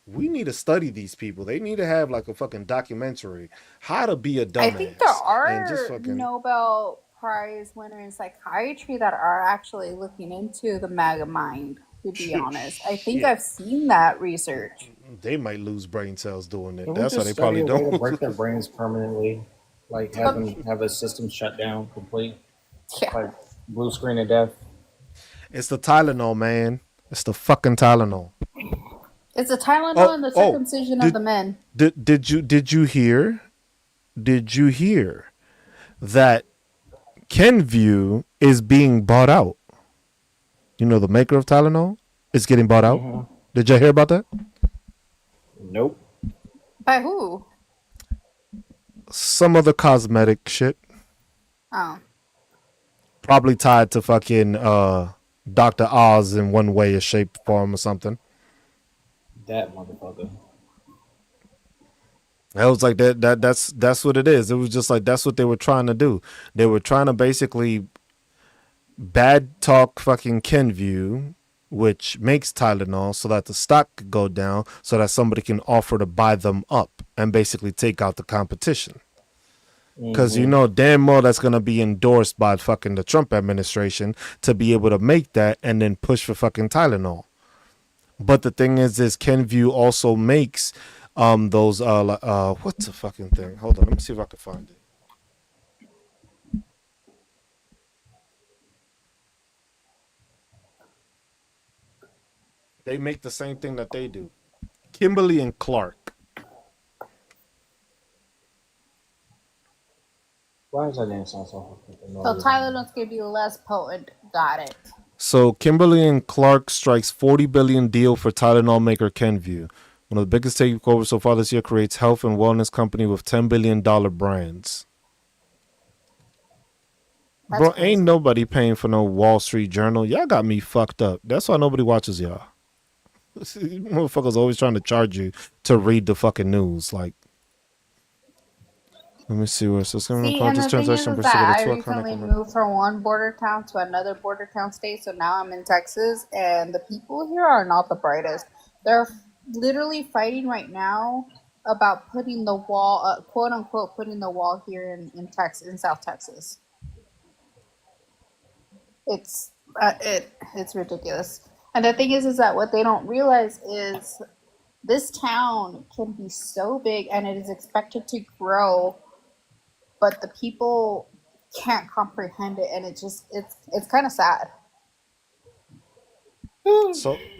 We need to study these people. They need to have like a fucking documentary, how to be a I think there dumbass, and just are fucking Nobel Prize winners in psychiatry that are actually looking into the MAGA mind, to be honest. I think shit. I've seen that research. They might lose brain cells doing it. Can we That's how just they study probably a way to don't. break their brains permanently? Like But have a system shut down complete, yeah, like blue screen of death. It's the Tylenol, man. It's the fucking Tylenol. it's the Tylenol Oh, and the oh, circumcision of did the men. did you hear? Did you hear that Kenvue is being bought out? You know, the maker of Tylenol is getting bought out. Mm-hmm. Did you hear about that? Nope. By who? Some other cosmetic shit, Oh, probably tied to fucking Dr. Oz in one way, or shape, form, or something. That motherfucker. I was like that's what it is. It was just like that's what they were trying to do. They were trying to basically bad talk fucking Kenvue, which makes Tylenol, so that the stock could go down, so that somebody can offer to buy them up and basically take out the competition. Because you Mm-hmm. know damn well that's gonna be endorsed by fucking the Trump administration to be able to make that and then push for fucking Tylenol. But the thing is Kenvue also makes those what's the fucking thing? Hold on, let me see if I can find it. They make the same thing that they do. Kimberly and Clark. Why does that name sound so So familiar? Tylenols give you less potent. Got it. So Kimberly and Clark strikes 40 billion deal for Tylenol maker Kenvue. One of the biggest takeovers so far this year, creates health and wellness company with $10 billion brands. That's Bro, ain't crazy. nobody paying for no Wall Street Journal. Y'all got me fucked up. That's why nobody watches y'all. Motherfuckers always trying to charge you to read the fucking news. Like, let me see where it says. See, Card and this the thing transaction is brings together that I two iconic recently moved from one border town to another border town state, so now I'm in Texas, and the people here are not the brightest. They're literally fighting right now about putting the wall, quote unquote, putting the wall here in Texas, in South Texas. It's it's ridiculous. And the thing is that what they don't realize is this town can be so big and it is expected to grow, but the people can't comprehend it, and it's kind of sad.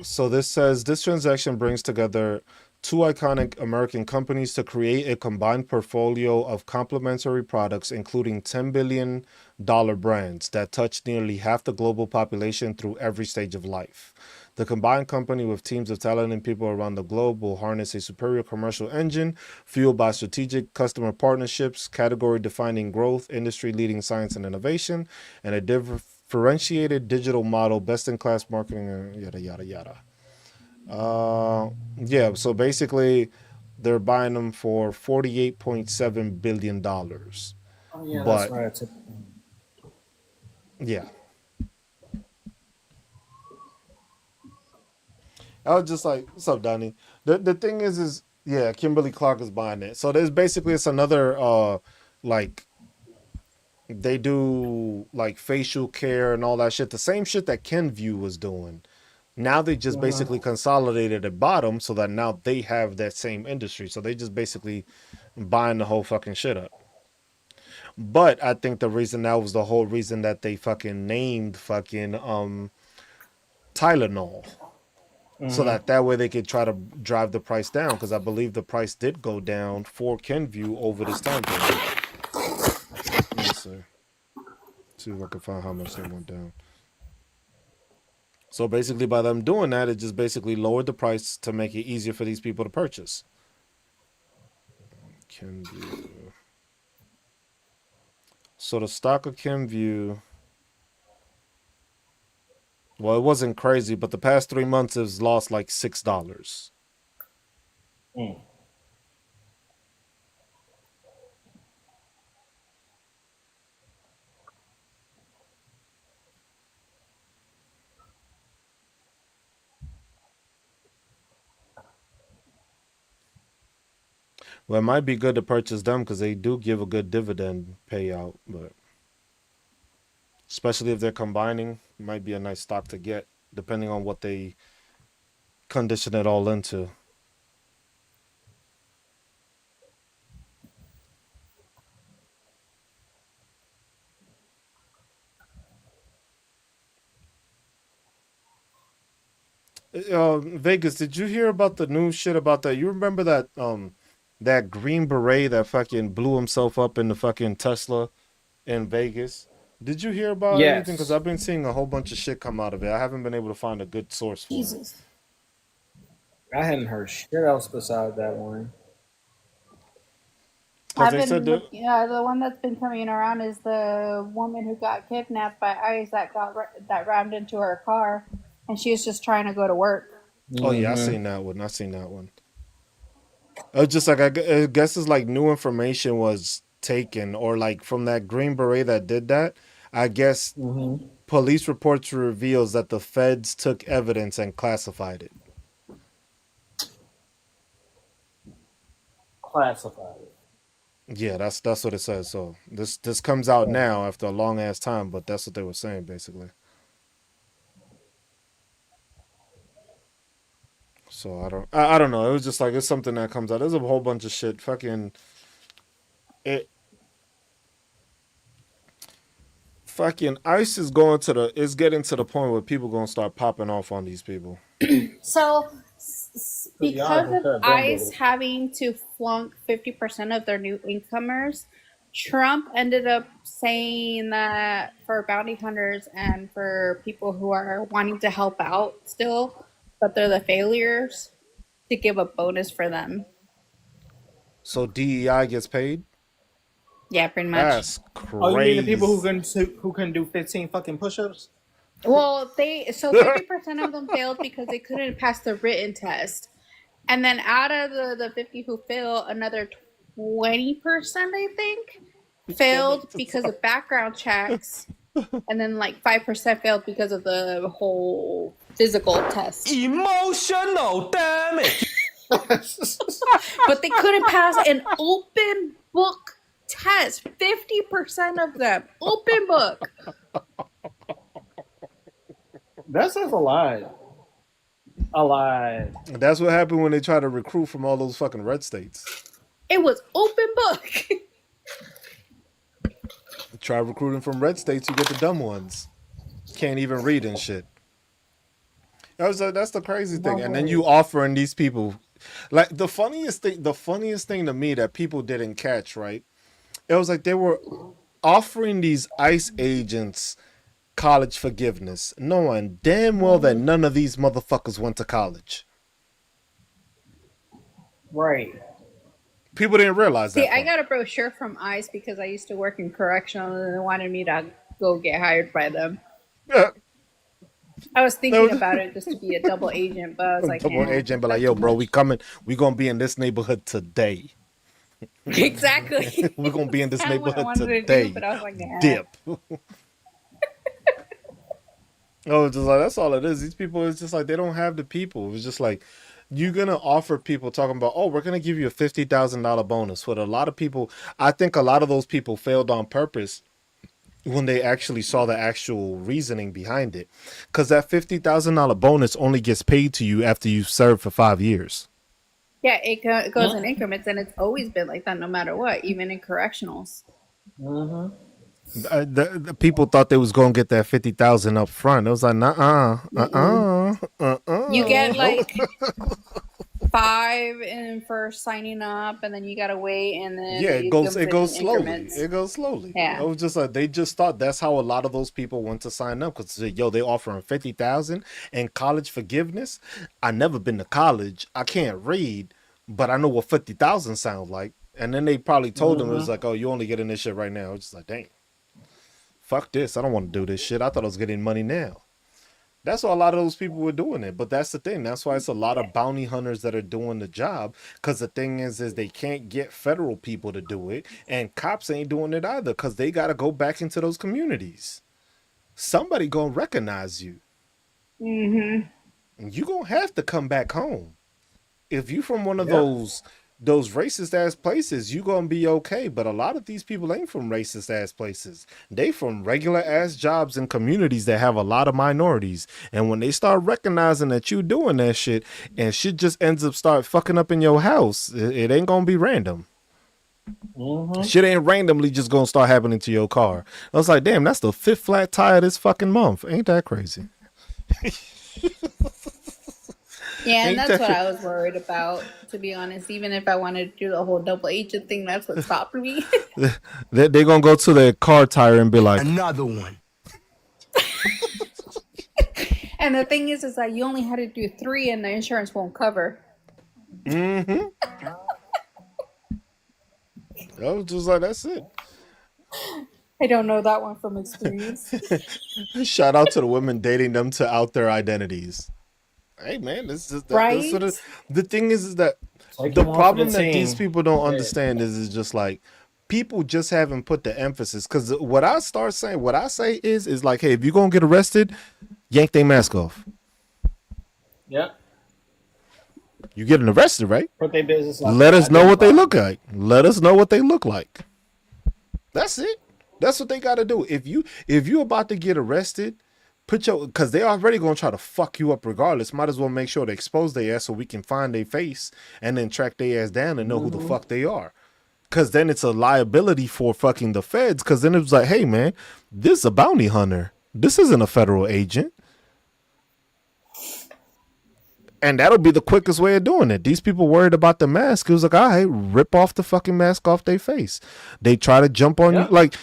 So this says this transaction brings together two iconic American companies to create a combined portfolio of complementary products, including $10 billion brands that touch nearly half the global population through every stage of life. The combined company, with teams of talented people around the globe, will harness a superior commercial engine fueled by strategic customer partnerships, category defining growth, industry leading science and innovation, and a differentiated digital model, best in class marketing, yada, yada, yada. Yeah, so basically, they're buying them for $48.7 billion. Oh yeah, that's But right. I took. yeah, I was just like, "What's up, Donnie?" The thing is yeah, Kimberly Clark is buying it. So there's basically it's another like they do like facial care and all that shit. The same shit that Kenvue was doing. Now they just basically consolidated at bottom so that now they have that same industry. So they just basically buying the whole fucking shit up. But I think the reason that was the whole reason that they fucking named fucking Tylenol. So that way they could try to drive the price down, because I believe the price did go down for Kenvue over this time period. Let me see if I can find how much they went down. So basically, by them doing that, it just basically lowered the price to make it easier for these people to purchase. Kenvue. So the stock of Kenvue, well, it wasn't crazy, but the past 3 months has lost like $6. Mm. Well, it might be good to purchase them because they do give a good dividend payout, but especially if they're combining, it might be a nice stock to get, depending on what they condition it all into. Vegas, did you hear about the new shit about that? You remember that Green Beret that fucking blew himself up in the fucking Tesla in Vegas? Did you hear about anything? Because Yes, I've been seeing a whole bunch of shit come out of it. I haven't been able to find a good source for it. Jesus. I hadn't heard shit else beside that one. Because I've they said been that, looking. The one that's been coming around is the woman who got kidnapped by ICE that rammed into her car, and she was just trying to go to work. oh yeah, I Mm-hmm. seen that one. I seen that one. It's just like I guess it's like new information was taken, or like from that Green Beret that did that. I guess Mm-hmm. police reports reveals that the feds took evidence and classified it. Classified. Yeah, that's what it says. So this comes out now after a long ass time, but that's what they were saying basically. So I don't know. It was just like it's something that comes out. There's a whole bunch of shit. Fucking it Fucking ICE is getting to the point where people gonna start popping off on these people. So, because been of said, been ICE good. having to flunk 50% of their new incomers, Trump ended up saying that for bounty hunters and for people who are wanting to help out still, but they're the failures, to give a bonus for them. So DEI gets paid? Yeah, pretty much. That's Oh, you mean the people crazy. who can do 15 fucking push-ups? Well, 50% of them failed because they couldn't pass the written test. And then out of the 50 who failed, another 20%, I think, failed because of background checks. And then like 5% failed because of the whole physical test. Emotional damage. But they couldn't pass an open book test. 50% of them. Open book. That says a lot. A lot. That's what happened when they try to recruit from all those fucking red states. It was open book. Try recruiting from red states, you get the dumb ones. Can't even read and shit. That's the crazy thing. And then you offering these people, like the funniest thing to me that people didn't catch, right? It was like they were offering these ICE agents college forgiveness, knowing damn well that none of these motherfuckers went to college. Right. People didn't realize that. See, I got a brochure from ICE because I used to work in correctional and they wanted me to go get hired by them. Yeah. I was thinking about it just to be a double agent, but I was like, double agent, but like, yo, bro, we coming. We gonna be in this neighborhood today. Exactly. We're gonna be in this Kinda what I neighborhood wanted to today. do, but I was like, nah. Dip. Oh, just like that's all it is. These people, it's just like they don't have the people. It's just like you're gonna offer people talking about, oh, we're gonna give you a $50,000 bonus. What a lot of people, I think a lot of those people failed on purpose when they actually saw the actual reasoning behind it, because that $50,000 bonus only gets paid to you after you've served for 5 years. Yeah, it goes in increments, and it's always been like that no matter what, even in correctionals. Mm-hmm. The people thought they was gonna get that 50,000 up front. It was like, You get like 5 in first signing up, and then you gotta wait, and then yeah, it goes slowly. increments. It goes slowly. Yeah. It was just like they just thought that's how a lot of those people went to sign up, because yo, they offering 50,000 and college forgiveness. I never been to college. I can't read, but I know what 50,000 sounds like. And then they probably told them it was like, oh, you only getting this shit right now. It's just like, dang. Fuck this. I don't want to do this shit. I thought I was getting money now. That's why a lot of those people were doing it. But that's the thing. That's why it's a lot of bounty hunters that are doing the job. Because the thing is they can't get federal people to do it. And cops ain't doing it either, because they got to go back into those communities. Somebody going to recognize you. Mm-hmm. And you going to have to come back home. If you from one of those racist ass places, you gonna be okay. But a lot of these people ain't from racist ass places. They from regular ass jobs in communities that have a lot of minorities. And when they start recognizing that you doing that shit, and shit just ends up start fucking up in your house, it ain't gonna be random. Shit ain't randomly just gonna start happening to your car. I was like, damn, that's the 5th flat tire this fucking month. Ain't that crazy? Yeah, and that's what I was worried about, to be honest. Even if I wanted to do the whole double agent thing, that's what stopped me. They're gonna go to their car tire and be like, Another one. And the thing is that you only had to do 3 and the insurance won't cover. I was just like, that's it. I don't know that one from experience. Shout out to the women dating them to out their identities. Hey man, this is Right? that's sort of, the thing is that Take the them off problem the that these team. people don't Yeah. understand is just like people just haven't put the emphasis. Because what I say is like, hey, if you're gonna get arrested, yank their mask off. Yep. You getting arrested, right? Put their business on. Let us know what they look like. Let us know what they look like. That's it. That's what they got to do. If you about to get arrested, because they already gonna try to fuck you up regardless. Might as well make sure to expose their ass so we can find their face and then track their ass down and know who the fuck they are. Cause then it's a liability for fucking the feds. Cause then it's like, hey man, this is a bounty hunter. This isn't a federal agent. And that'll be the quickest way of doing it. These people worried about the mask. It was like, all right, rip off the fucking mask off their face. They try to jump on you. Yep. Like,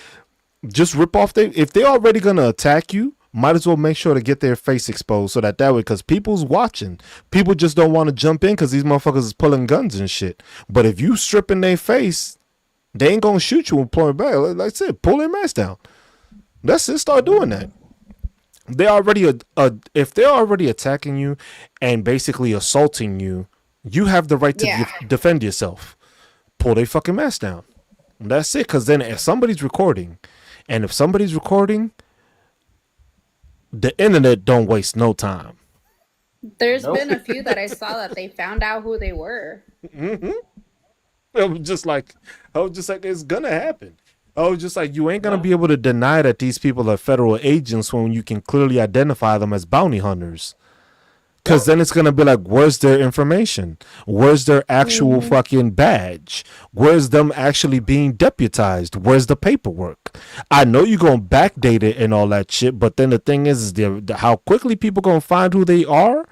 just rip off their. If they're already gonna attack you, might as well make sure to get their face exposed so that way, because people's watching. People just don't want to jump in because these motherfuckers is pulling guns and shit. But if you stripping their face, they ain't gonna shoot you and pull it back. Like I said, pull their mask down. That's it. Start doing that. They already if they're already attacking you and basically assaulting you, you have the right to Yeah. defend yourself. Pull their fucking mask down. That's it. Because then if somebody's recording, the internet don't waste no time. There's Nope. been a few that I saw that they found out who they were. I was just like, it's gonna happen. I was just like, you ain't gonna be able to deny that these people are federal agents when you can clearly identify them as bounty hunters. Because then it's gonna be like, where's their information? Where's their actual fucking badge? Where's them actually being deputized? Where's the paperwork? I know you're gonna backdate it and all that shit, but then the thing is how quickly people gonna find who they are.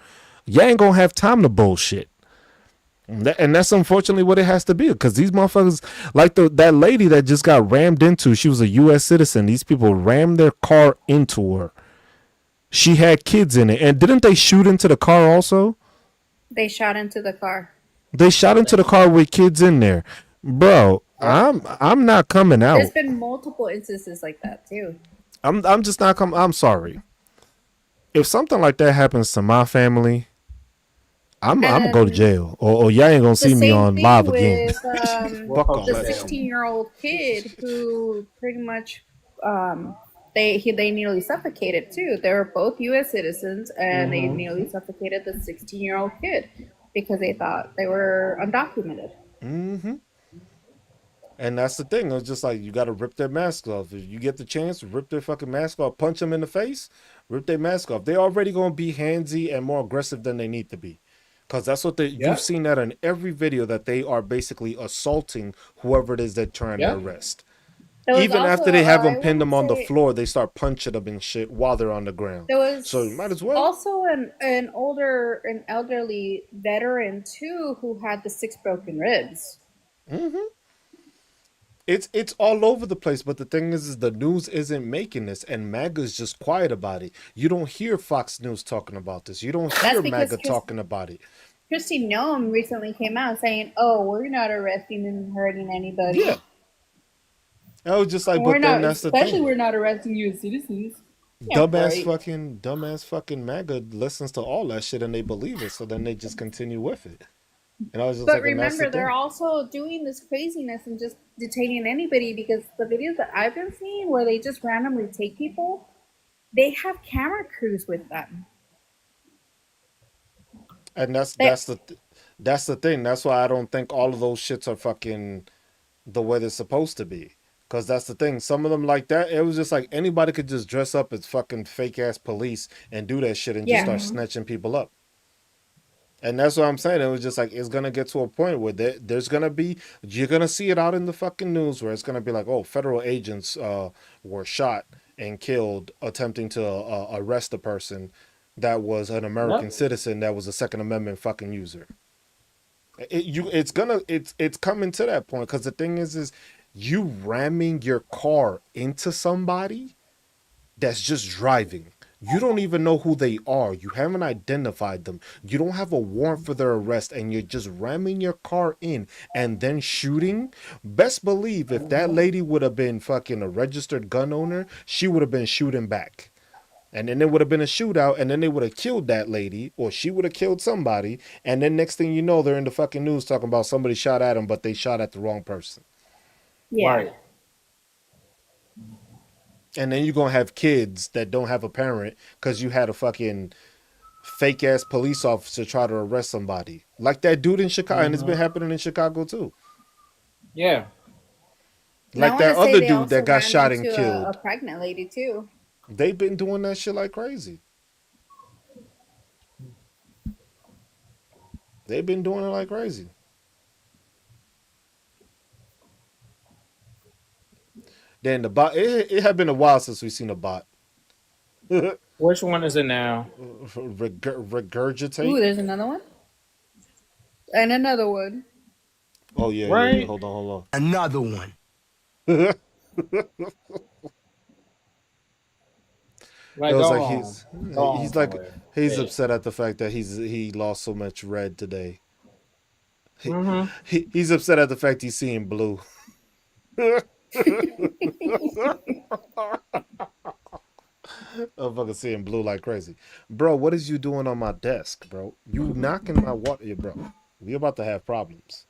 You ain't gonna have time to bullshit. And that's unfortunately what it has to be, because these motherfuckers, like that lady that just got rammed into, she was a U.S. citizen. These people rammed their car into her. She had kids in it. And didn't they shoot into the car also? They shot into the car. They shot into the car with kids in there. Bro, I'm not coming out. There's been multiple instances like that too. I'm just not coming. I'm sorry. If something like that happens to my family, I'm gonna go to jail, or y'all ain't gonna see me on live again. With Fuck all the that. 16-year-old kid who pretty much they nearly suffocated too. They were both U.S. citizens, and they nearly suffocated the 16-year-old kid because they thought they were undocumented. And that's the thing. It's just like, you got to rip their mask off. If you get the chance, rip their fucking mask off, punch them in the face, rip their mask off. They're already going to be handsy and more aggressive than they need to be. Because that's what you've seen that in every video, that they are basically assaulting whoever it is they're trying to arrest. Even after they have them pinned them on the floor, they start punching them and shit while they're on the ground. There was So you might as well. also an elderly veteran too who had the 6 broken ribs. It's all over the place, but the thing is the news isn't making this, and MAGA's just quiet about it. You don't hear Fox News talking about this. You don't hear MAGA talking about it. Kristi Noem recently came out saying, "Oh, we're not arresting and hurting anybody. Yeah. I was just like, we're but not, then that's the especially thing. we're not arresting U.S. citizens." Yeah, Dumbass fucking MAGA listens to all that shit and they believe it, so then they just continue with it. And I was just But like, and that's remember, the they're thing. also doing this craziness and just detaining anybody, because the videos that I've been seeing where they just randomly take people, they have camera crews with them. And that's the thing. That's why I don't think all of those shits are fucking the way they're supposed to be. Because that's the thing. Some of them like that, it was just like anybody could just dress up as fucking fake ass police and do that shit and just start snatching people up. And that's what I'm saying. It was just like, it's going to get to a point where there's going to be, you're going to see it out in the fucking news where it's going to be like, oh, federal agents were shot and killed attempting to arrest a person that was an American citizen that was a Second Amendment fucking user. It's coming to that point, because the thing is you ramming your car into somebody that's just driving. You don't even know who they are. You haven't identified them. You don't have a warrant for their arrest, and you're just ramming your car in and then shooting. Best believe if that lady would have been fucking a registered gun owner, she would have been shooting back. And then there would have been a shootout, and then they would have killed that lady, or she would have killed somebody, and then next thing you know, they're in the fucking news talking about somebody shot at them, but they shot at the wrong person. Yeah. Right. And then you're going to have kids that don't have a parent because you had a fucking fake ass police officer try to arrest somebody. Like that dude in Chicago, and it's been happening in Chicago too. Yeah. Like that other dude that got shot and killed. A pregnant lady too. They've been doing that shit like crazy. They've been doing it like crazy. Then the bot. It had been a while since we've seen a bot. Which one is it now? Ooh, Regurgitate. there's another one. And another one. Oh yeah, yeah, yeah. Right? Hold on, hold Another one. on. It Like, was go like home. he's Go home he's like somewhere. he's Shit. upset at the fact that he lost so much red today. He, Mm-hmm. he's upset at the fact he's seeing blue. I'm fucking seeing blue like crazy, bro. What is you doing on my desk, bro? You knocking my water, yeah, bro. We about to have problems.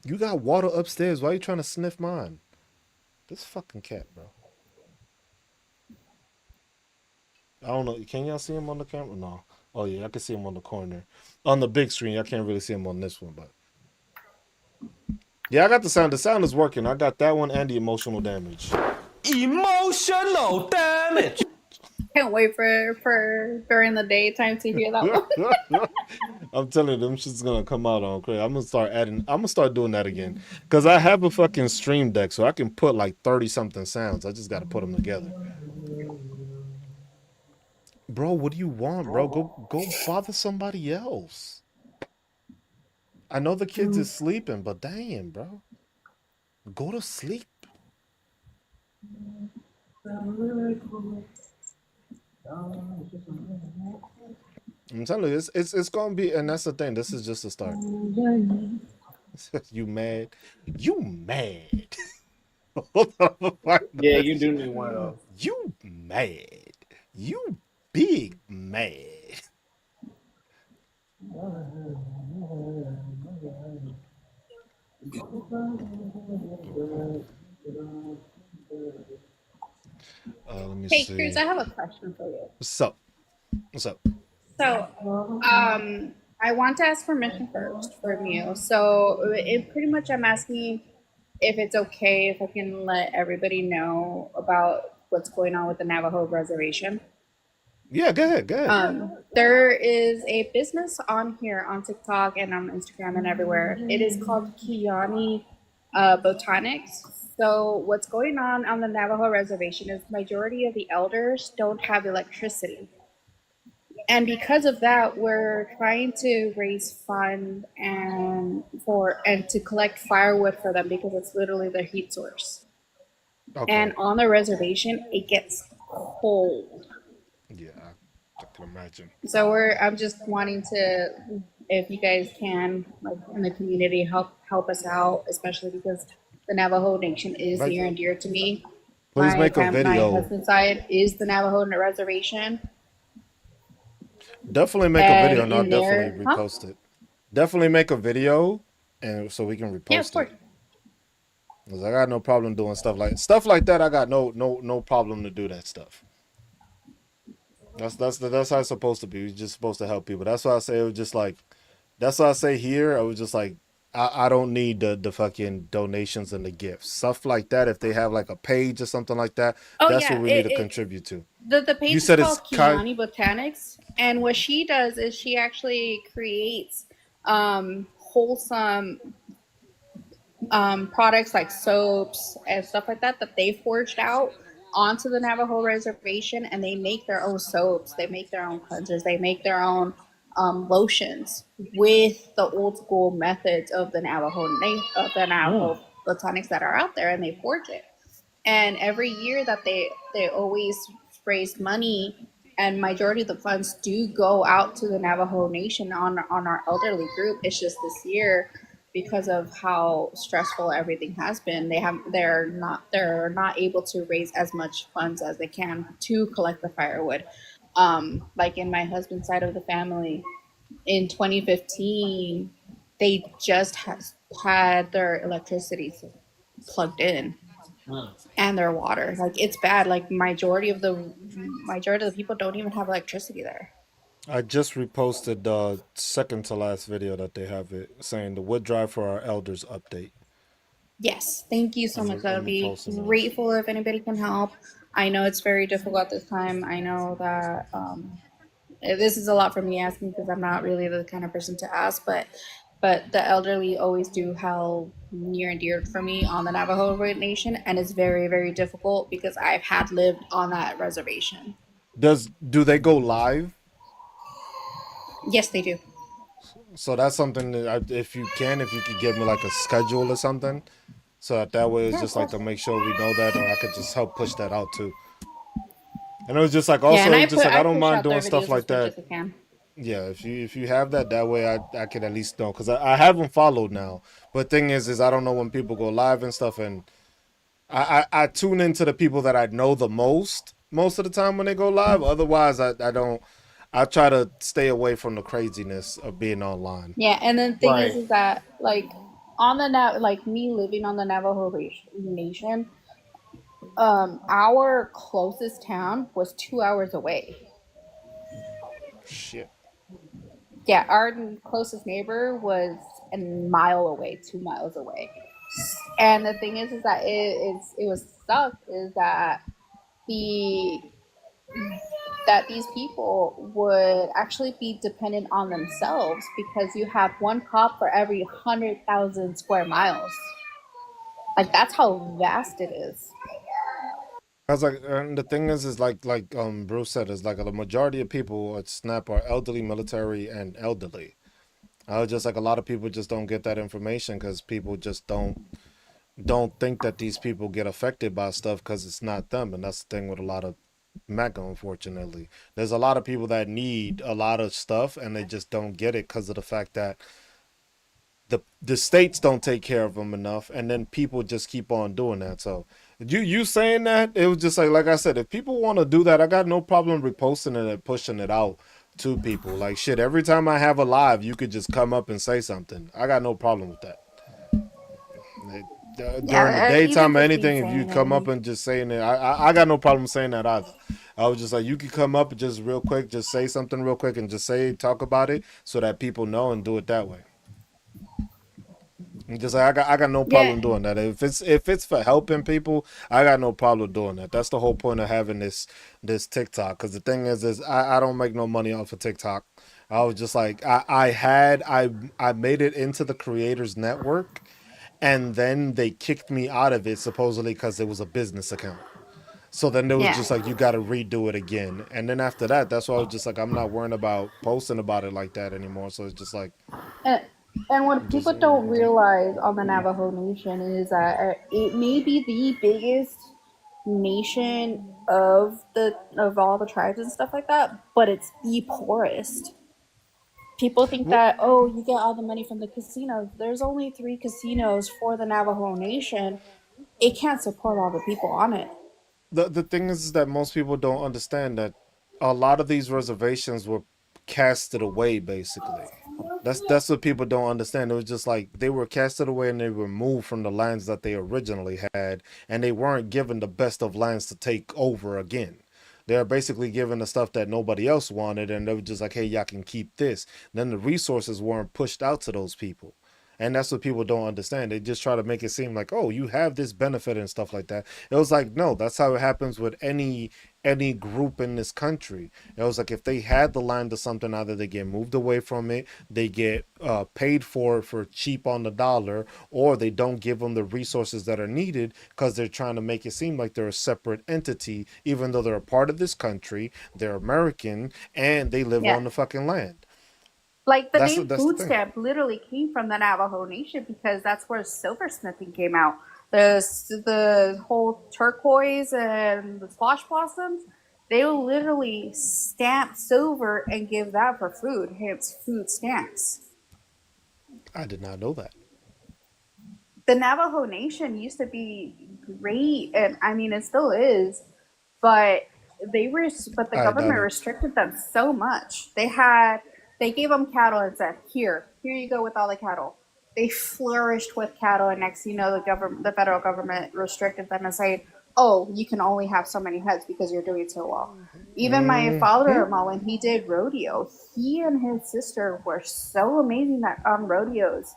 You got water upstairs. Why are you trying to sniff mine? This fucking cat, bro. I don't know. Can y'all see him on the camera? No. Oh yeah, I can see him on the corner. On the big screen, I can't really see him on this one, but yeah, I got the sound. The sound is working. I got that one and the emotional damage. Emotional damage. Can't wait for during the daytime to hear that one. I'm telling you, them shit's gonna come out on crazy. I'm gonna start adding. I'm gonna start doing that again because I have a fucking stream deck, so I can put like 30 something sounds. I just got to put them together. Bro, what do you want, bro? Go bother somebody else. I know the kids is sleeping, but damn, bro, go to sleep. I'm telling you, it's gonna be, and that's the thing. This is just a start. You mad? You mad? Hold on, I'm find Yeah, that you do shit. need one of those. You mad? You big mad? Let me Hey, Cruz, see. I have a question for you. What's up? What's up? So, I want to ask permission first from you. So, it pretty much I'm asking if it's okay if I can let everybody know about what's going on with the Navajo reservation. Yeah, go ahead. Go ahead. There is a business on here on TikTok and on Instagram and everywhere. It is called Kiani Botanics. So what's going on the Navajo reservation is majority of the elders don't have electricity, and because of that, we're trying to raise fund and to collect firewood for them because it's literally their heat source. Okay. And on the reservation, it gets cold. Yeah, I can imagine. So I'm just wanting to, if you guys can, like in the community, help us out, especially because the Navajo Nation is Like, near and dear to me. please make a My video. husband's side is the Navajo reservation, Definitely make a and video, and I'll in definitely there, huh? repost it. Definitely make a video, and so we can Yeah, of repost it. course. Cause I got no problem doing stuff like that. I got no problem to do that stuff. That's how it's supposed to be. You're just supposed to help people. That's why I say it was just like. That's why I say here. I was just like, I don't need the fucking donations and the gifts, stuff like that. If they have like a page or something like that, Oh that's what yeah, we need to contribute to. the You page is said it's called Kiani Botanics, and what she does is she actually creates wholesome products like soaps and stuff like that that they forged out onto the Navajo reservation, and they make their own soaps, they make their own cleansers, they make their own lotions with the old school methods of the Navajo botanics that are out there, and they forge it. And every year that they always raise money, and majority of the funds do go out to the Navajo Nation on our elderly group. It's just this year, because of how stressful everything has been, they're not able to raise as much funds as they can to collect the firewood. Like in my husband's side of the family, in 2015, they just had their electricity plugged in and their water. Like it's bad. Like majority of the people don't even have electricity there. I just reposted the second to last video that they have it saying the wood drive for our elders update. Yes, thank you so much. That would I'm be posting it. grateful if anybody can help. I know it's very difficult this time. I know that this is a lot for me asking because I'm not really the kind of person to ask, but but the elderly always do how near and dear for me on the Navajo Nation, and it's very, very difficult because I've had lived on that reservation. Do they go live? Yes, they do. So that's something that if you could give me like a schedule or something, so that way it's Yeah, of just like course. to make sure we know that, or I could just help push that out too. And it was just like Yeah, and also I it's just put like I I don't push mind out doing their stuff videos like as much that. as I can. Yeah, if you have that, that way I can at least know because I have them followed now. But thing is I don't know when people go live and stuff, and I tune into the people that I know the most of the time when they go live. Otherwise, I don't. I try to stay away from the craziness of being online. Yeah, and then the thing Right. is that like on the like me living on the Navajo Nation, our closest town was 2 hours away. Shit. Yeah, our closest neighbor was a mile away, 2 miles away. And the thing is that it was stuck is that the that these people would actually be dependent on themselves because you have one cop for every 100,000 square miles. Like that's how vast it is. I was like, and the thing is like Bruce said, is like the majority of people at Snap are elderly, military, and elderly. I was just like a lot of people just don't get that information because people just don't think that these people get affected by stuff because it's not them, and that's the thing with a lot of MECA. Unfortunately, there's a lot of people that need a lot of stuff and they just don't get it because of the fact that the states don't take care of them enough, and then people just keep on doing that. So you saying that, it was just like I said, if people want to do that, I got no problem reposting it and pushing it out to people. Like shit, every time I have a live, you could just come up and say something. I got no problem with that. Like, during the Yeah, even daytime or just me anything, if you saying come up it. and just saying it, I got no problem saying that either. I was just like, you could come up and just real quick, just say something real quick and just talk about it so that people know and do it that way. And just like I got no Yeah, problem doing that. If it's for helping people, I got no problem doing that. That's the whole point of having this TikTok. Because the thing is I don't make no money off of TikTok. I was just like I made it into the creators network, and then they kicked me out of it supposedly because it was a business account. So then it was yeah. just like you got to redo it again, and then after that, that's why I was just like I'm not worrying about posting about it like that anymore. So it's just like And, and what just people don't realize on the Navajo Nation is that it may be the biggest nation of all the tribes and stuff like that, but it's the poorest. People think well, that, oh, you get all the money from the casinos. There's only three casinos for the Navajo Nation. It can't support all the people on it. the thing is that most people don't understand that a lot of these reservations were casted away basically. That's what people don't understand. It was just like they were casted away and they were moved from the lands that they originally had, and they weren't given the best of lands to take over again. They're basically given the stuff that nobody else wanted, and they were just like, hey, y'all can keep this. Then the resources weren't pushed out to those people. And that's what people don't understand. They just try to make it seem like, oh, you have this benefit and stuff like that. It was like, no, that's how it happens with any group in this country. It was like if they had the land to something, either they get moved away from it, they get paid for cheap on the dollar, or they don't give them the resources that are needed because they're trying to make it seem like they're a separate entity, even though they're a part of this country, they're American, and they live Yeah. on the fucking land. Like the name That's the food thing. stamp literally came from the Navajo Nation because that's where silversmithing came out. The whole turquoise and the squash blossoms, they will literally stamp silver and give that for food, hence food stamps. I did not know that. The Navajo Nation used to be great, and I mean it still is, but but the I doubt government it. restricted them so much. They gave them cattle and said, here you go with all the cattle. They flourished with cattle, and next you know the federal government restricted them and said, oh, you can only have so many heads because you're doing so well. Even my Hmm. father-in-law, when he did rodeo, he and his sister were so amazing that on rodeos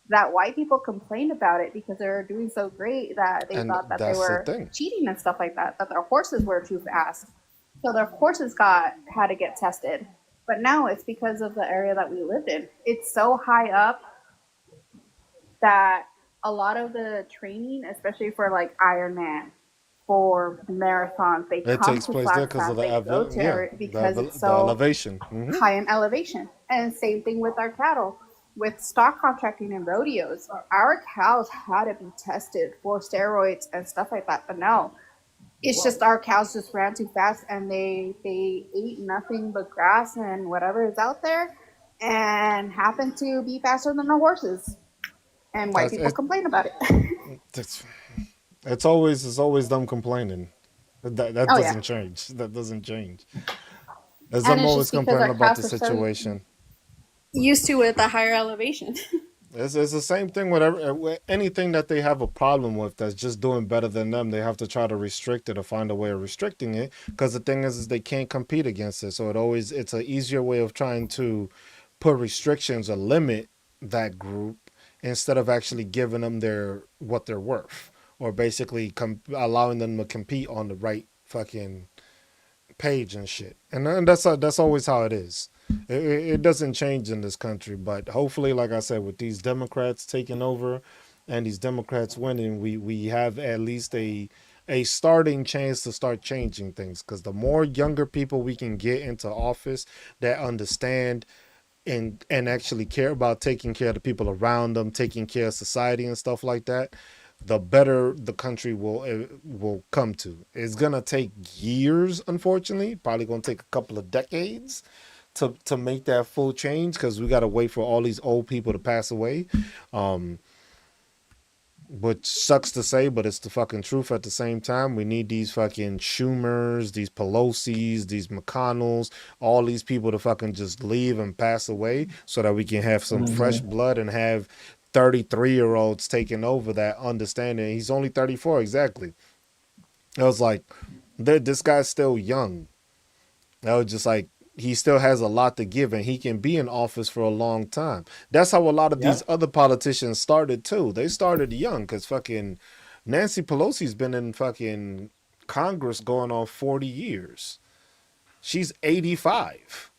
that white people complained about it because they were doing so great that they And thought that they that's the were thing. cheating and stuff like that, that their horses were too fast. So their horses got had to get tested. But now it's because of the area that we lived in. It's so high up. that a lot of the training, especially for like Ironman, for marathons, they It come takes to place there because of Flagstaff. the They go to yeah, it because it's the so elevation. high in elevation. And same thing with our cattle. With stock contracting and rodeos, our cows had to be tested for steroids and stuff like that. But no, it's just our cows just ran too fast and they ate nothing but grass and whatever is out there, and happened to be faster than the horses. And white That's people it. complain about it. It's, it's always them complaining. That Oh yeah, doesn't change. That doesn't change. As and I'm it's always just because complaining our about cows the are so situation. used to it at the higher elevation. It's the same thing with anything that they have a problem with that's just doing better than them. They have to try to restrict it or find a way of restricting it because the thing is they can't compete against it. So it's an easier way of trying to put restrictions or limit that group instead of actually giving them their what they're worth or basically allowing them to compete on the right fucking page and shit. And that's always how it is. It doesn't change in this country, but hopefully, like I said, with these Democrats taking over and these Democrats winning, we have at least a starting chance to start changing things. Because the more younger people we can get into office that understand and actually care about taking care of the people around them, taking care of society and stuff like that, the better the country will come to. It's gonna take years, unfortunately. Probably gonna take a couple of decades to make that full change because we gotta wait for all these old people to pass away. Um, which sucks to say, but it's the fucking truth at the same time. We need these fucking Schumers, these Pelosi's, these McConnells, all these people to fucking just leave and pass away so that we can have some fresh blood and have 33-year-olds taking over that understanding. He's only 34, exactly. I was like, this guy's still young. I was just like, he still has a lot to give and he can be in office for a long time. That's how a lot of these other politicians started too. They started young because fucking Nancy Pelosi's been in fucking Congress going on 40 years. She's 85.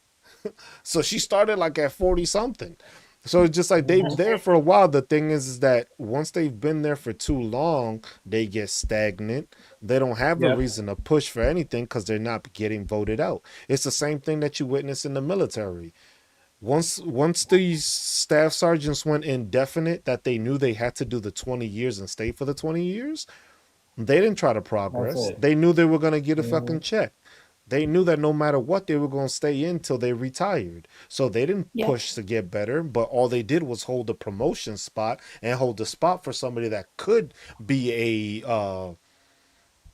So she started like at 40 something. So it's just like they've there for a while. The thing is that once they've been there for too long, they get stagnant. They don't have a Yep. reason to push for anything because they're not getting voted out. It's the same thing that you witness in the military. Once these staff sergeants went indefinite, that they knew they had to do the 20 years and stay for the 20 years, they didn't try to That's progress. it. They knew they were gonna get a Hmm. fucking check. They knew that no matter what, they were going to stay in till they retired. So they didn't Yep. push to get better, but all they did was hold a promotion spot and hold the spot for somebody that could be a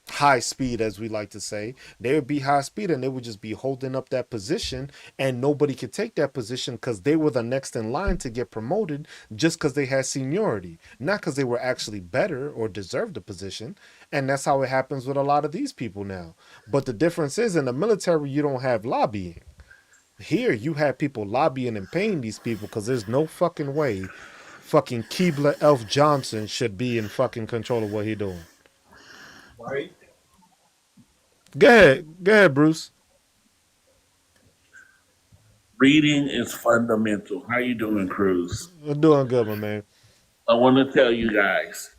high speed, as we like to say. They would be high speed and they would just be holding up that position, and nobody could take that position because they were the next in line to get promoted just because they had seniority, not because they were actually better or deserved the position. And that's how it happens with a lot of these people now. But the difference is in the military, you don't have lobbying. Here, you have people lobbying and paying these people because there's no fucking way fucking Keebler Elf Johnson should be in fucking control of what he doing. Right? Go ahead, Bruce. Reading is fundamental. How you doing, Cruz? I'm doing good, my man. I want to tell you guys,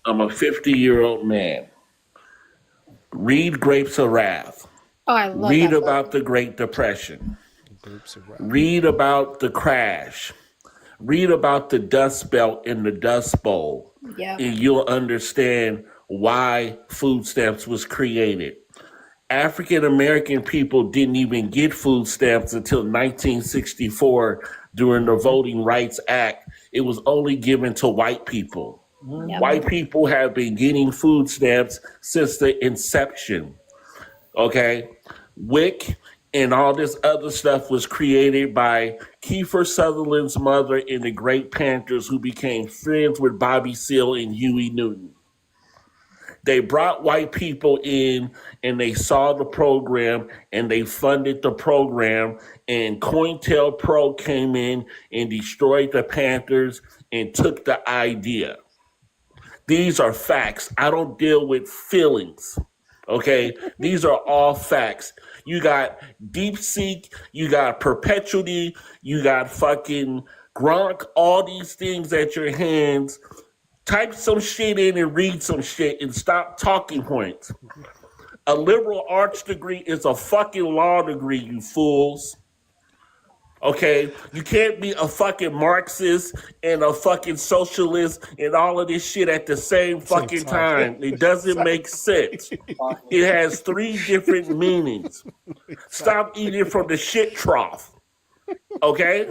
I'm a 50-year-old man. Read Grapes of Wrath. Oh, I love Read that book. about the Great Depression. Grapes of Wrath. Read about the crash. Read about the Dust Belt and the Dust Bowl. Yep. And you'll understand why food stamps was created. African American people didn't even get food stamps until 1964 during the Voting Rights Act. It was only given to white people. Yep. White people have been getting food stamps since the inception. Okay? WIC and all this other stuff was created by Kiefer Sutherland's mother and the Great Panthers, who became friends with Bobby Seale and Huey Newton. They brought white people in and they saw the program and they funded the program, and COINTELPRO came in and destroyed the Panthers and took the idea. These are facts. I don't deal with feelings. Okay, these are all facts. You got Deep Seek, you got Perpetuity, you got fucking Gronk, all these things at your hands. Type some shit in and read some shit and stop talking points. A liberal arts degree is a fucking law degree, you fools. Okay, you can't be a fucking Marxist and a fucking socialist and all of this shit at the same Same fucking time. time. It doesn't make sense. Exactly. It has three different meanings. Stop Exactly. eating from the shit trough. Okay?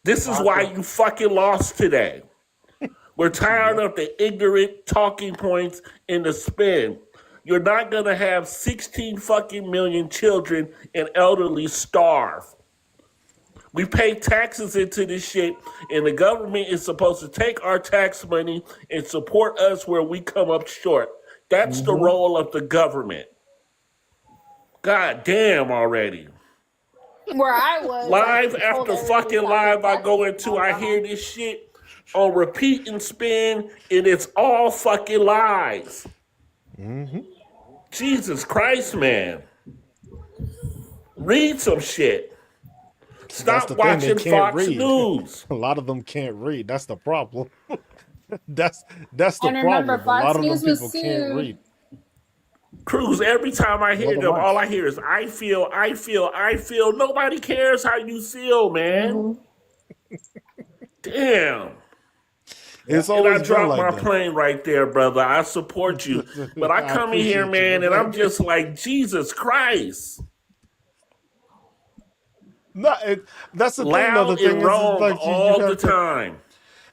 This is why you fucking lost today. We're tired Yep. of the ignorant talking points and the spin. You're not gonna have 16 fucking million children and elderly starve. We pay taxes into this shit, and the government is supposed to take our tax money and support us where we come up short. That's the Mm-hmm. role of the government. God damn already. Where I was, I Live told after everybody fucking about their live I taxes go and into, I I got hear home. this shit on repeat and spin, and it's all fucking lies. Mm-hmm. Jesus Christ, man. Read some shit. That's Stop the thing. They watching can't Fox read. News. A lot of them can't read. That's the problem. that's that's the And remember, problem. A lot Fox of them News was people can't sued. read. Cruz, every time I Well, hear the them, all mics. I hear is I feel, I feel, I feel. Nobody cares how you feel, man. Mm-hmm. Damn. It's And I always been dropped like my that. plane right there, brother. I support you. But I I come in here, appreciate you, man, and brother. I'm just like, Jesus Christ. No, that's the thing though. The Loud thing and is wrong like you all the have to, time.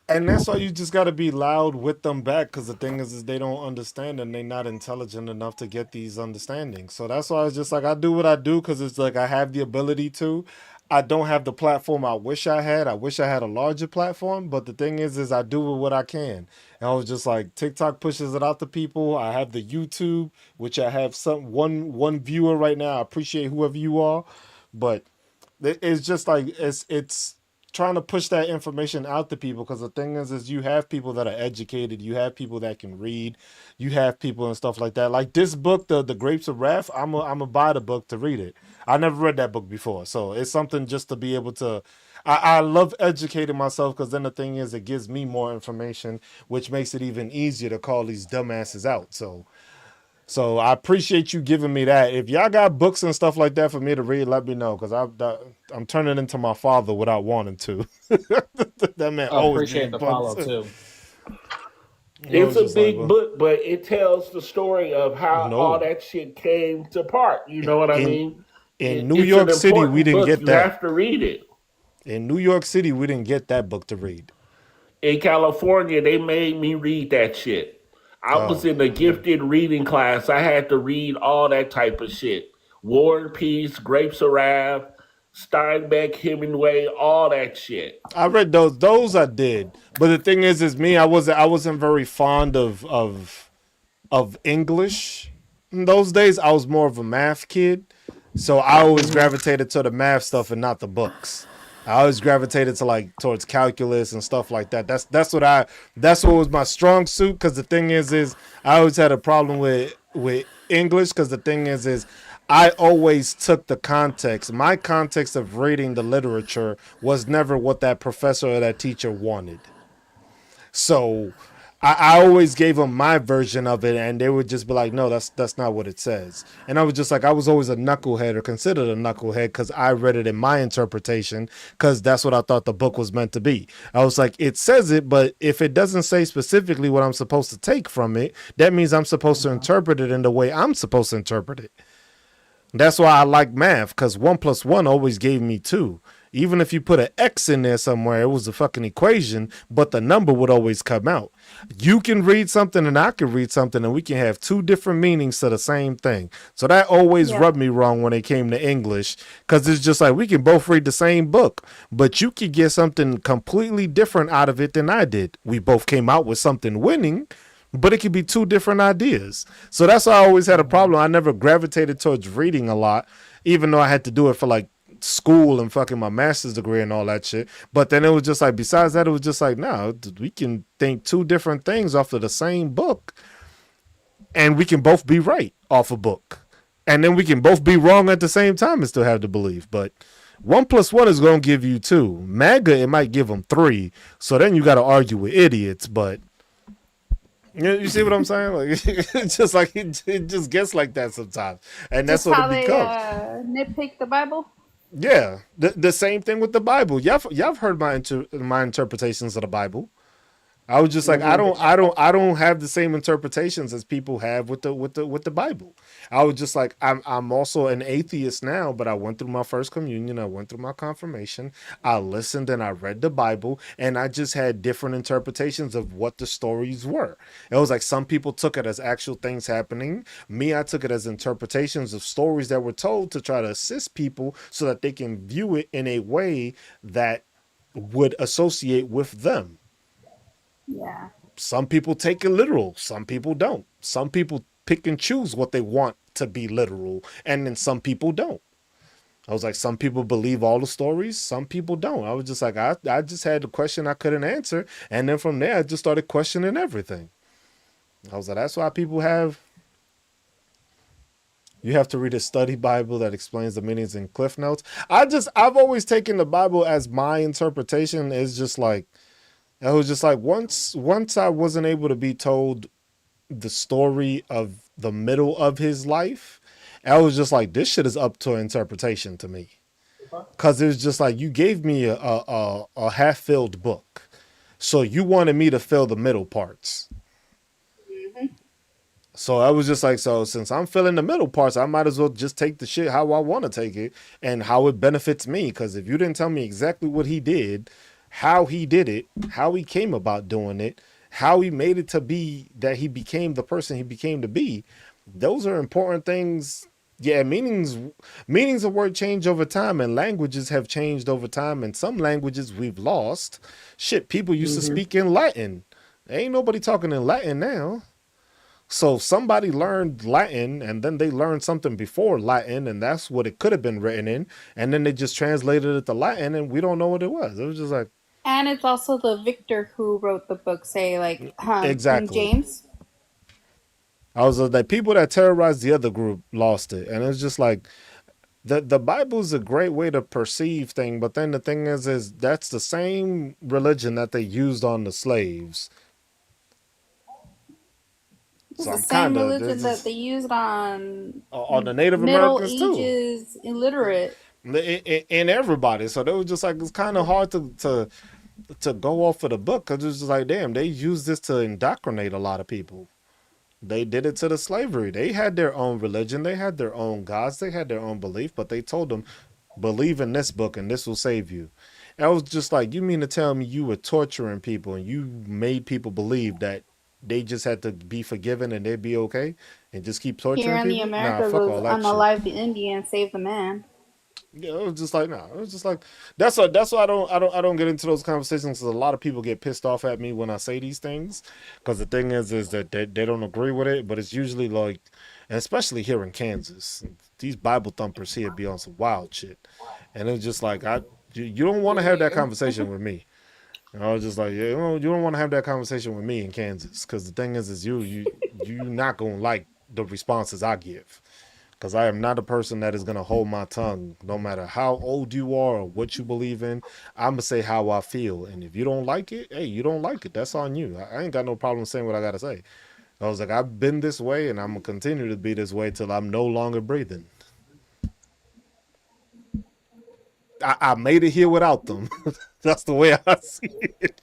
and that's why you just got to be loud with them back. Because the thing is they don't understand and they're not intelligent enough to get these understandings. So that's why it's just like I do what I do because it's like I have the ability to. I don't have the platform I wish I had. I wish I had a larger platform, but the thing is I do with what I can. And I was just like TikTok pushes it out to people. I have the YouTube, which I have some one viewer right now. I appreciate whoever you are, but it's just like it's trying to push that information out to people because the thing is you have people that are educated, you have people that can read, you have people and stuff like that. Like this book, the Grapes of Wrath, I'm a buy the book to read it. I never read that book before, so it's something just to be able to. I love educating myself because then the thing is it gives me more information, which makes it even easier to call these dumbasses out. So I appreciate you giving me that. If y'all got books and stuff like that for me to read, let me know because I'm turning into my father without wanting to. That man I always give appreciate me the books. follow too. I It's was a just like, big well, book, but it tells the story of how all no. that shit came to part. You know what I In mean? in New It's an York City, we important didn't book. get You that. have to read it. In New York City, we didn't get that book to read. In California, they made me read that shit. I was Oh, in a yeah. gifted reading class. I had to read all that type of shit. War and Peace, Grapes of Wrath, Steinbeck, Hemingway, all that shit. I read those. Those I did. But the thing is me. I wasn't very fond of English. In those days, I was more of a math kid. So I always gravitated to the math stuff and not the books. I always gravitated to like towards calculus and stuff like that. That's what was my strong suit. Because the thing is I always had a problem with English. Because the thing is I always took the context. My context of reading the literature was never what that professor or that teacher wanted. So I always gave them my version of it, and they would just be like, "No, that's not what it says." And I was just like, I was always a knucklehead or considered a knucklehead because I read it in my interpretation because that's what I thought the book was meant to be. I was like, it says it, but if it doesn't say specifically what I'm supposed to take from it, that means I'm supposed to interpret it in the way I'm supposed to interpret it. That's why I like math, because 1 + 1 always gave me 2. Even if you put an X in there somewhere, it was a fucking equation, but the number would always come out. You can read something and I can read something, and we can have two different meanings to the same thing. So that always Yeah. rubbed me wrong when it came to English, because it's just like we can both read the same book, but you could get something completely different out of it than I did. We both came out with something winning, but it could be two different ideas. So that's why I always had a problem. I never gravitated towards reading a lot, even though I had to do it for like school and fucking my master's degree and all that shit. But then it was just like, besides that, it was just like, no, we can think two different things off of the same book, and we can both be right off a book. And then we can both be wrong at the same time and still have to believe. But 1 plus 1 is gonna give you 2. MAGA, it might give them 3. So then you got to argue with idiots. But you see what I'm saying? Like it's just like it just gets like that sometimes, and that's Just what it how they becomes. nitpick the Bible. Yeah, the same thing with the Bible. Y'all have heard my interpretations of the Bible. I was just like, Hmm. I don't have the same interpretations as people have with the Bible. I was just like, I'm also an atheist now, but I went through my first communion, I went through my confirmation, I listened and I read the Bible, and I just had different interpretations of what the stories were. It was like some people took it as actual things happening. Me, I took it as interpretations of stories that were told to try to assist people so that they can view it in a way that would associate with them. Yeah. Some people take it literal, some people don't. Some people pick and choose what they want to be literal, and then some people don't. I was like, some people believe all the stories, some people don't. I was just like, I just had a question I couldn't answer, and then from there I just started questioning everything. I was like, that's why people have you have to read a study Bible that explains the meanings in cliff notes. I've always taken the Bible as my interpretation. Is just like, I was just like, once I wasn't able to be told the story of the middle of his life, I was just like, this shit is up to interpretation to me. Cause it was just like, you gave me a half filled book. So you wanted me to fill the middle parts. So I was just like, so since I'm filling the middle parts, I might as well just take the shit how I want to take it and how it benefits me. Because if you didn't tell me exactly what he did, how he did it, how he came about doing it, how he made it to be that he became the person he became to be, those are important things. Yeah, meanings of word change over time, and languages have changed over time, and some languages we've lost. Shit, people used to Hmm. speak in Latin. Ain't nobody talking in Latin now. So somebody learned Latin and then they learned something before Latin, and that's what it could have been written in. And then they just translated it to Latin and we don't know what it was. It was just like, And it's also the victor who wrote the book, say, like, King exactly. James. I was like, people that terrorized the other group lost it. And it's just like, the Bible's a great way to perceive things, but then the thing is that's the same religion that they used on the slaves. It's So the I'm same kind of religion this that they is used on on the Native Middle Americans too. Ages illiterate. In everybody, so they was just like, it's kind of hard to go off of the book because it's just like, damn, they used this to indoctrinate a lot of people. They did it to the slavery. They had their own religion, they had their own gods, they had their own belief, but they told them, believe in this book and this will save you. And I was just like, you mean to tell me you were torturing people and you made people believe that they just had to be forgiven and they'd be okay and just keep Here torturing in the people? Nah, Americas fuck was all that shit. unalive the Indian, save the man. Yeah, it was just like, no, it was just like, that's why I don't get into those conversations because a lot of people get pissed off at me when I say these things, because the thing is that they don't agree with it, but it's usually like, and especially here in Kansas, these Bible thumpers here be on some wild shit, and it's just like, you don't want to have that conversation with me. And I was just like, yeah, you don't want to have that conversation with me in Kansas, because the thing is you not gonna like the responses I give, because I am not a person that is going to hold my tongue no matter how old you are or what you believe in. I'm going to say how I feel. And if you don't like it, hey, you don't like it. That's on you. I ain't got no problem saying what I got to say. I was like, I've been this way and I'm going to continue to be this way till I'm no longer breathing. I made it here without them. That's the way I see it.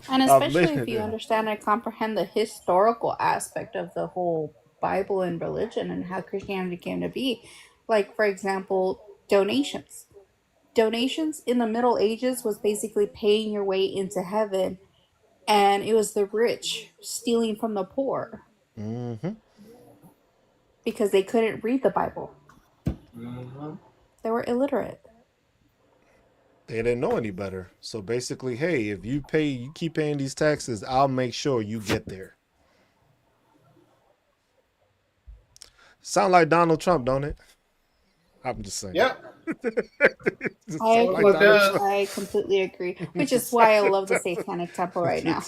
And I made especially if it you there. understand and comprehend the historical aspect of the whole Bible and religion and how Christianity came to be. Like, for example, donations. Donations in the Middle Ages was basically paying your way into heaven, and it was the rich stealing from the poor Mm-hmm. because they couldn't read the Bible. They were illiterate. They didn't know any better. So basically, hey, if you keep paying these taxes, I'll make sure you get there. Sound like Donald Trump, don't it? I'm just saying. Yep. Just I sound like Totally agree. Donald does. Trump. I completely agree. Which is why I love the Satanic Temple right now.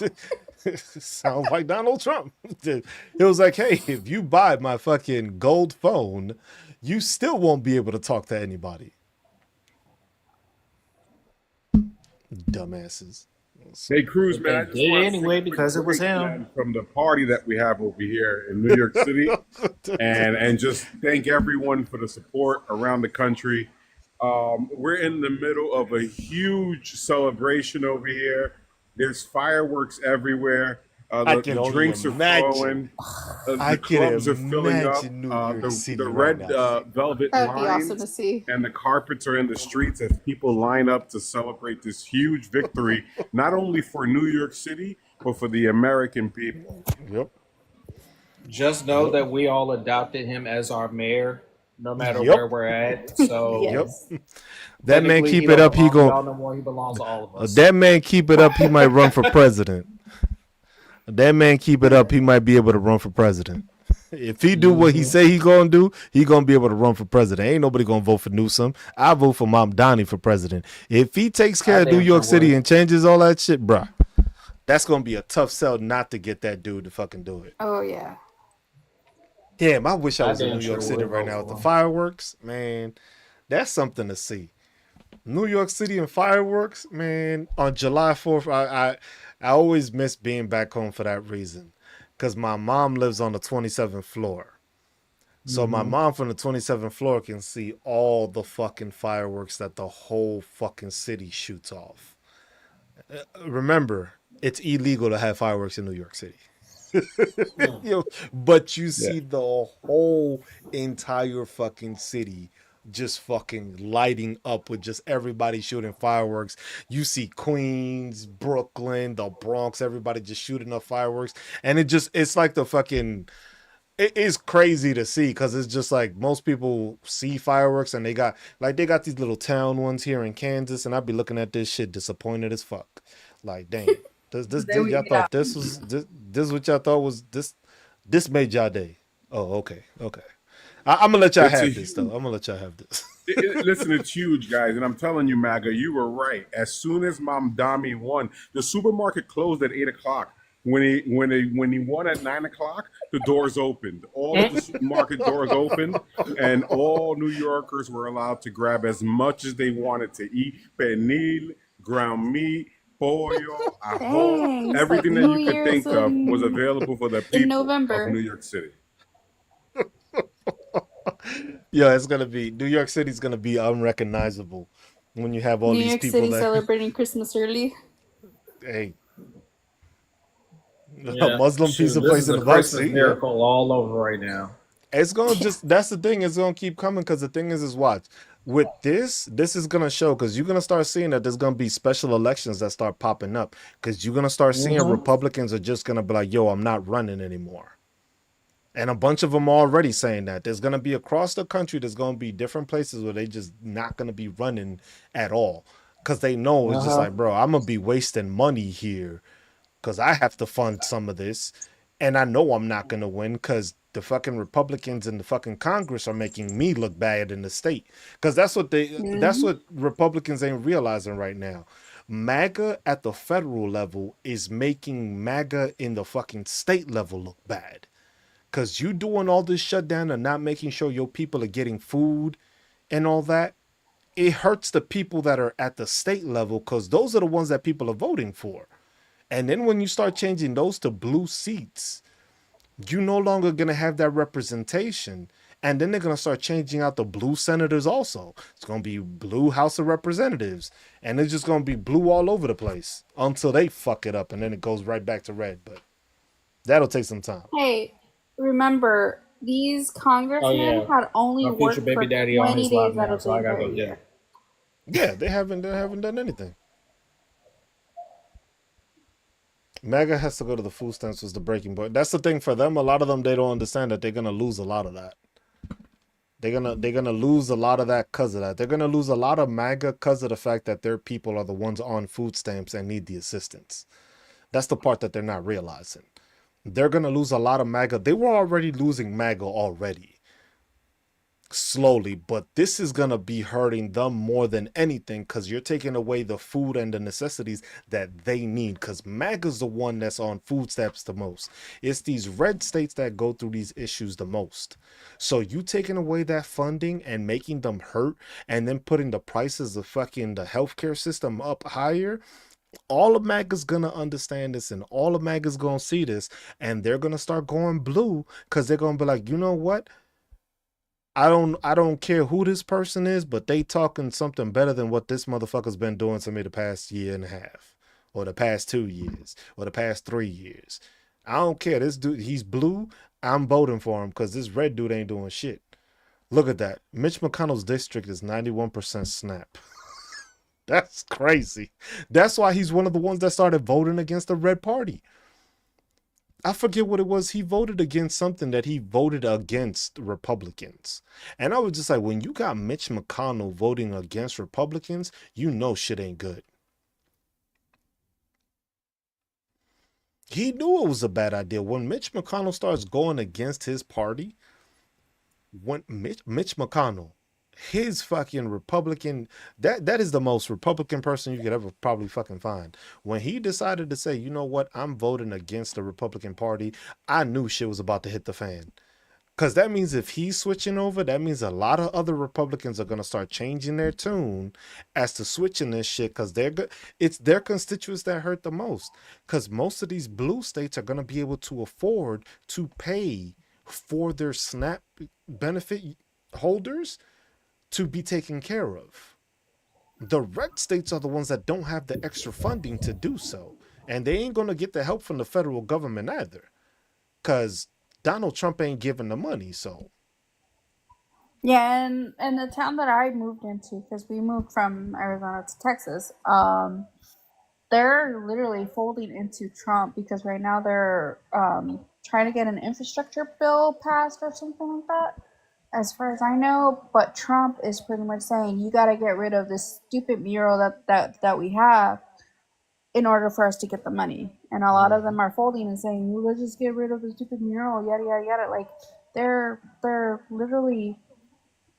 Sounds like Donald Trump. It was like, hey, if you buy my fucking gold phone, you still won't be able to talk to anybody. Dumbasses. Hey, Cruz, But man, they I did just it want to take anyway a quick because it was break, him. man, from the party that we have over here in New York City, and just thank everyone for the support around the country. We're in the middle of a huge celebration over here. There's fireworks everywhere. I The can only drinks are imagine. flowing. I The can clubs are filling up. imagine New York The City right red now. velvet That would be awesome to lines see. and the carpets are in the streets as people line up to celebrate this huge victory, not only for New York City, but for the American people. Yep. Just know Yep. that we all adopted him as our mayor, no matter Yep. where we're at. So Yep. Yes. That man technically, he keep it don't up. He belong to gon' y'all no more. He belongs to all of us. that man keep it up. He might run for president. That man keep it up. He might be able to run for president. If he do what he Hmm. say he gonna do, he gonna be able to run for president. Ain't nobody gonna vote for Newsom. I vote for Mom Donnie for president. If he takes care I of New damn sure York City would. and changes all that shit, bruh, that's gonna be a tough sell not to get that dude to fucking do it. Oh yeah. Damn, I wish I I was in damn New sure York City would right vote now with the for him. fireworks. Man, that's something to see. New York City and fireworks, man. On July 4th, I always miss being back home for that reason, because my mom lives on the 27th floor. So my Hmm. mom from the 27th floor can see all the fucking fireworks that the whole fucking city shoots off. Remember, it's illegal to have fireworks in New York City. But you Yeah. see the whole entire fucking city just fucking lighting up with just everybody shooting fireworks. You see Queens, Brooklyn, the Bronx, everybody just shooting up fireworks. And it's like the fucking it is crazy to see because it's just like most people see fireworks and they got these little town ones here in Kansas, and I'd be looking at this shit disappointed as fuck. Like, damn, this y'all thought this what y'all thought was this made y'all day. Oh, okay. I'm gonna let y'all It's a have this though. huge. I'm gonna let y'all have this. Listen, it's huge, guys, and I'm telling you, MAGA, you were right. As soon as Mamdani won, the supermarket closed at 8 o'clock. When he won at 9 o'clock, the doors opened. All of the supermarket doors opened, and all New Yorkers were allowed to grab as much as they wanted to eat: pernil, ground meat, pollo, ajo, Dang. So everything that New you could Year's think of was available for the in people of New November. York City. Yeah, it's gonna be New York City's gonna be unrecognizable when you have all New these York people City that celebrating Christmas early. hey, a Yeah, Muslim shoot, pizza this place is in a the box Christmas seat. Yep. miracle all over right now. It's gonna Yeah. just that's the thing. It's gonna keep coming because the thing is watch with this is gonna show because you're gonna start seeing that there's gonna be special elections that start popping up because you're gonna start seeing Hmm. Republicans are just gonna be like, yo, I'm not running anymore. And a bunch of them are already saying that there's gonna be across the country. There's gonna be different places where they just not gonna be running at all because they know it's Uh just huh. like, bro, I'm gonna be wasting money here because I have to fund some of this, and I know I'm not gonna win because the fucking Republicans in the fucking Congress are making me look bad in the state. Because that's Hmm. what Republicans ain't realizing right now. MAGA at the federal level is making MAGA in the fucking state level look bad. Cause you doing all this shutdown and not making sure your people are getting food and all that, it hurts the people that are at the state level because those are the ones that people are voting for. And then when you start changing those to blue seats, you no longer gonna have that representation. And then they're gonna start changing out the blue senators also. It's gonna be blue House of Representatives. And it's just gonna be blue all over the place until they fuck it up and then it goes right back to red. But that'll take some time. Hey, remember, these Oh congressmen yeah, had only my future worked baby for daddy on 20 his live days out now, of so the I gotta entire go get him. year. Yeah, they haven't done anything. MAGA has to go to the food stamps was the breaking point. That's the thing for them. A lot of them they don't understand that they're gonna lose a lot of that. They're gonna lose a lot of that because of that. They're gonna lose a lot of MAGA because of the fact that their people are the ones on food stamps and need the assistance. That's the part that they're not realizing. They're gonna lose a lot of MAGA. They were already losing MAGA already. slowly, but this is gonna be hurting them more than anything because you're taking away the food and the necessities that they need. Because MAGA's the one that's on food stamps the most. It's these red states that go through these issues the most. So you taking away that funding and making them hurt, and then putting the prices of fucking the healthcare system up higher. All of MAGA's gonna understand this, and all of MAGA's gonna see this, and they're gonna start going blue because they're gonna be like, you know what? I don't care who this person is, but they talking something better than what this motherfucker's been doing to me the past year and a half, or the past 2 years, or the past 3 years. I don't care. This dude, he's blue. I'm voting for him because this red dude ain't doing shit. Look at that. Mitch McConnell's district is 91% snap. That's crazy. That's why he's one of the ones that started voting against the red party. I forget what it was. He voted against something that he voted against Republicans. And I was just like, when you got Mitch McConnell voting against Republicans, you know shit ain't good. He knew it was a bad idea. When Mitch McConnell starts going against his party, when Mitch McConnell, his fucking Republican, that is the most Republican person you could ever probably fucking find. When he decided to say, you know what, I'm voting against the Republican Party, I knew shit was about to hit the fan. Because that means if he's switching over, that means a lot of other Republicans are going to start changing their tune as to switching this shit because they're good. It's their constituents that hurt the most. Because most of these blue states are going to be able to afford to pay for their SNAP benefit holders to be taken care of. The red states are the ones that don't have the extra funding to do so. And they ain't going to get the help from the federal government either. Because Donald Trump ain't giving the money, so. Yeah, and the town that I moved into, because we moved from Arizona to Texas, they're literally folding into Trump because right now they're trying to get an infrastructure bill passed or something like that, as far as I know. But Trump is pretty much saying you got to get rid of this stupid mural that we have in order for us to get the money. And a lot of them are folding and saying, well, let's just get rid of the stupid mural, yada yada yada. Like they're literally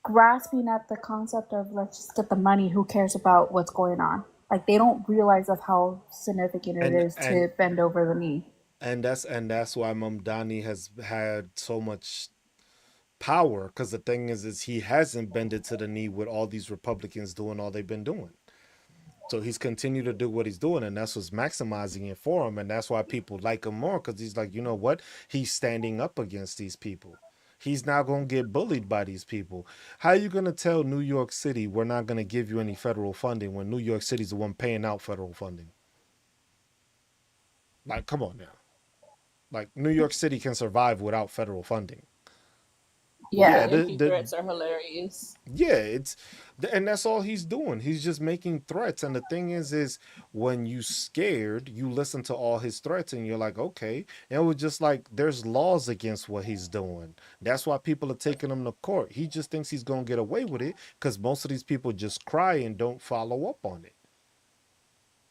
grasping at the concept of let's just get the money. Who cares about what's going on? Like they don't realize of how significant it and is and to bend over the knee. and that's why Mamdani has had so much power. Because the thing is he hasn't bended to the knee with all these Republicans doing all they've been doing. So he's continued to do what he's doing, and that's what's maximizing it for him. And that's why people like him more, because he's like, you know what? He's standing up against these people. He's not going to get bullied by these people. How are you going to tell New York City we're not going to give you any federal funding when New York City's the one paying out federal funding? Like, come on now. Like, New York City can survive without federal funding. Yeah, Yeah. Empty threats are hilarious. yeah, and that's all he's doing. He's just making threats. And the thing is when you scared, you listen to all his threats and you're like, okay. And it was just like there's laws against what he's doing. That's why people are taking him to court. He just thinks he's gonna get away with it because most of these people just cry and don't follow up on it.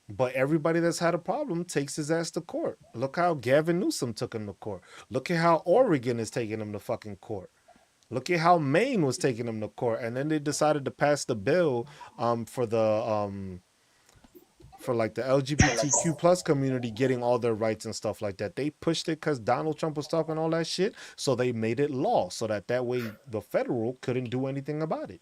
But everybody that's had a problem takes his ass to court. Look how Gavin Newsom took him to court. Look at how Oregon is taking him to fucking court. Look at how Maine was taking them to court, and then they decided to pass the bill for the for like the LGBTQ plus community getting all their rights and stuff like that. They pushed it because Donald Trump was talking all that shit, so they made it law so that way the federal couldn't do anything about it.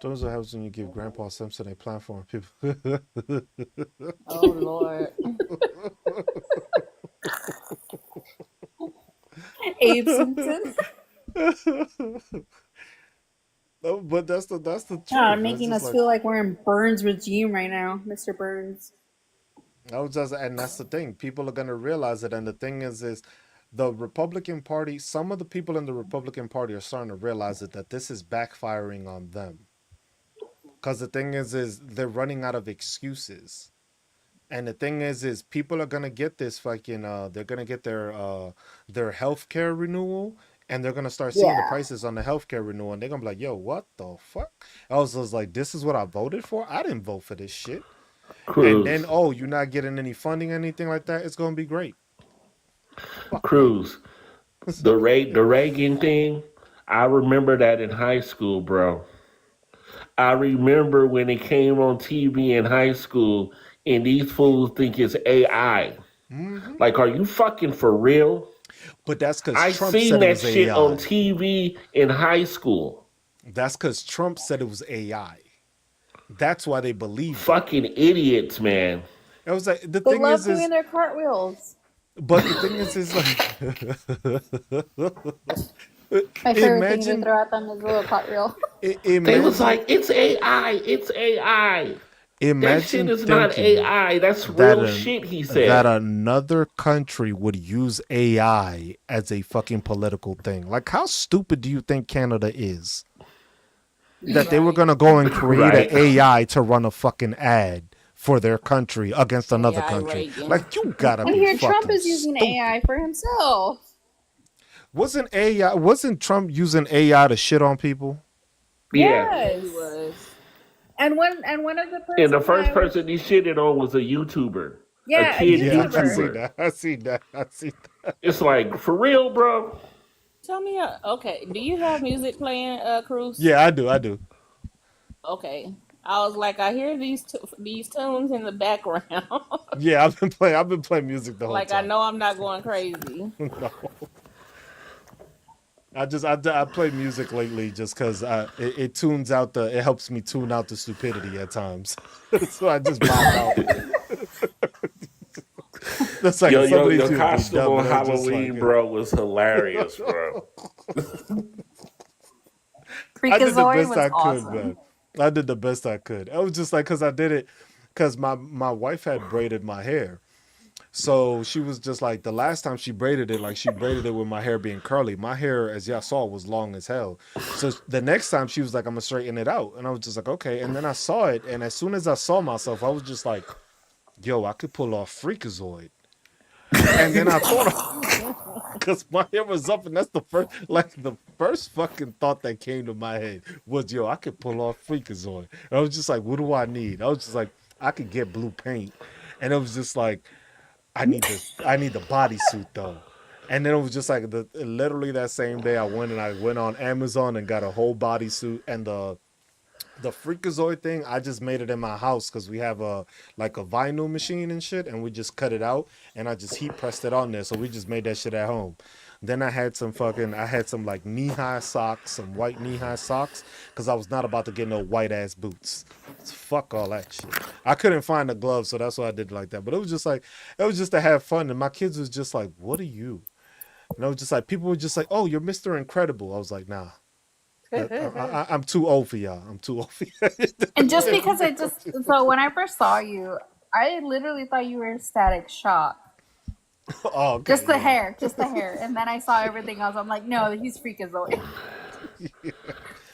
Those are happens when you give Grandpa Simpson a platform. People. Oh Lord. Abe Simpson. No, but that's the God, truth. That's making just us like feel like we're in Burns' regime right now, Mr. Burns. I was just, and that's the thing. People are gonna realize it, and the thing is the Republican Party. Some of the people in the Republican Party are starting to realize it that this is backfiring on them. Because the thing is they're running out of excuses. And the thing is people are gonna get this fucking they're gonna get their healthcare renewal, and they're gonna start seeing the Yeah. prices on the healthcare renewal, and they're gonna be like, yo, what the fuck? I was just like, this is what I voted for? I didn't vote for this shit. And then, Cruz, oh, you're not getting any funding, anything like that, it's gonna be great. Fuck you. Cruz. The Reagan thing. I remember that in high school, bro. I remember when it came on TV in high school, and these fools think it's AI. Hmm. Like, are you fucking for real? But that's because I Trump seen said it that was shit on AI. TV in high school. That's because Trump said it was AI. That's why they believed it. Fucking idiots, man. It was like the They thing love is, doing their cartwheels. but the thing is like, My favorite thing to imagine, throw at them is a little cartwheel. They was imagine, like, it's AI, it's AI. That shit imagine is not thinking AI. That's that real an shit, he that said. another country would use AI as a fucking political thing. Like, how stupid do you think Canada is? That they were Right. gonna go and create an Right. AI to run a fucking ad for their country against another AI country. Reagan. Like, you gotta And be here Trump fucking is using stupid. AI for himself. Wasn't Trump using AI to shit on people? Yeah. Yeah, he Yes. was. And one of the And the person first that was, person he shitted on was a YouTuber, a yeah, a kid Yeah, I YouTuber. see YouTuber. that. I see that. I see that. It's like, for real, bro? Tell me, okay, do you have music playing, Cruz? Yeah, I do. I do. Okay. I was like, I hear these tunes in the background. Yeah, I've been playing music the whole Like, I time. know I'm not going crazy. No, I play music lately just because it tunes out it helps me tune out the stupidity at times. So I just vibe out. That's like some of these Your people be costume dumb, on and I'm just like, Halloween, bro, was hilarious, bro. I did the Freakazoid best was I could, man. awesome. I did the best I could. I was just like, because I did it, because my wife had braided my hair. So she was just like, the last time she braided it, like she braided it with my hair being curly. My hair, as y'all saw, was long as hell. So the next time she was like, I'm gonna straighten it out. And I was just like, okay. And then I saw it. And as soon as I saw myself, I was just like, yo, I could pull off Freakazoid. And then I thought, because my hair was up, and that's the first fucking thought that came to my head was, yo, I could pull off Freakazoid. And I was just like, what do I need? I was just like, I could get blue paint. And it was just like, I need the bodysuit though. And then it was just like literally that same day I went on Amazon and got a whole bodysuit, and the Freakazoid thing, I just made it in my house because we have a vinyl machine and shit, and we just cut it out and I just heat pressed it on there. So we just made that shit at home. Then I had some like knee high socks, some white knee high socks, because I was not about to get no white ass boots. Fuck all that shit. I couldn't find the gloves, so that's why I did it like that. But it was just to have fun, and my kids was just like, "What are you?" And I was just like, people were just like, "Oh, you're Mr. Incredible." I was like, "Nah, I'm too old for y'all. I'm too old for And just y'all." because so when I first saw you, I literally thought you were in static shock. Oh, okay, yeah. Just the hair. And then I saw everything else. I'm like, no, he's freakazoid.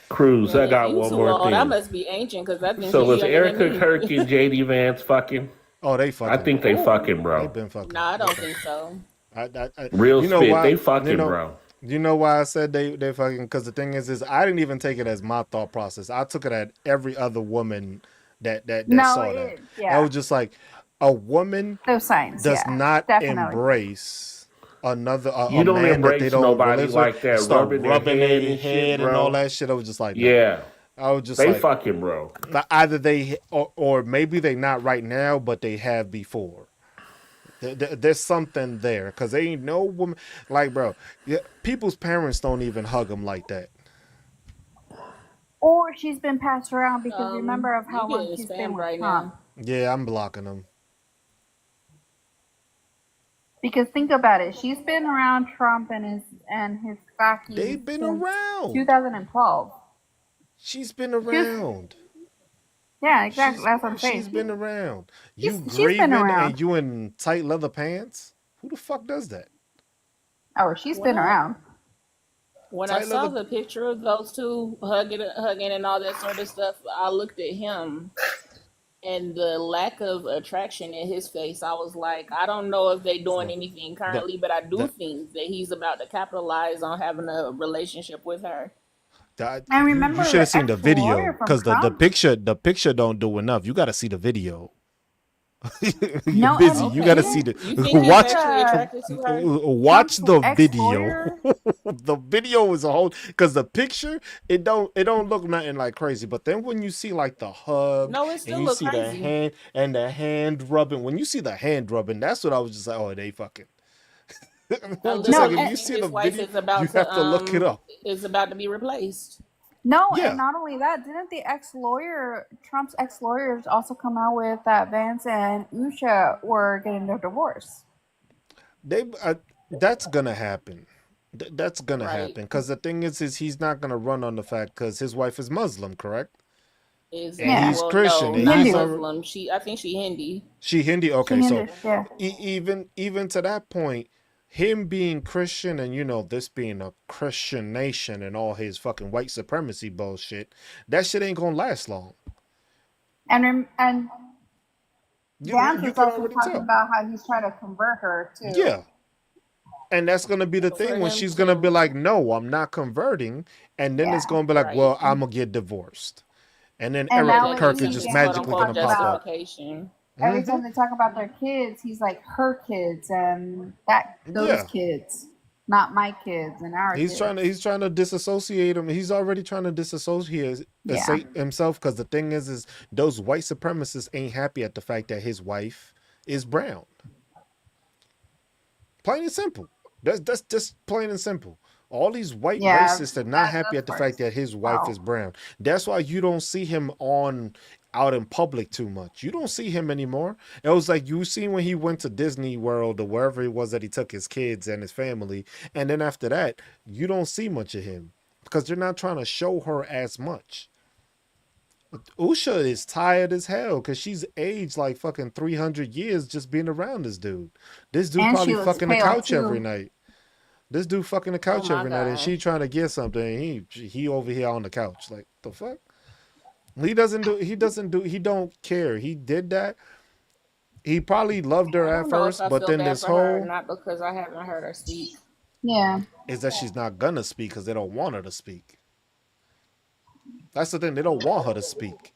Cruz, I Man, if got you one too more old, I thing. must be ancient because I think So he's was younger than Erica me. Kirk and JD Vance fucking? Oh, they I fucking. think they Ooh. fucking, They bro. been fucking. No, I They don't fucking. think so. Real You know spit, why? they fucking, bro. You know why I said they fucking? Because the thing is I didn't even take it as my thought process. I took it at every other woman that No, saw that. I yeah. was just like, a woman Those signs, does yeah. not Definitely. embrace a You don't man that they embrace don't nobody relate with like and that, start rubbing their rubbing head their and shit, head and all bro. that shit. I was just like, nah. Yeah, I was just they like, fucking, bro. either they or maybe they not right now, but they have before. There's something there because they ain't no woman like, bro. Yeah, people's parents don't even hug them like that. Or she's been passed around because remember of You how long getting she's been spammed with right Trump. now. Yeah, I'm blocking them. Because think about it, she's been around Trump and his They've fackies been since around. 2012. She's been She was, around. yeah, exactly. She's That's what I'm saying. she's been around. You She's been grieving around. and you in tight leather pants? Who the fuck does that? Oh, she's been Well, around. when I Tight saw leather. the picture of those two hugging and all that sort of stuff, I looked at him and the lack of attraction in his face. I was like, I don't know if they're doing No, anything the currently, but I do the, think that he's about to capitalize on having a relationship with her. And you remember should have the seen the ex-lawyer video from because the Trump? picture don't do enough. You got to see the video. You're No, busy. and You got to Okay. see didn't the You think he's watch. actually Usha, attracted to her? Watch Trump's the video. ex-lawyer, The video is a whole because the picture it don't look nothing like crazy, but then when you see like the hug No, it and still you look see crazy. the hand rubbing, when you see the hand rubbing, that's what I was just like, oh, they fucking. I Just like no, if literally and you think see the his wife video, you have to look it up. is about to be replaced. no, and Yeah, not only that, didn't the ex-lawyer, Trump's ex-lawyers, also come out with that Vance and Usha were getting their divorce? they that's gonna happen. That's gonna Right. happen because the thing is he's not gonna run on the fact because his wife is Muslim, correct? And Exactly. Yeah, he's Well, Christian, no, and not he's Hindu. already Muslim. I think she Hindi. she Hindi. She Okay, so Hindu. Yeah, even to that point, him being Christian and this being a Christian nation and all his fucking white supremacy bullshit, that shit ain't gonna last long. and Vance You was can also already talking tell. about how he's trying to convert her too. Yeah. And that's gonna be the For thing when him she's gonna be to, like, no, I'm not converting. And then it's Yeah, gonna be like, right. well, I'm gonna get divorced. And then and Yeah, Eric now that lately gives Kirk is him he's just his getting quote into magically unquote gonna talking pop about up. justification. every Hmm. time they talk about their kids, he's like her kids and that those Yeah. kids, not my kids and our kids. He's trying to disassociate him. He's already trying to disassociate Yeah, himself because the thing is those white supremacists ain't happy at the fact that his wife is brown. Plain and simple. That's just plain and simple. All these white yeah, racists are not that happy that at the fact part's that his wife wow. is brown. That's why you don't see him on out in public too much. You don't see him anymore. It was like you see when he went to Disney World or wherever it was that he took his kids and his family, and then after that, you don't see much of him because they're not trying to show her as much. Usha is tired as hell because she's aged like fucking 300 years just being around this dude. This dude And probably she looks fucking the pale couch every too. night. This dude fucking the Oh couch my every night, and god. she trying to get something. And he over here on the couch, like the fuck. He doesn't do. He doesn't do. He don't care. He did that. He probably loved her I at don't know if first, I but feel then bad this for her or whole not because I haven't heard her speak. Yeah, is that she's not gonna speak because they don't want her to speak. That's the thing. They don't want her to speak.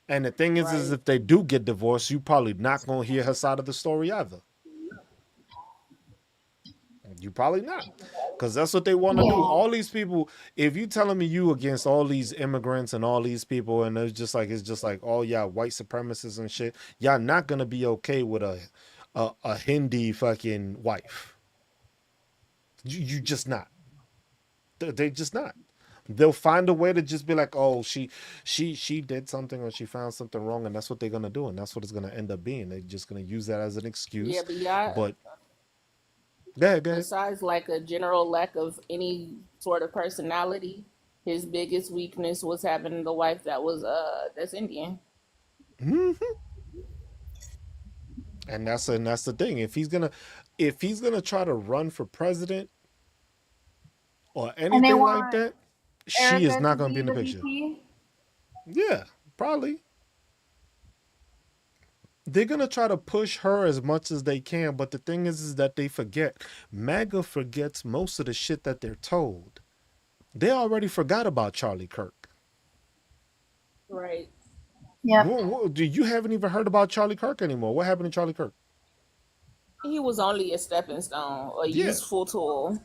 And the thing is Right. if they do get divorced, you probably not gonna hear her side of the story either. You probably not. Because that's what they want to do. yeah, All these people, if you telling me you against all these immigrants and all these people, and it's just like, oh yeah, white supremacists and shit, y'all not gonna be okay with a Hindi fucking wife. You just not. They just not. They'll find a way to just be like, oh, she did something or she found something wrong, and that's what they're gonna do, and that's what it's gonna end up being. They're just gonna use that as an Yeah, excuse. but yeah, But yeah, go ahead. besides like a general lack of any sort of personality, his biggest weakness was having the wife that was that's Indian. Mhm. And that's the thing. If he's gonna try to run for president or and they anything like want that, she is Erica to not gonna be be in the the picture. VP. Yeah, probably. They're gonna try to push her as much as they can, but the thing is that they forget. MAGA forgets most of the shit that they're told. They already forgot about Charlie Kirk. Right. Yep. You haven't even heard about Charlie Kirk anymore. What happened to Charlie Kirk? He was only a stepping stone, a Yeah. useful tool.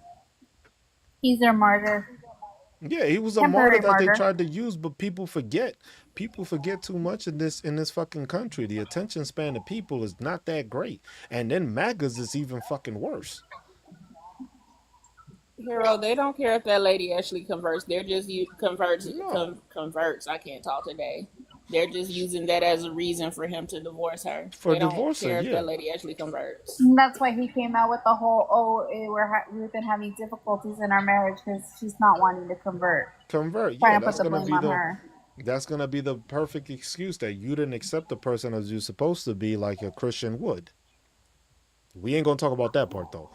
He's their martyr, Yeah, he was a martyr temporary that they martyr. tried to use, but people forget. People forget too much in this fucking country. The attention span of people is not that great. And then MAGAs is even fucking worse. Hero, they don't care if that lady actually converts. They're just No. converts. I can't talk today. They're just using that as a reason for him to divorce her. For They don't divorcing, care if that yeah. lady actually converts. And that's why he came out with the whole, we've been having difficulties in our marriage because she's not wanting to convert, Convert. Yeah, trying to put the blame on her. that's gonna be the perfect excuse that you didn't accept the person as you're supposed to be like a Christian would. We ain't gonna talk about that part though.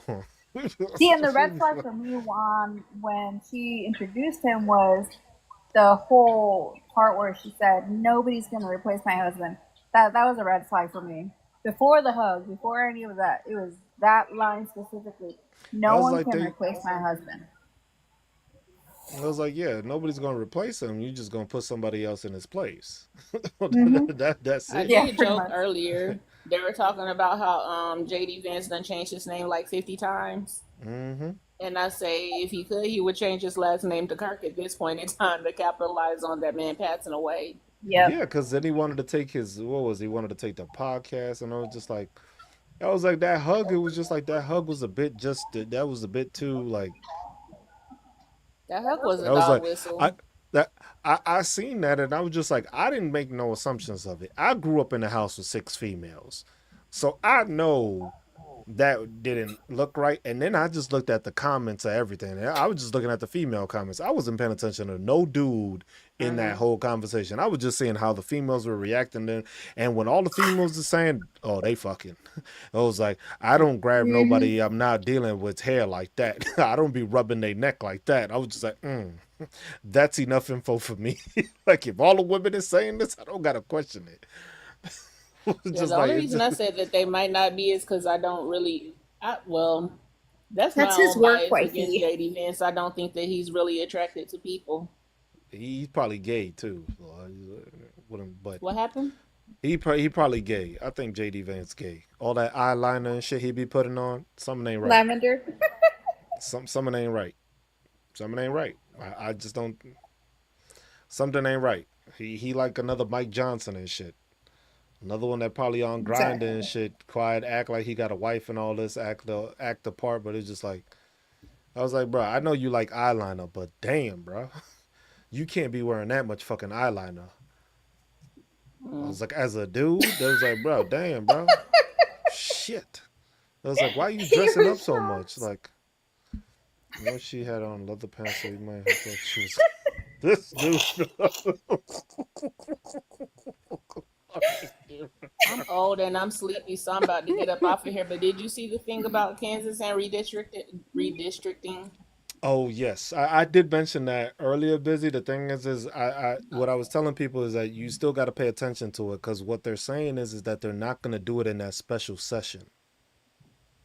See, and the red flag for me on when she introduced him was the whole part where she said nobody's going to replace my husband. That was a red flag for me. Before the hug, before any of that, it was that line specifically. I No was one like can they replace my husband. I was like, yeah, nobody's gonna replace him. You're just gonna put somebody else in his place. Hmm. That's I it. Yeah, did pretty joke much. earlier They were talking about how JD Vance done changed his name like 50 times. Mm-hmm. And I say if he could, he would change his last name to Kirk at this point in time to capitalize on that man passing away. Yep. Yeah, because then he wanted to take his, what was he wanted to take the podcast, and I was just like, I was like that hug. It was just like that hug was a bit that was a bit too like That heck was a I was dog like I whistle. that I seen that and I was just like I didn't make no assumptions of it. I grew up in a house with six females, so I know that didn't look right. And then I just looked at the comments of everything. And I was just looking at the female comments. I wasn't paying attention to no dude in that Mm-hmm. whole conversation. I was just seeing how the females were reacting. And when all the females are saying, "Oh, they fucking," I was like, I don't grab Hmm. nobody. I'm not dealing with hair like that. I don't be rubbing their neck like that. I was just like, that's enough info for me. Like if all the women is saying this, I don't gotta question it. It's Yeah, just the like only it's reason just I said that they might not be is because I don't really. Well, that's my That's his own work bias against wifey. JD Vance. I don't think that he's really attracted to people. he's probably gay too. So wouldn't, but What happened? he probably gay. I think JD Vance gay. All that eyeliner and shit he be putting on, something ain't right. Lavender. Something ain't right. Something ain't right. I just don't. Something ain't right. He like another Mike Johnson and shit. Another one that probably on grinding and Exactly. shit. Quiet, act like he got a wife and all this. Act the part, but it's just like I was like, bro, I know you like eyeliner, but damn, bro, you can't be wearing that much fucking eyeliner. I Mm. was like, as a dude, they was like, bro, damn, bro, shit. I was like, why are you He dressing up was so much? shocked. Like, she had on leather pants, so you might have thought she was this dude. I'm old and I'm sleepy, so I'm about to get up off of here. But did you see the thing about Kansas and redistricting? Oh yes, I did mention that earlier. Busy. The thing is I what I was telling people is that you still got to pay attention to it because what they're saying is that they're not gonna do it in that special session.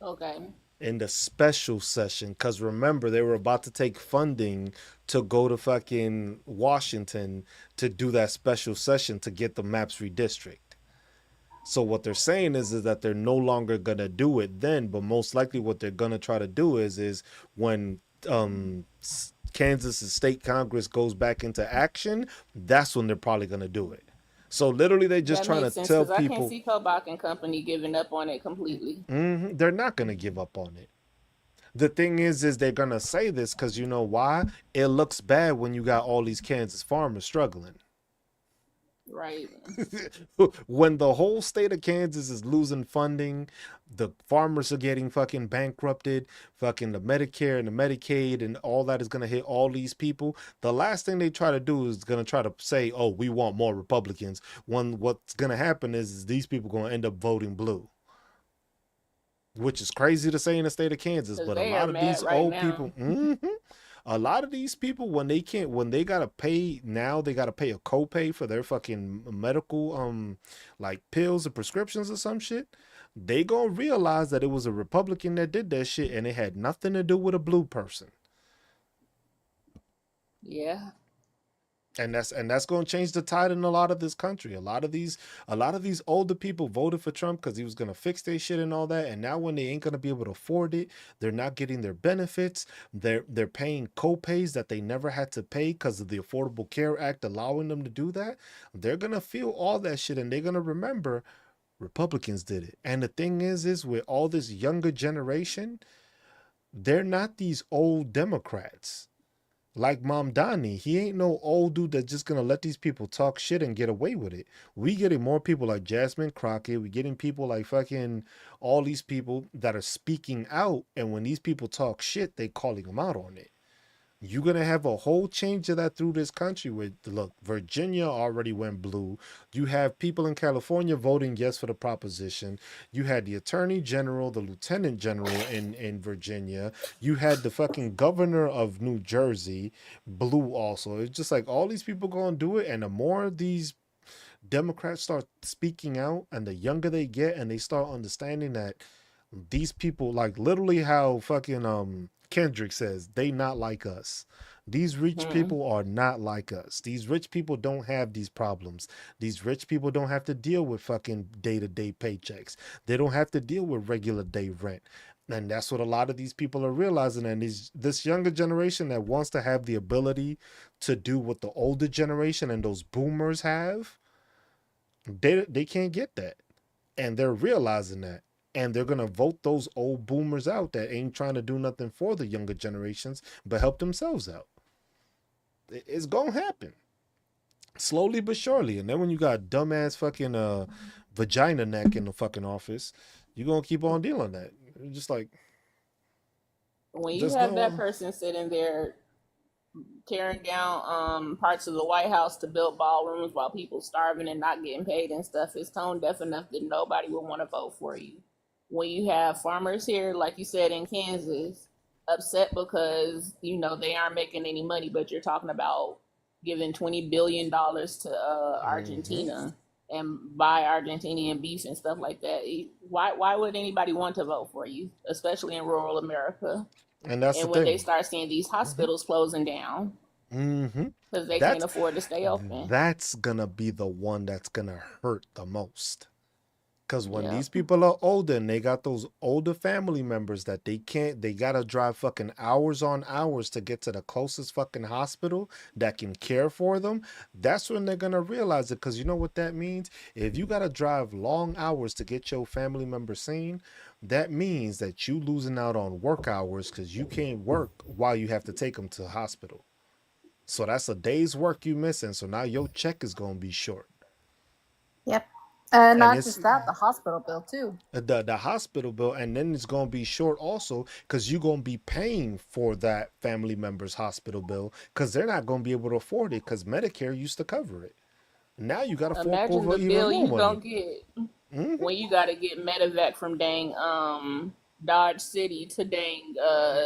Okay, In the special session, because remember they were about to take funding to go to fucking Washington to do that special session to get the maps redistrict. So what they're saying is that they're no longer gonna do it then, but most likely what they're gonna try to do is when Kansas State Congress goes back into action, that's when they're probably gonna do it. So literally, they're just that trying to makes sense tell because I can't people see Kobach and company giving up on it completely. they're not gonna give up on it. The thing is they're gonna say this because you know why? It looks bad when you got all these Kansas farmers struggling. Right. When the whole state of Kansas is losing funding, the farmers are getting fucking bankrupted, fucking the Medicare and the Medicaid and all that is going to hit all these people. The last thing they try to do is going to try to say, oh, we want more Republicans. When what's going to happen is these people going to end up voting blue, which is crazy to say in the state of Kansas. Because But a they are lot of mad these right old now. people, a lot of these people when they can't when they gotta pay now they gotta pay a copay for their fucking medical like pills and prescriptions or some shit. They gonna realize that it was a Republican that did that shit and it had nothing to do with a blue person. Yeah. And that's going to change the tide in a lot of this country. A lot of these older people voted for Trump because he was going to fix their shit and all that. And now when they ain't going to be able to afford it, they're not getting their benefits. They're paying co-pays that they never had to pay because of the Affordable Care Act allowing them to do that. They're going to feel all that shit and they're going to remember Republicans did it. And the thing is with all this younger generation, they're not these old Democrats like Mamdani. He ain't no old dude that's just gonna let these people talk shit and get away with it. We getting more people like Jasmine Crockett. We getting people like fucking all these people that are speaking out, and when these people talk shit, they calling them out on it. You're gonna have a whole change of that through this country. With look, Virginia already went blue. You have people in California voting yes for the proposition. You had the attorney general, the lieutenant general in Virginia. You had the fucking governor of New Jersey, blue also. It's just like all these people gonna do it, and the more these Democrats start speaking out, and the younger they get, and they start understanding that these people, like literally how fucking Kendrick says, they not like us. These rich Hmm. people are not like us. These rich people don't have these problems. These rich people don't have to deal with fucking day to day paychecks. They don't have to deal with regular day rent. And that's what a lot of these people are realizing. And this younger generation that wants to have the ability to do what the older generation and those boomers have, they can't get that. And they're realizing that. And they're gonna vote those old boomers out that ain't trying to do nothing for the younger generations, but help themselves out. It's gonna happen slowly but surely. And then when you got dumbass fucking vagina neck in the fucking office, you're gonna keep on dealing that. Just like When you just have that know. person sitting there tearing down parts of the White House to build ballrooms while people starving and not getting paid and stuff, is tone deaf enough that nobody will want to vote for you. When you have farmers here, like you said in Kansas, upset because they aren't making any money, but you're talking about giving $20 billion to Mm-hmm. Argentina and buy Argentinian beef and stuff like that. Why would anybody want to vote for you, especially in rural America? And that's the And when they thing. start seeing these Mm-hmm. hospitals closing down Mm-hmm. because they can't That's afford to stay open. that's gonna be the one that's gonna hurt the most. Because when Yeah. these people are older and they got those older family members that they gotta drive fucking hours on hours to get to the closest fucking hospital that can care for them, that's when they're gonna realize it. Because you know what that means? If you gotta drive long hours to get your family member seen, that means that you losing out on work hours because you can't work while you have to take them to the hospital. So that's a day's work you missing. So now your check is gonna be short. Yep. And And not it's just that, the hospital bill too. the hospital bill, and then it's gonna be short also because you're gonna be paying for that family member's hospital bill because they're not gonna be able to afford it because Medicare used to cover it. Now you gotta fork Imagine over the even bill more you money. gonna get Hmm. when you gotta get medevac from dang Dodge City to dang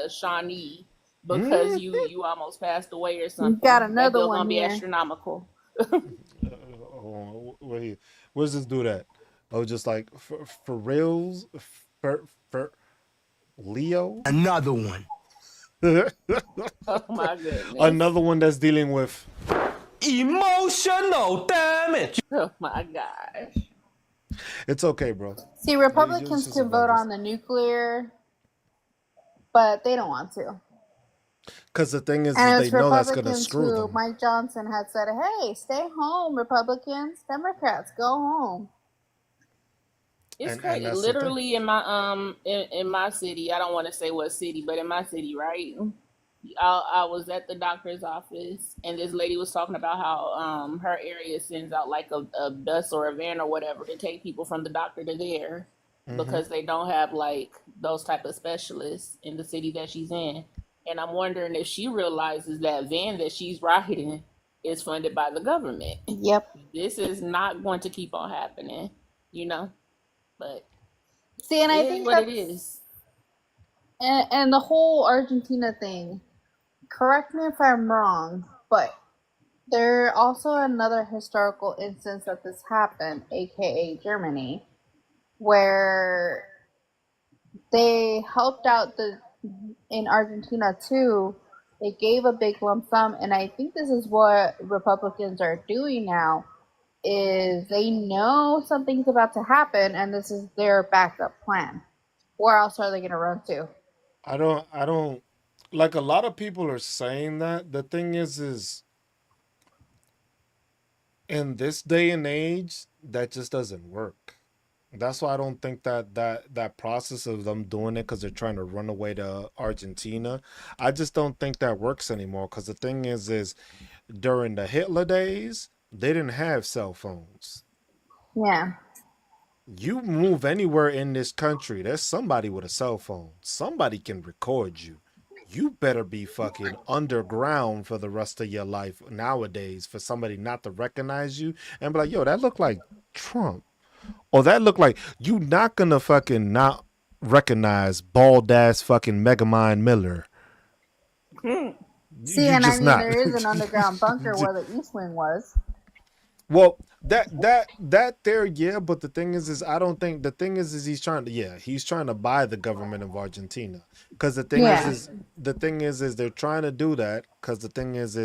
Shawnee because Hmm. you almost passed away or You got something. That another bill one gonna be here. astronomical. Where's this dude at? Oh, just like for reals, for Leo. Another one. Oh my goodness. Another one that's dealing with. Emotional damage. Oh my gosh. It's okay, bro. See, You Republicans should can survive vote this. on the nuclear, but they don't want to. Because the thing is And they it's know that's gonna Republicans screw who them. Mike Johnson had said, hey, stay home, Republicans. Democrats, go home. It's And crazy. that's the thing. Literally in my in my city, I don't want to say what city, but in my city, right? I was at the doctor's office, and this lady was talking about how her area sends out like a bus or a van or whatever to take people from the doctor to there Hmm. because they don't have like those type of specialists in the city that she's in. And I'm wondering if she realizes that van that she's riding is funded by the government. Yep. This is not going to keep on happening, you know. But See, and it I is think what it that's is. and the whole Argentina thing. Correct me if I'm wrong, but there also another historical instance that this happened, aka Germany, where they helped out the in Argentina too. They gave a big lump sum, and I think this is what Republicans are doing now. Is they know something's about to happen, and this is their backup plan. Where else are they going to run to? I don't like a lot of people are saying that. The thing is in this day and age, that just doesn't work. That's why I don't think that process of them doing it because they're trying to run away to Argentina. I just don't think that works anymore. Because the thing is during the Hitler days, they didn't have cell phones. Yeah. You move anywhere in this country, there's somebody with a cell phone. Somebody can record you. You better be fucking underground for the rest of your life nowadays for somebody not to recognize you and be like, yo, that look like Trump. Or that look like you not gonna fucking not recognize bald ass fucking Megamind Miller. See, You and I just mean, not. there is an underground bunker where the East Wing was. Well, that there, yeah, but the thing is I don't think the thing is he's trying to buy the government of Argentina Because Yeah. the thing is they're trying to do that because the thing is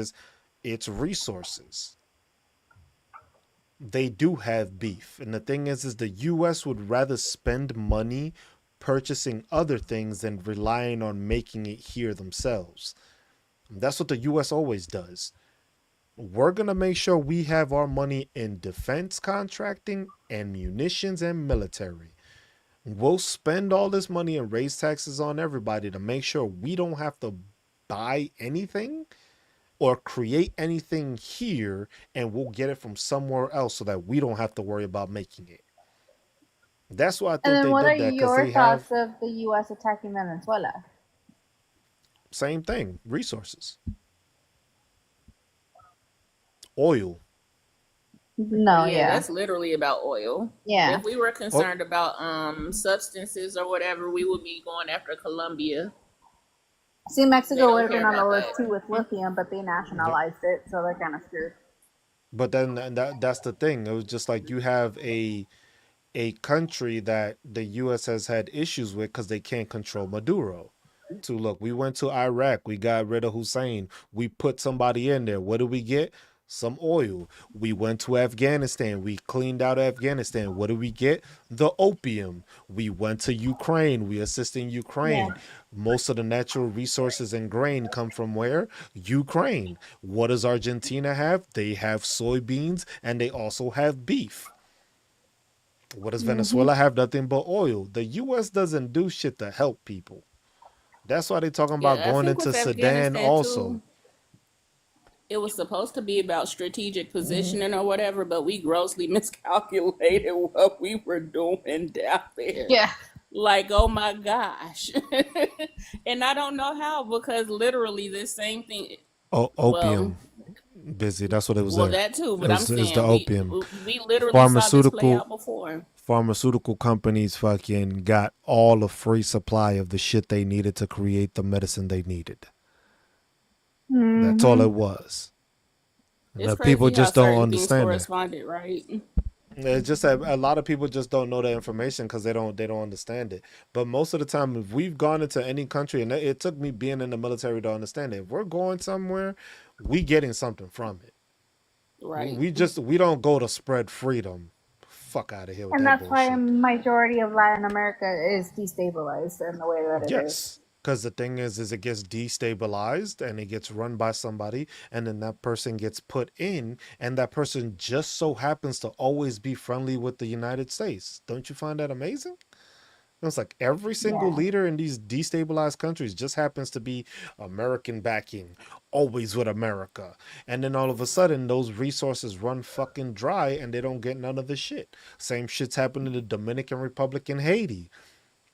it's resources. They do have beef, and the thing is the U.S. would rather spend money purchasing other things than relying on making it here themselves. That's what the U.S. always does. We're gonna make sure we have our money in defense contracting and munitions and military. We'll spend all this money and raise taxes on everybody to make sure we don't have to buy anything or create anything here, and we'll get it from somewhere else so that we don't have to worry about making it. That's why I And think then they what are did that because your they have thoughts of the U.S. attacking Venezuela? same thing resources, oil. No, Yeah, yeah. that's literally about oil. Yeah. If we were Oh, concerned about substances or whatever, we would be going after Colombia. See, They Mexico would don't have care been on the about list that. too with lithium, but they yep. nationalized it, so they're kind of screwed. But then that's the thing. It was just like you have a country that the U.S. has had issues with because they can't control Maduro. To look, we went to Iraq, we got rid of Hussein, we put somebody in there. What do we get? Some oil. We went to Afghanistan, we cleaned out Afghanistan. What do we get? The opium. We went to Ukraine, we assisting Yeah. Ukraine. Most of the natural resources and grain come from where? Ukraine. What does Argentina have? They have soybeans and they also have beef. What does Hmm. Venezuela have? Nothing but oil. The U.S. doesn't do shit to help people. That's why they talking about Yeah, I going think into with Sudan Afghanistan also. too, it was supposed to be about strategic Hmm. positioning or whatever, but we grossly miscalculated what we were doing down there. Yeah. Like, oh my gosh. And I don't know how because literally the same thing. Oh, Well, opium. Busy. That's what it was well there. that too, It but I'm was it's the saying opium. we literally saw this play Pharmaceutical out before. pharmaceutical companies fucking got all the free supply of the shit they needed to create the medicine they needed. That's all Hmm. it was. It's The people crazy how just don't certain things understand it. corresponded, right? It's just that a lot of people just don't know that information because they don't understand it. But most of the time, if we've gone into any country, and it took me being in the military to understand it, if we're going somewhere, we getting something from it. Right. We don't go to spread freedom. Fuck out of here with And that that's why a bullshit. majority of Latin America is destabilized in the way that it is. Yes. Because the thing is it gets destabilized and it gets run by somebody, and then that person gets put in, and that person just so happens to always be friendly with the United States. Don't you find that amazing? It's like every single Yeah. leader in these destabilized countries just happens to be American backing, always with America. And then all of a sudden, those resources run fucking dry and they don't get none of the shit. Same shit's happened in the Dominican Republic and Haiti.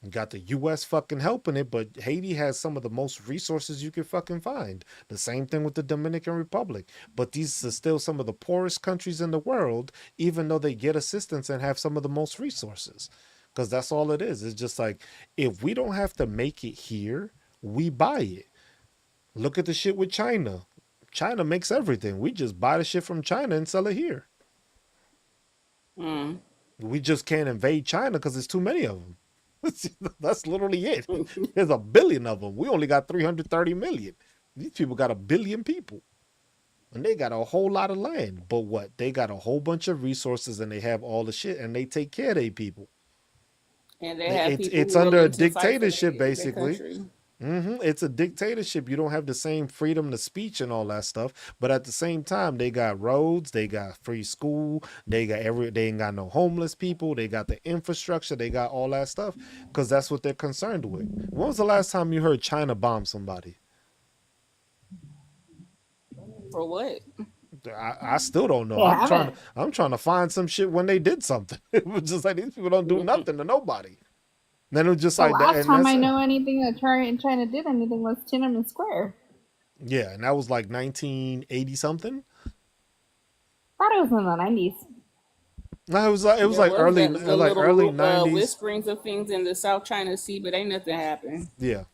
You got the US fucking helping it, but Haiti has some of the most resources you can fucking find. The same thing with the Dominican Republic. But these are still some of the poorest countries in the world, even though they get assistance and have some of the most resources. Because that's all it is. It's just like, if we don't have to make it here, we buy it. Look at the shit with China. China makes everything. We just buy the shit from China and sell it here. Mm. We just can't invade China because there's too many of them. That's literally it. There's a billion of them. We only got 330 million. These people got a billion people. And they got a whole lot of land. But what? They got a whole bunch of resources and they have all the shit and they take care of their people. And they have people It's who under a willing to fight for dictatorship, their basically. country. It's a dictatorship. You don't have the same freedom to speech and all that stuff. But at the same time, they got roads, they got free school, they ain't got no homeless people, they got the infrastructure, they got all that stuff because that's what they're concerned with. When was the last time you heard China bomb somebody? For what? I still don't know. They haven't. I'm trying to find some shit when they did something. It was just like these people don't do nothing to nobody. Then it was just The like that, last and time that's I it. know anything that China did anything was Tiananmen Square. Yeah, and that was like 1980 something. Thought it was in the 90s. No, it was There like was that the early little 90s. whisperings of things in the South China Sea, but ain't nothing happened. Yeah.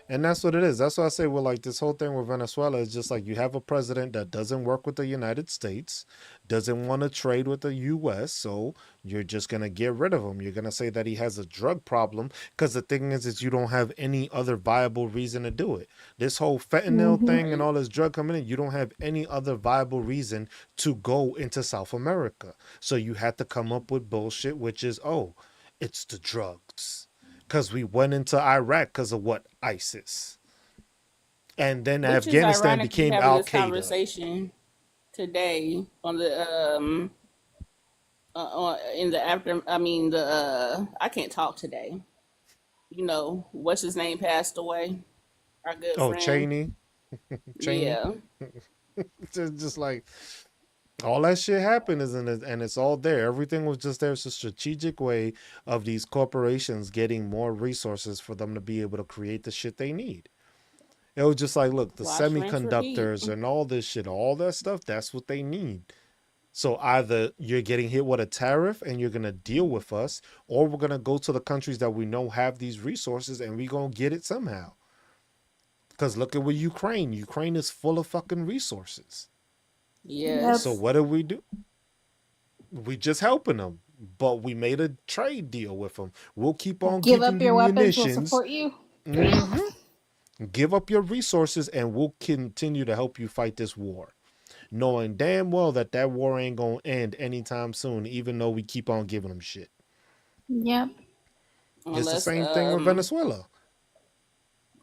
And that's what it is. That's why I say, well, like this whole thing with Venezuela is just like you have a president that doesn't work with the United States, doesn't want to trade with the US, so you're just gonna get rid of him. You're gonna say that he has a drug problem because the thing is you don't have any other viable reason to do it. This whole fentanyl Mm-hmm. thing and Right. all this drug coming in, you don't have any other viable reason to go into South America. So you had to come up with bullshit, which is, oh, it's the drugs because we went into Iraq because of what ISIS, and then Which is Afghanistan ironic we became having Al this Qaeda. conversation today on the in the after. I mean the I can't talk today. You know what's his name passed away. Our good Oh, friend. Cheney, Yeah. just like all that shit happened is in it, and it's all there. Everything was just there. It's a strategic way of these corporations getting more resources for them to be able to create the shit they need. It was just like, look, the Wash, rinse, repeat. semiconductors and all this shit, all that stuff, that's what they need. So either you're getting hit with a tariff and you're gonna deal with us, or we're gonna go to the countries that we know have these resources and we gonna get it somehow. Because look at what Ukraine. Ukraine is full of fucking resources. Yep. So Yes. what do? We just helping them, but we made a trade deal with them. We'll keep on Give giving up you your weapons, we'll munitions. support you. hmm Give up your resources, and we'll continue to help you fight this war, knowing damn well that that war ain't gonna end anytime soon. Even though we keep on giving them shit. Yep. It's the Unless same thing with Venezuela.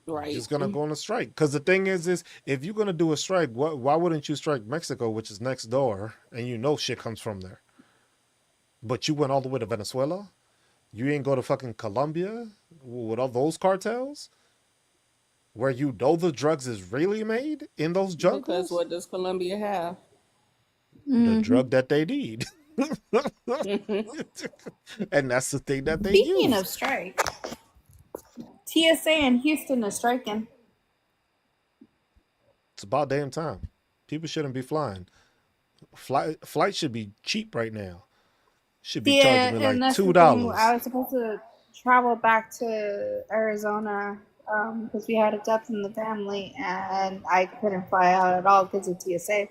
right. Just gonna go on a strike. Because the thing is if you're gonna do a strike, why wouldn't you strike Mexico, which is next door, and you know shit comes from there? But you went all the way to Venezuela. You ain't go to fucking Colombia with all those cartels, where you know the drugs is really made in those Because jungles. what does Colombia have? The Mm-hmm. drug that they need, and that's the thing that they Speaking use. of strike, TSA in Houston is striking. It's about damn time. People shouldn't be flying. Flight should be cheap right now. Should be charging Yeah, me and like that's two the thing. I dollars. was supposed to travel back to Arizona because we had a death in the family, and I couldn't fly out at all because of TSA.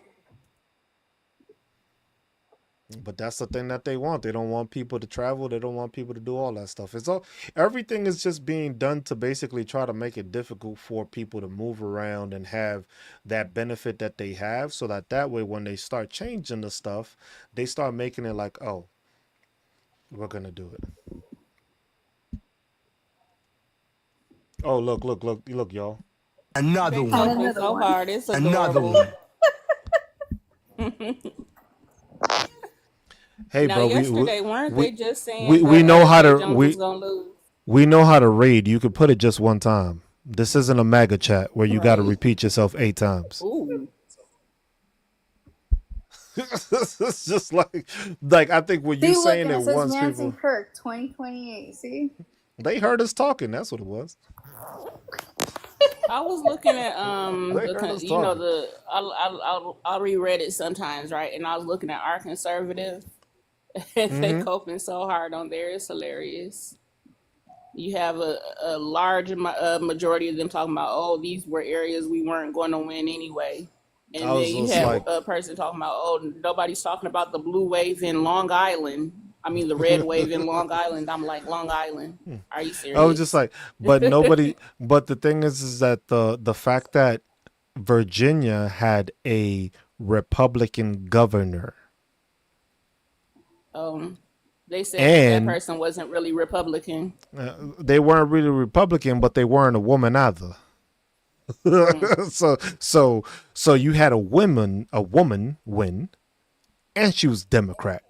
But that's the thing that they want. They don't want people to travel. They don't want people to do all that stuff. It's all everything is just being done to basically try to make it difficult for people to move around and have that benefit that they have, so that way when they start changing the stuff, they start making it like, oh, we're gonna do it. Oh, look, y'all. Another They one. coping Another so one. hard. It's Another adorable. one. Hey, Now, bro, yesterday, weren't we they just saying we that know how J. to Jones was gonna lose? we know how to read. You could put it just one time. This isn't a mega chat where you got to Right. repeat yourself 8 times. Ooh. It's just like I think when you See, look, saying and it it says once, Manson people Kirk 2028. See? they heard us talking. That's what it was. I was looking at They heard us you know talking. the I reread it sometimes, right? And I was looking at our conservative, and they hmm coping so hard on there. It's hilarious. You have a large majority of them talking about, oh, these were areas we weren't going to win anyway. I And then was you just have like, a person talking about, oh, nobody's talking about the blue wave in Long Island. I mean, the red wave in Long Island. I'm like, Long Island? Are you I was just serious? like, but nobody. But the thing is that the fact that Virginia had a Republican governor, um, they said that that and person wasn't really Republican. they weren't really Republican, but they weren't a woman either. Mm, so so so you had a woman win, and she was Democrat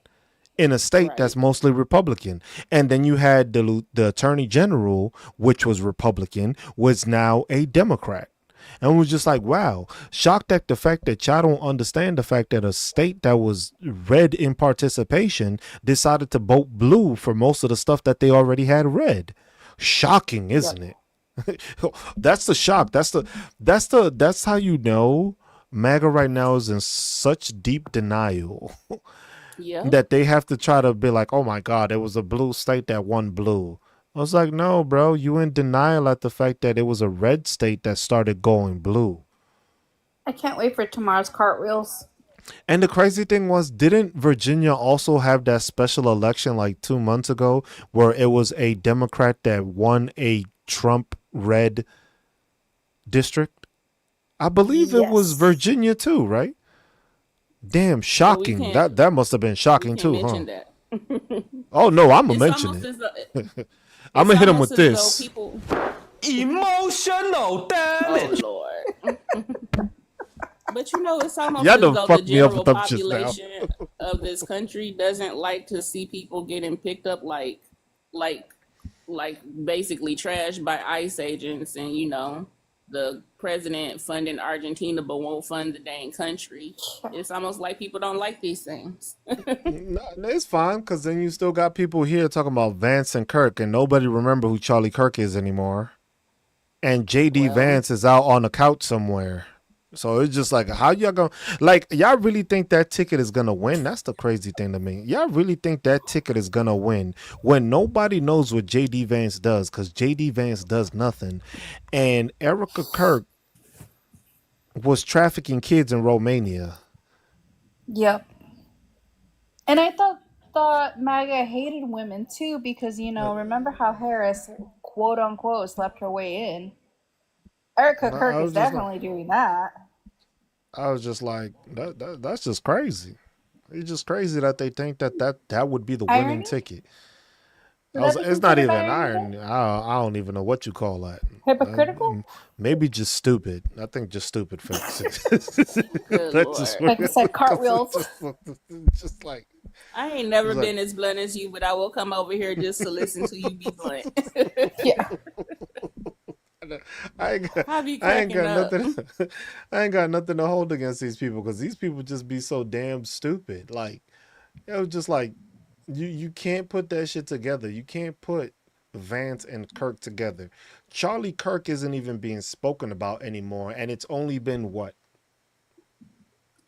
in a state that's right. mostly Republican. And then you had the Attorney General, which was Republican, was now a Democrat. And it was just like, wow, shocked at the fact that y'all don't understand the fact that a state that was red in participation decided to vote blue for most of the stuff that they already had red. Shocking, Yep. isn't it? That's the shock. That's how you know MAGA right now is in such deep denial Yep. that they have to try to be like, oh my God, it was a blue state that won blue. I was like, no, bro, you in denial at the fact that it was a red state that started going blue. I can't wait for tomorrow's cartwheels. And the crazy thing was, didn't Virginia also have that special election like 2 months ago where it was a Democrat that won a Trump red district? I believe it was Yes. Virginia too, right? Damn, But we shocking. can't That must have been we shocking can't too, huh? mention that. Oh no, I'm gonna It's mention almost it. as though I'm it's gonna hit him almost with as though this. people. Emotional Oh damage. Lord. But it's almost Y'all as done though the fucked me up with general them just now. population of this country doesn't like to see people getting picked up like, basically trashed by ICE agents, and the president funding Argentina but won't fund the dang country. It's almost like people don't like these things. No, it's fine because then you still got people here talking about Vance and Kirk, and nobody remember who Charlie Kirk is anymore. And JD Well, Vance is out on the couch somewhere. So it's just like, how y'all gonna like? Y'all really think that ticket is gonna win? That's the crazy thing to me. Y'all really think that ticket is gonna win when nobody knows what JD Vance does? Because JD Vance does nothing, and Erica Kirk was trafficking kids in Romania. Yep. And I thought MAGA hated women too because remember how Harris quote unquote slept her way in. Erica I Kirk is was just like, definitely doing that. that's just crazy. It's just crazy that they think that would be the winning Irony? ticket. Would that be It's not considered even irony iron. though? I don't even know what you call that. Hypocritical? Maybe just stupid. I think just stupid folks. good That's just lord. what Like I said, it's cartwheels. just like I ain't never it's like been as blunt as you, but I will come over here just to listen to you be blunt. Yeah. I ain't got, I be I ain't cracking got up. nothing. I ain't got nothing to hold against these people because these people just be so damn stupid. Like it was just like you can't put that shit together. You can't put Vance and Kirk together. Charlie Kirk isn't even being spoken about anymore, and it's only been what?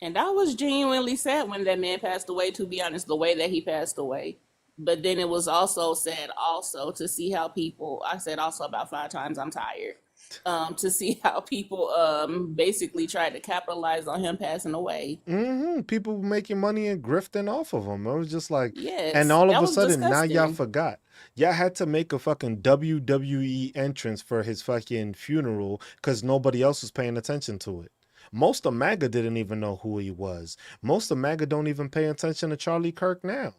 And I was genuinely sad when that man passed away, to be honest, the way that he passed away. But then it was also sad also to see how people, I said also about 5 times, I'm tired. To see how people basically tried to capitalize on him passing away. People making money and grifting off of him. It was just like, and Yes, all of that a was sudden now y'all disgusting. forgot. Y'all had to make a fucking WWE entrance for his fucking funeral because nobody else was paying attention to it. Most of MAGA didn't even know who he was. Most of MAGA don't even pay attention to Charlie Kirk now.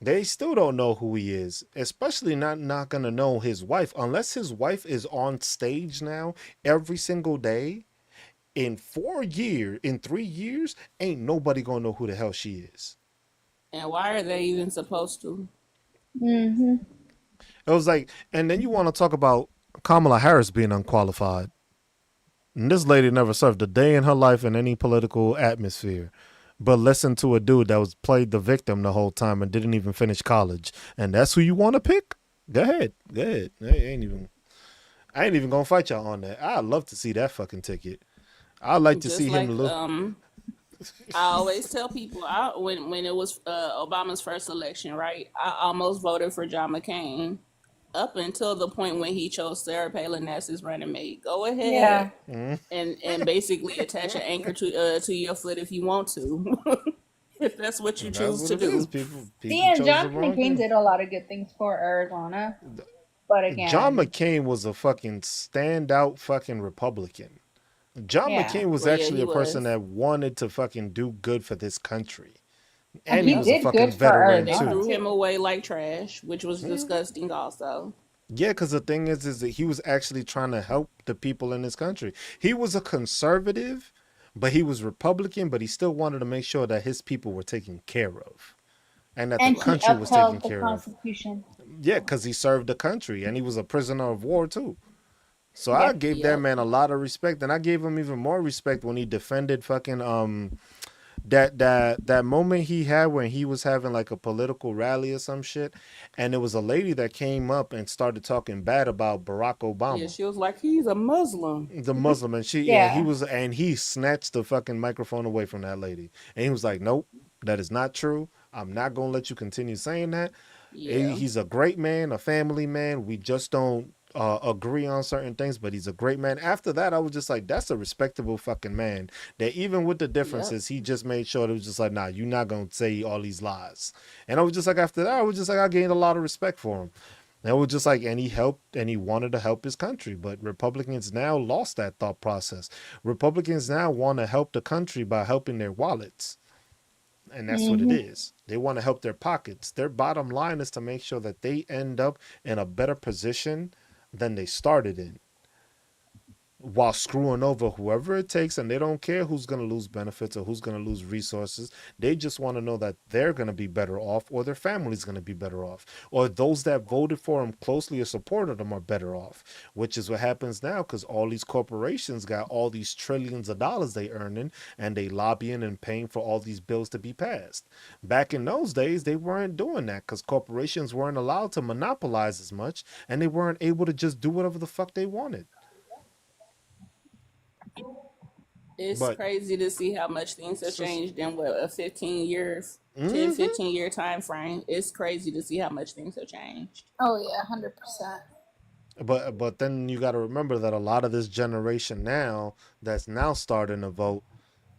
They still don't know who he is, especially not gonna know his wife unless his wife is on stage now every single day. In 4 years, in 3 years, ain't nobody gonna know who the hell she is. And why are they even supposed to? Mm-hmm. It was like, and then you want to talk about Kamala Harris being unqualified. And this lady never served a day in her life in any political atmosphere, but listened to a dude that was played the victim the whole time and didn't even finish college. And that's who you want to pick? Go ahead, go ahead. I ain't even gonna fight y'all on that. I'd love to see that fucking ticket. I'd like to Just see him like look. I always tell people, when it was Obama's first election, right? I almost voted for John McCain up until the point when he chose Sarah Palin as his running mate. Go ahead Yeah. and basically attach an anchor to your foot if you want to, if that's what you And that's choose what to it is. do. See, People and chose the John wrong McCain thing. did a lot of good things for Arizona. But John again, McCain was a fucking standout fucking Republican. John yeah. McCain was Well, yeah, actually he a person was. that wanted to fucking do good for this country. And And he he Yep. was a did fucking good for And veteran they Arizona too. threw him too. away like trash, which was Mm. disgusting. Also, Yeah, because the thing is that he was actually trying to help the people in this country. He was a conservative, but he was Republican, but he still wanted to make sure that his people were taken care of and that the And he country was taken upheld the care of. Constitution. Yeah, because he served the country and he was a prisoner of war too. So I Yep. gave that yep. man a lot of respect, and I gave him even more respect when he defended fucking that moment he had when he was having like a political rally or some shit, and there was a lady that came up and started talking bad about Barack Yeah, Obama, she was like, he's a Muslim. the Muslim, and Yeah. he snatched the fucking microphone away from that lady, and he was like, nope, that is not true. I'm not gonna let you continue saying that. Yeah. He's a great man, a family man. We just don't agree on certain things, but he's a great man. After that, I was just like, that's a respectable fucking man. That even with the Yep. differences, he just made sure it was just like, nah, you're not gonna say all these lies. And I was just like, after that, I was just like, I gained a lot of respect for him. And it was just like, and he helped, and he wanted to help his country. But Republicans now lost that thought process. Republicans now want to help the country by helping their wallets. And that's what it Hmm. is. They want to help their pockets. Their bottom line is to make sure that they end up in a better position than they started in, while screwing over whoever it takes, and they don't care who's going to lose benefits or who's going to lose resources. They just want to know that they're going to be better off, or their family's going to be better off, or those that voted for them closely or supported them are better off, which is what happens now because all these corporations got all these trillions of dollars they earning, and they lobbying and paying for all these bills to be passed. Back in those days, they weren't doing that because corporations weren't allowed to monopolize as much, and they weren't able to just do whatever the fuck they wanted. It's But crazy to see how much things have it's just changed in what a 15 years, 10, hmm 15 year time frame. It's crazy to see how much things have changed. Oh yeah, 100%. but then you got to remember that a lot of this generation now that's now starting to vote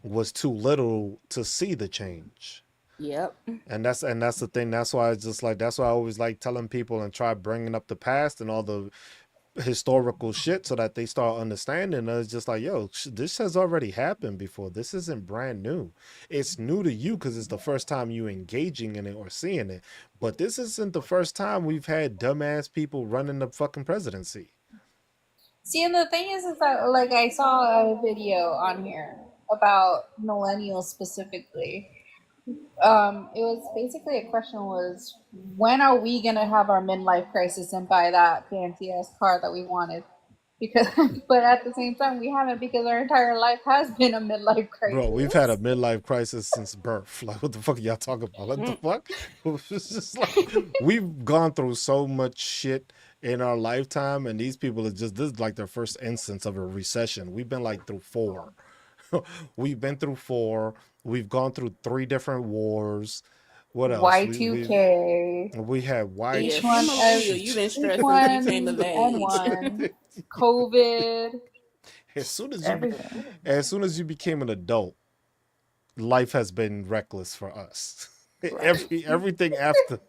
was too little to see the change. Yep. And that's the thing. That's why it's just like that's why I always like telling people and try bringing up the past and all the historical shit so that they start understanding. And it's just like, yo, this has already happened before. This isn't brand new. It's new to you because it's the first time you engaging in it or seeing it. But this isn't the first time we've had dumbass people running the fucking presidency. See, and the thing is that like I saw a video on here about millennials specifically. It was basically a question was when are we gonna have our midlife crisis and buy that fancy ass car that we wanted? Because, but at the same time, we haven't because our entire life has been a midlife Bro, we've had a crisis. midlife crisis since birth. Like, what the fuck are y'all talking about? What the Mm. fuck? It's just like we've gone through so much shit in our lifetime, and these people are just this is like their first instance of a recession. We've been like through four. We've been through four. We've gone through three different wars. What else? Y2K, We had Yeah, white if you H1, millennial, you've been stressed since you came of age. H1N1, COVID, as soon as everything. as soon as you became an adult, life has been reckless for us. Right. Everything after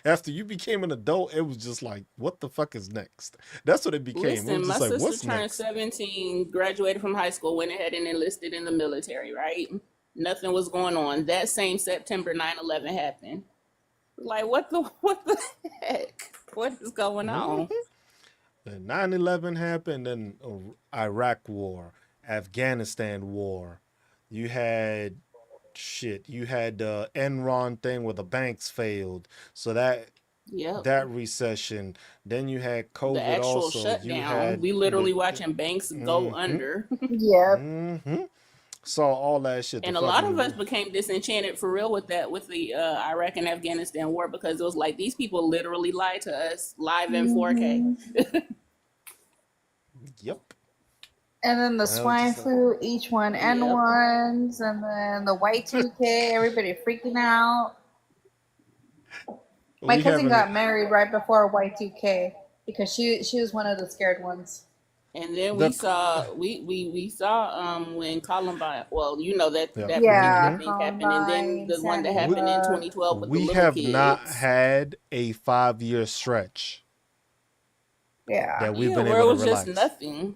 after you became an adult, it was just like, what the fuck is next? That's what it became. It Listen, was my just like, sister what's turned next? 17, graduated from high school, went ahead and enlisted in the military, right? Nothing was going on. That same September 9/11 happened. Like what the heck? What is going on? Mhm. Then 9/11 happened, then Iraq War, Afghanistan War. You had shit. You had the Enron thing where the banks failed, so Yep. that recession. Then you had The COVID. actual Also, you shutdown. had We the literally watching banks go mm-hmm, under. Yep. mm-hmm. Saw all that shit. The And a lot of us fucking became disenchanted for real with that, with the Iraq and Afghanistan war, because it was like these people literally lied to us live in 4K. Hmm. yep. And then the I was swine just like, flu, H1N1s, Yep. and then the Y2K, everybody freaking out. My we cousin haven't. got married right before Y2K because she was one of the scared ones. And then The we saw when Columbine, well, you know that yeah. that particular Yeah, Mm-hmm. thing happened, and then Columbine, the one that Sandy We happened in Hook. 2012 with the we little have not kids. had a 5 year stretch Yeah. that we've Yeah, been where able it to was just relax. nothing.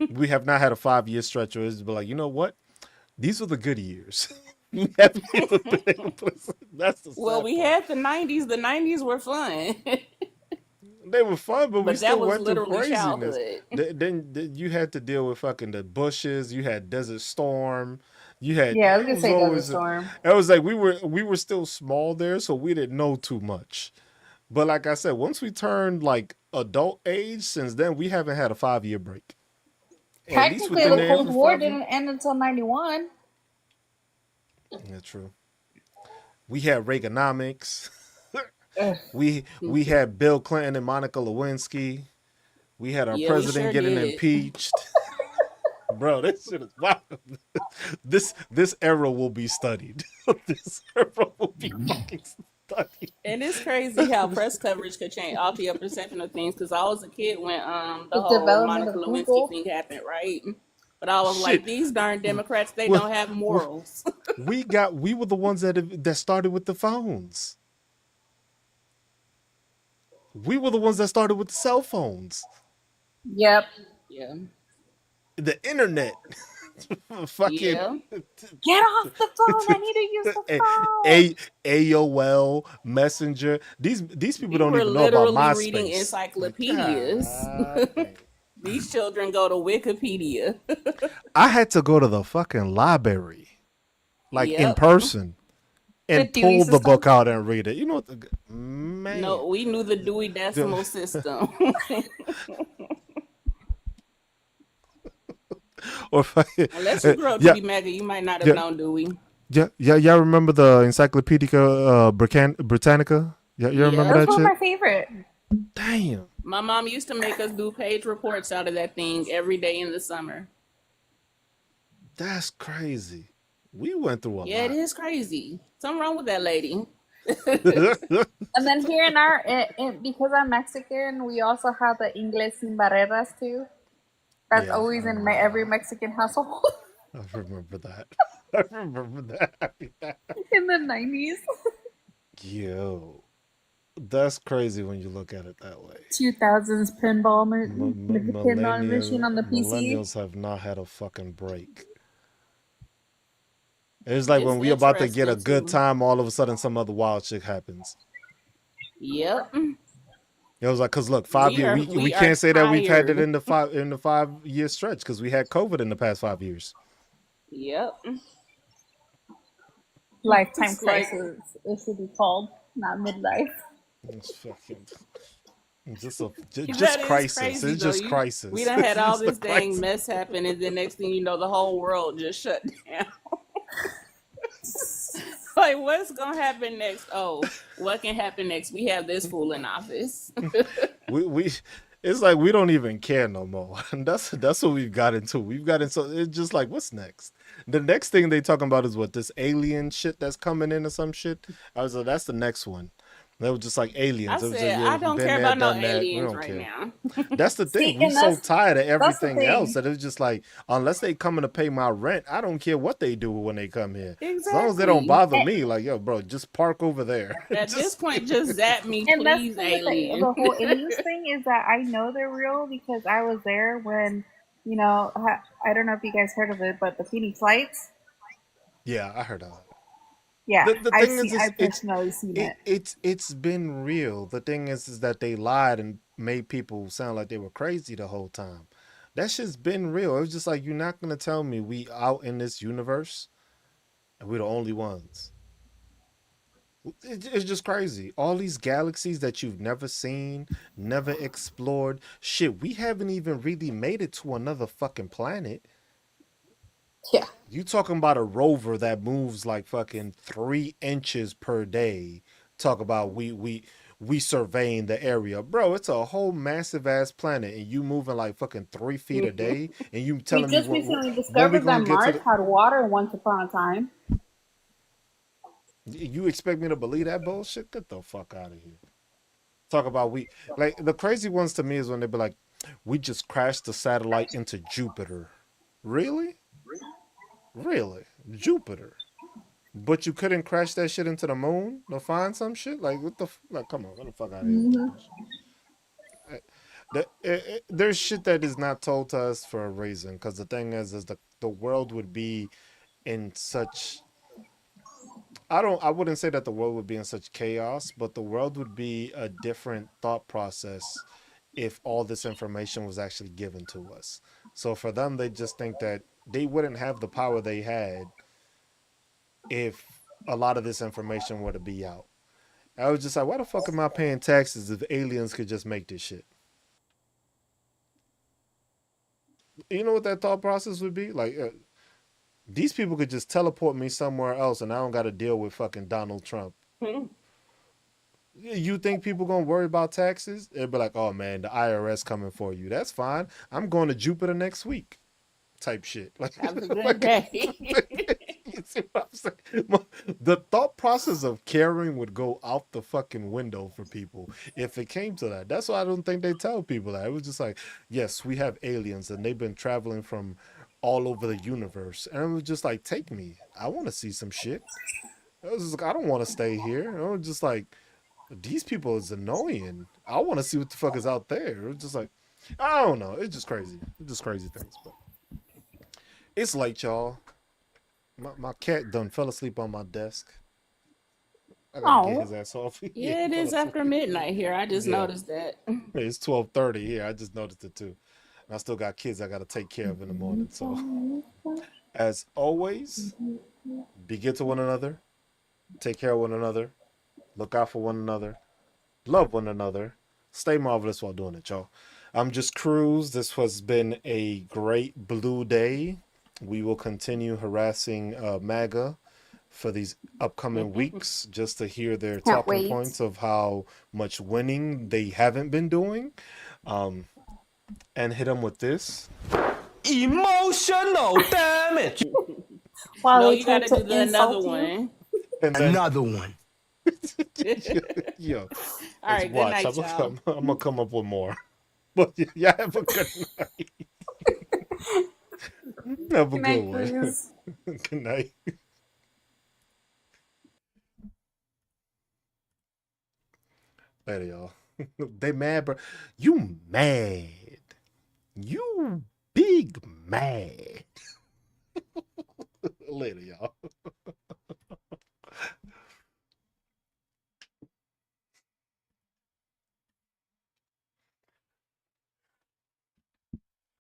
We have not had a 5 year stretch where it's been like, you know what? These were the good years. We haven't even been able to listen. That's the Well, sad we part. had the 90s. The 90s were fun. They were fun, but we But that still was went through literally craziness. childhood. Then you had to deal with fucking the bushes. You had Desert Storm. You had Yeah, I was it gonna was say Desert always. It Storm. was like we were still small there, so we didn't know too much. But like I said, once we turned like adult age, since then we haven't had a 5 year break. At least Technically, within the the Cold every War 5 year. didn't end until '91. Yeah, true. We had Reaganomics. Ugh. We had Bill Clinton and Monica Lewinsky. We had our Yeah, we president sure getting did. impeached. Bro, this shit is wild. This era will be studied. This era will be fucking. And it's crazy how press coverage could change alter your perception of things. Because I was a kid when the The whole development Monica of Lewinsky Google. thing happened, right? But I was Shit. like, these darn Democrats, they Well, don't have well, morals. we were the ones that started with the phones. We were the ones that started with the cell phones. Yep. Yeah, The internet. Fucking yeah. Get off the phone. I need to use the phone. A AOL Messenger. These people We don't were even know about literally reading MySpace. Like, encyclopedias. God damn. These children go to Wikipedia. I had to go to the fucking library, like in Yep. person, The and Dewey pull the System. book out and read it. You know what? Man. No, we knew the Dewey Decimal System. Or fucking, Unless you grew up to yeah, be mega, you might not have yeah, known Dewey. yeah. Y'all remember the Encyclopedia Britannica? Yeah, you remember That's Yep. that one of shit? my favorite. Damn, My mom used to make us do page reports out of that thing every day in the summer. that's crazy. We went through a Yeah, it lot. is crazy. Something wrong with that lady. And then here in our, because I'm Mexican, we also have the Inglés sin barreras too. That's Yeah, always I in remember every that. Mexican household I remember that. I remember that. in the 90s. Yo, that's crazy when you look at it that way. 2000s pinball machine on the PC. Millennials have not had a fucking break. It's like It's when we about to get a interesting good too. time, all of a sudden some other wild shit happens. Yep. It was like, cause look, 5 year we We are can't say that we've had it tired. in the 5 year stretch because we had COVID in the past 5 years. Yep. Lifetime It's like crisis. It should be called, not midlife. It's fucking just that is crisis. crazy It's though. just We crisis. done It's had all just a this dang crisis. mess happen, and the next thing you know, the whole world just shut down. Like, what's gonna happen next? Oh, what can happen next? We have this fool in office. We it's like we don't even care no more. And that's what we've got into. We've got into it's just like what's next? The next thing they talking about is what this alien shit that's coming in or some shit. I was like, that's the next one. They were just like I aliens. It was just said, yeah, I we've don't been care there, about no done that. We aliens don't right care. now. That's the See, thing. We and so tired of that's the everything else thing. that it's just like unless they coming to pay my rent, I don't care what they do when they come here. As long as they don't Exactly. bother me, like yo, bro, just park over there. At this Just point, just zap me, And that's please, the thing with alien. the whole aliens thing is that I know they're real because I was there when, I don't know if you guys heard of it, but the Phoenix Lights. yeah, I heard of it. Yeah, The thing is, I've personally seen it. it's been real. The thing is that they lied and made people sound like they were crazy the whole time. That shit's been real. It was just like you're not gonna tell me we out in this universe and we're the only ones. It's just crazy. All these galaxies that you've never seen, never explored. Shit, we haven't even really made it to another fucking planet. Yeah. You talking about a rover that moves like fucking 3 inches per day. Talk about we surveying the area, bro. It's a whole massive ass planet, and you moving like fucking 3 feet a day, and you We telling me just recently when we discovered gonna that get to Mars the? had water once upon a time. You expect me to believe that bullshit? Get the fuck out of here. Talk about we like the crazy ones to me is when they be like, we just crashed the satellite into Jupiter. Really? Really? Jupiter? But you couldn't crash that shit into the moon to find some shit? Like what the like? Come on, get the fuck out of here with that Hmm. bullshit. There's shit that is not told to us for a reason. Because the thing is the world would be in such. I wouldn't say that the world would be in such chaos, but the world would be a different thought process if all this information was actually given to us. So for them, they just think that they wouldn't have the power they had if a lot of this information were to be out. I was just like, why the fuck am I paying taxes if aliens could just make this shit? You know what that thought process would be? Like, these people could just teleport me somewhere else and I don't got to deal with fucking Donald Trump. You think people gonna worry about taxes? They'd be like, oh man, the IRS coming for you. That's fine. I'm going to Jupiter next week. Type shit. Like, Have a good like, day. You see what I'm saying? The thought process of caring would go out the fucking window for people if it came to that. That's why I don't think they tell people that. It was just like, yes, we have aliens and they've been traveling from all over the universe. And it was just like, take me. I want to see some shit. I was just like, I don't want to stay here. I was just like, these people is annoying. I want to see what the fuck is out there. It's just like, I don't know. It's just crazy. It's just crazy things. But it's late, y'all. My cat done fell asleep on my desk. I gotta get Oh, his ass off. Yeah, Yeah, he it fell is after asleep. midnight here. I just Yeah, noticed that. it's 12:30 here. I just noticed it too. And I still got kids I gotta take care of in the morning. So, as always, be good to one another. Take care of one another. Look out for one another. Love one another. Stay marvelous while doing it, y'all. I'm just Cruz. This has been a great blue day. We will continue harassing MAGA for these upcoming weeks just to hear their can't talking wait. points of how much winning they haven't been doing. Um, and hit them with this. Emotional damage. While No, they you try gotta to do the another insult you. one. And then, Another one. yo, All let's right, good watch. night, y'all. I'm gonna come up with more. But yeah, have a good night. Have a Good good night, one. Cruz. Good night. Later, y'all. They mad, bro. You mad. You big mad. Later, y'all.